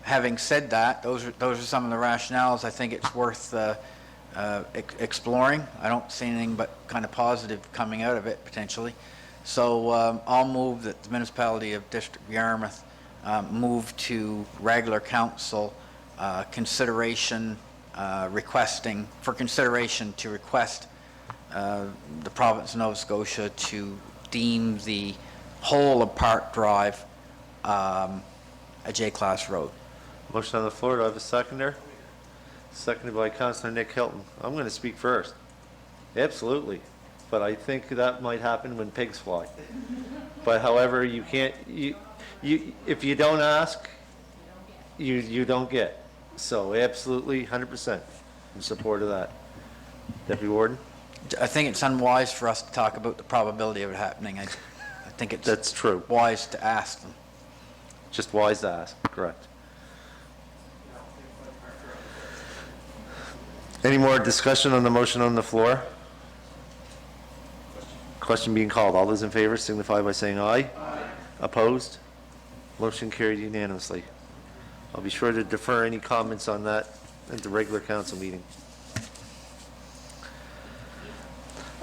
Speaker 6: having said that, those are some of the rationales. I think it's worth exploring. I don't see anything but kind of positive coming out of it potentially. So I'll move that the municipality of District of Yarmouth move to regular council consideration requesting to request the province of Nova Scotia to deem the whole of Park Drive a J-Class road.
Speaker 1: Motion on the floor. Do I have a seconder? Seconded by Councillor Nick Hilton. I'm going to speak first. Absolutely. But I think that might happen when pigs fly. But however, you can't, if you don't ask, you don't get. So absolutely, 100% in support of that. Deputy Warden?
Speaker 6: I think it's unwise for us to talk about the probability of it happening. I think it's
Speaker 1: That's true.
Speaker 6: wise to ask them.
Speaker 1: Just wise to ask, correct. Any more discussion on the motion on the floor? Question being called. All those in favor signify by saying aye. Aye. Opposed? Motion carried unanimously. I'll be sure to defer any comments on that at the regular council meeting.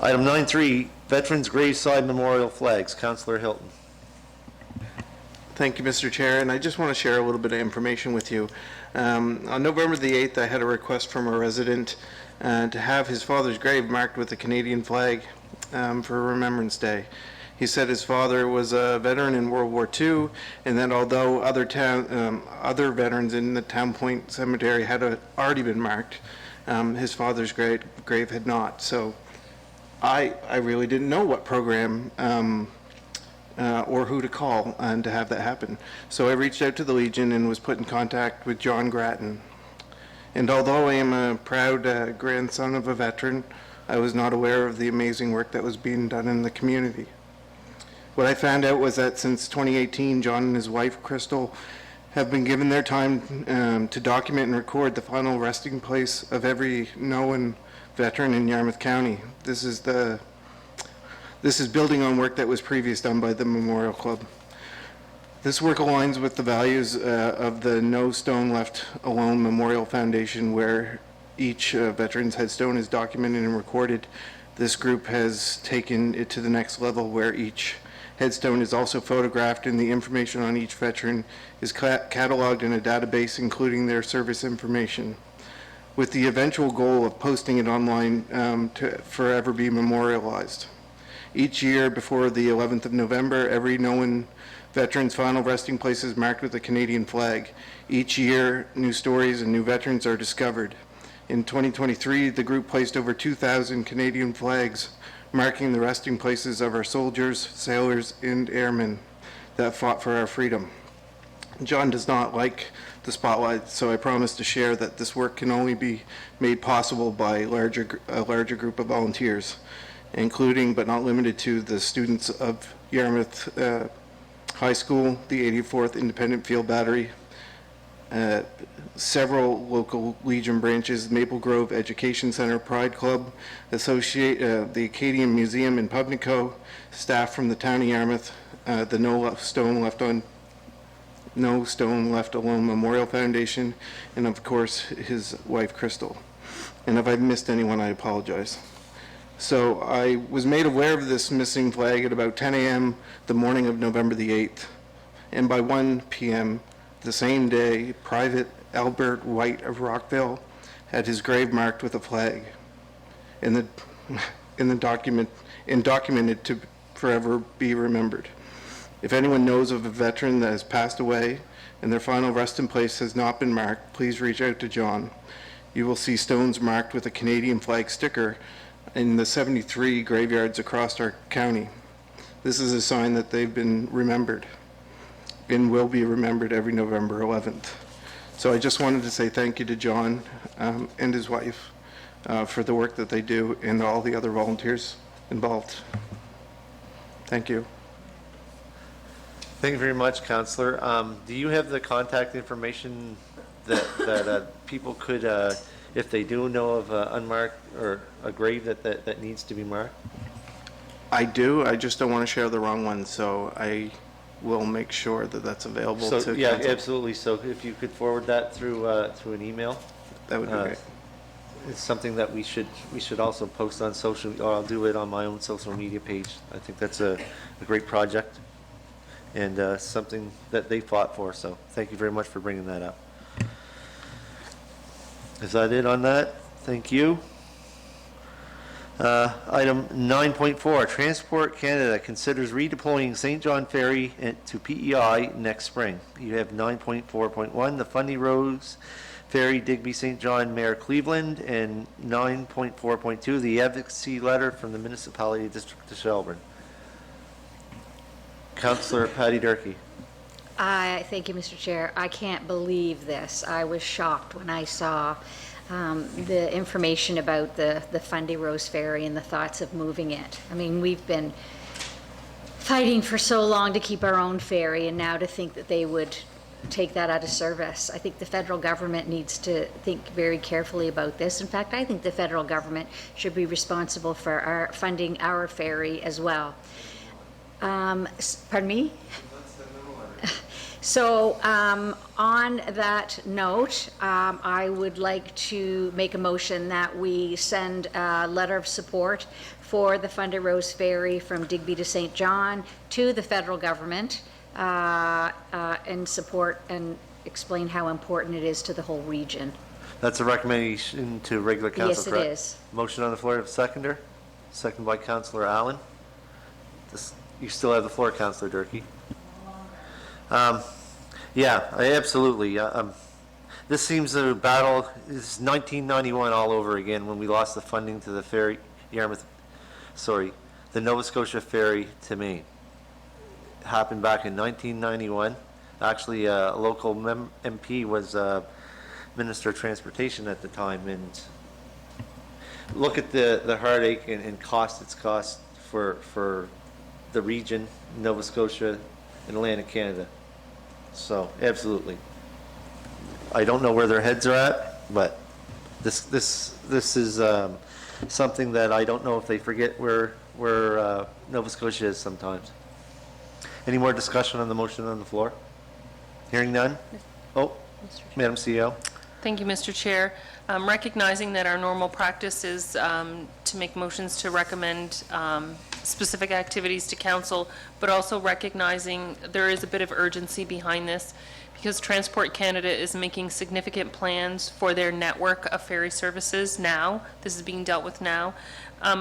Speaker 1: Item 9.3, Veterans Graveside Memorial Flags. Councillor Hilton.
Speaker 2: Thank you, Mr. Chair, and I just want to share a little bit of information with you. On November the 8th, I had a request from a resident to have his father's grave marked with a Canadian flag for Remembrance Day. He said his father was a veteran in World War II, and that although other veterans in the Town Point Cemetery had already been marked, his father's grave had not. So I really didn't know what program or who to call and to have that happen. So I reached out to the Legion and was put in contact with John Grattan. And although I am a proud grandson of a veteran, I was not aware of the amazing work that was being done in the community. What I found out was that since 2018, John and his wife, Crystal, have been given their time to document and record the final resting place of every known veteran in Yarmouth County. This is building on work that was previously done by the Memorial Club. This work aligns with the values of the No Stone Left Alone Memorial Foundation, where each veteran's headstone is documented and recorded. This group has taken it to the next level, where each headstone is also photographed and the information on each veteran is cataloged in a database, including their service information, with the eventual goal of posting it online to forever be memorialized. Each year before the 11th of November, every known veteran's final resting place is marked with a Canadian flag. Each year, new stories and new veterans are discovered. In 2023, the group placed over 2,000 Canadian flags, marking the resting places of our soldiers, sailors, and airmen that fought for our freedom. John does not like the spotlight, so I promise to share that this work can only be made possible by a larger group of volunteers, including but not limited to the students of Yarmouth High School, the 84th Independent Field Battery, several local Legion branches, Maple Grove Education Center, Pride Club, the Acadian Museum in Pubnico, staff from the town of Yarmouth, the No Stone Left Alone Memorial Foundation, and of course his wife Crystal. And if I've missed anyone, I apologize. So I was made aware of this missing flag at about 10 a.m. the morning of November the 8th, and by 1 p.m. the same day, Private Albert White of Rockville had his grave marked with a flag documented to forever be remembered. If anyone knows of a veteran that has passed away and their final resting place has not been marked, please reach out to John. You will see stones marked with a Canadian flag sticker in the 73 graveyards across our county. This is a sign that they've been remembered and will be remembered every November 11th. So I just wanted to say thank you to John and his wife for the work that they do and all the other volunteers involved. Thank you.
Speaker 1: Thank you very much, Councillor. Do you have the contact information that people could, if they do know of unmarked or a grave that needs to be marked?
Speaker 2: I do. I just don't want to share the wrong one, so I will make sure that that's available
Speaker 1: So,
Speaker 2: to
Speaker 1: yeah,
Speaker 2: council.
Speaker 1: absolutely. So if you could forward that through an email.
Speaker 2: That would be great.
Speaker 1: It's something that we should also post on social, or I'll do it on my own social media page. I think that's a great project and something that they fought for. So thank you very much for bringing that up. Is that it on that? Thank you. Item 9.4, Transport Canada considers redeploying St. John Ferry to PEI next spring. You have 9.4.1, the Fundy Rose Ferry, Digby St. John, Mayor Cleveland, and 9.4.2, the advocacy letter from the Municipality District of Shelburne. Councillor Patty Durkee.
Speaker 8: Thank you, Mr. Chair. I can't believe this. I was shocked when I saw the information about the Fundy Rose Ferry and the thoughts of moving it. I mean, we've been fighting for so long to keep our own ferry, and now to think that they would take that out of service. I think the federal government needs to think very carefully about this. In fact, I think the federal government should be responsible for funding our ferry as well. Pardon me? So on that note, I would like to make a motion that we send a letter of support for the Thunder Rose Ferry from Digby to St. John to the federal government and support and explain how important it is to the whole region.
Speaker 1: That's a recommendation to regular council,
Speaker 8: Yes, it
Speaker 1: correct?
Speaker 8: is.
Speaker 1: Motion on the floor, seconder. Second by Councillor Allen. You still have the floor, Councillor Durkee. Yeah, absolutely. This seems a battle, it's 1991 all over again when we lost the funding to the ferry, the Nova Scotia ferry to Maine. It happened back in 1991. Actually, a local MP was Minister of Transportation at the time, and look at the heartache and cost it's cost for the region, Nova Scotia, and Atlantic Canada. So, absolutely. I don't know where their heads are at, but this is something that I don't know if they forget where Nova Scotia is sometimes. Any more discussion on the motion on the floor? Hearing none? Oh, Madam CEO.
Speaker 4: Thank you, Mr. Chair. Recognizing that our normal practice is to make motions to recommend specific activities to council, but also recognizing there is a bit of urgency behind this because Transport Canada is making significant plans for their network of ferry services now. This is being dealt with now.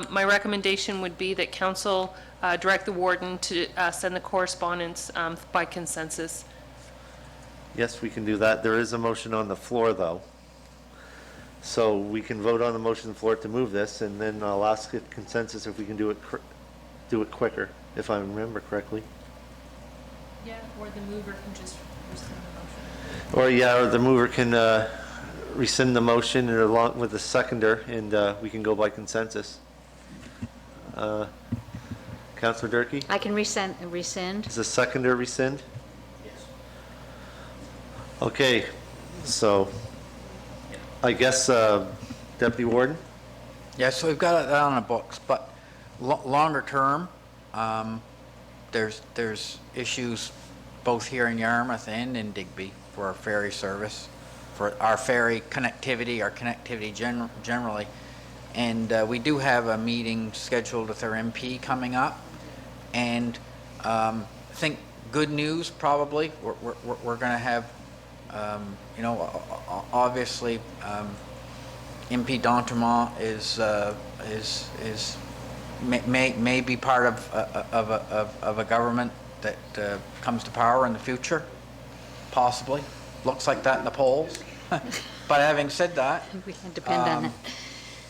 Speaker 4: My recommendation would be that council direct the warden to send the correspondence by consensus.
Speaker 1: Yes, we can do that. There is a motion on the floor, though. So we can vote on the motion on the floor to move this, and then I'll ask if consensus if we can do it quicker, if I remember correctly.
Speaker 4: Yeah, or the mover can just rescind the motion.
Speaker 1: Or the mover can rescind the motion and along with the seconder, and we can go by consensus. Councillor Durkee?
Speaker 8: I can rescind.
Speaker 1: Is the seconder rescind? Okay, so I guess Deputy Warden?
Speaker 6: Yeah, so we've got that on the books, but longer term, there's issues both here in Yarmouth and in Digby for our ferry service, for our ferry connectivity, our connectivity generally. And we do have a meeting scheduled with our MP coming up. And I think good news probably, we're going to have obviously, MP D'Entremont may be part of a government that comes to power in the future, possibly. Looks like that in the polls. But having said that,
Speaker 8: We can depend on it.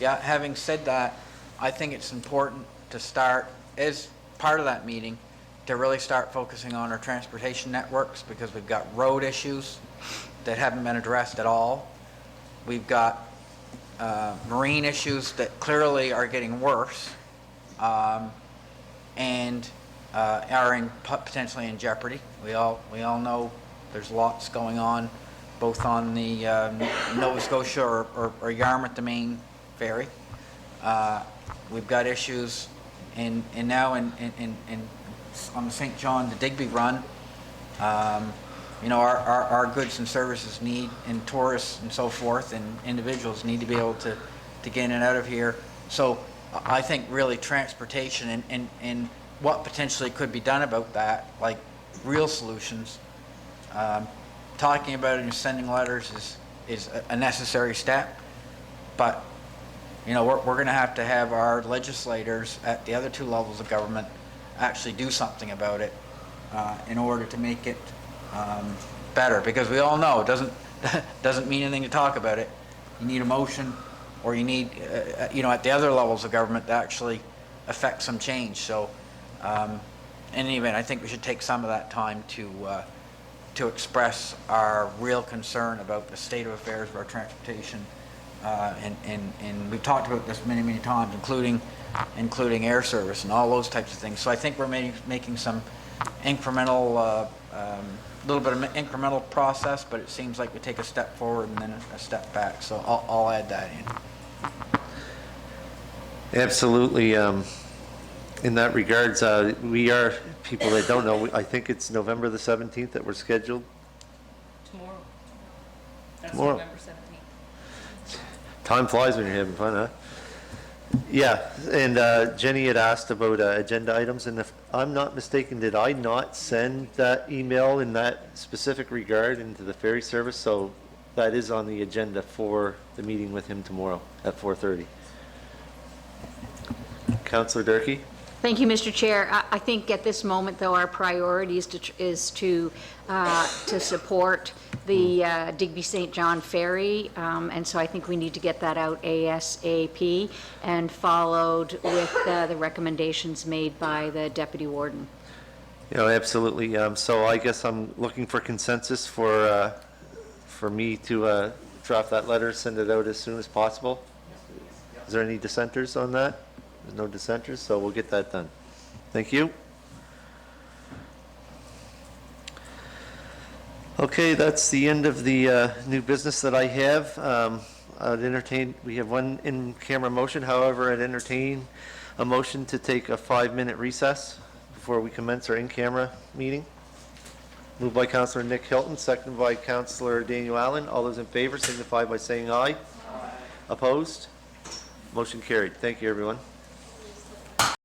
Speaker 6: yeah, having said that, I think it's important to start, as part of that meeting, to really start focusing on our transportation networks because we've got road issues that haven't been addressed at all. We've got marine issues that clearly are getting worse and are potentially in jeopardy. We all know there's lots going on, both on the Nova Scotia or Yarmouth to Maine ferry. We've got issues now on the St. John to Digby run. Our goods and services need, and tourists and so forth, and individuals need to be able to get in and out of here. So I think really transportation and what potentially could be done about that, like real solutions. Talking about it and sending letters is a necessary step, but we're going to have our legislators at the other two levels of government actually do something about it in order to make it better, because we all know it doesn't mean anything to talk about it. You need a motion, or you need at the other levels of government to actually affect some change. So in any event, I think we should take some of that time to express our real concern about the state of affairs of our transportation, and we've talked about this many times, including air service and all those types of things. So I think we're making some incremental, little bit of incremental process, but it seems like we take a step forward and then a step back. So I'll add that in.
Speaker 1: Absolutely. In that regards, we are, people that don't know, I think it's November the 17th that we're scheduled.
Speaker 4: Tomorrow. That's
Speaker 1: Tomorrow.
Speaker 4: November 17th.
Speaker 1: Time flies when you're having fun, huh? Yeah, and Jenny had asked about agenda items, and if I'm not mistaken, did I not send that email in that specific regard into the ferry service? So that is on the agenda for the meeting with him tomorrow at 4:30. Councillor Durkee?
Speaker 8: Thank you, Mr. Chair. I think at this moment, though, our priority is to support the Digby St. John Ferry, and so I think we need to get that out ASAP and followed with the recommendations made by the Deputy Warden.
Speaker 1: Absolutely. So I guess I'm looking for consensus for me to draft that letter, send it out as soon as possible. Is there any dissenters on that? There's no dissenters, so we'll get that done. Thank you. Okay, that's the end of the new business that I have. I'd entertain, we have one in-camera motion, however, I'd entertain a motion to take a 5-minute recess before we commence our in-camera meeting. Moved by Councillor Nick Hilton, seconded by Councillor Daniel Allen. All those in favor signify by saying aye. Aye. Opposed? Motion carried. Thank you, everyone.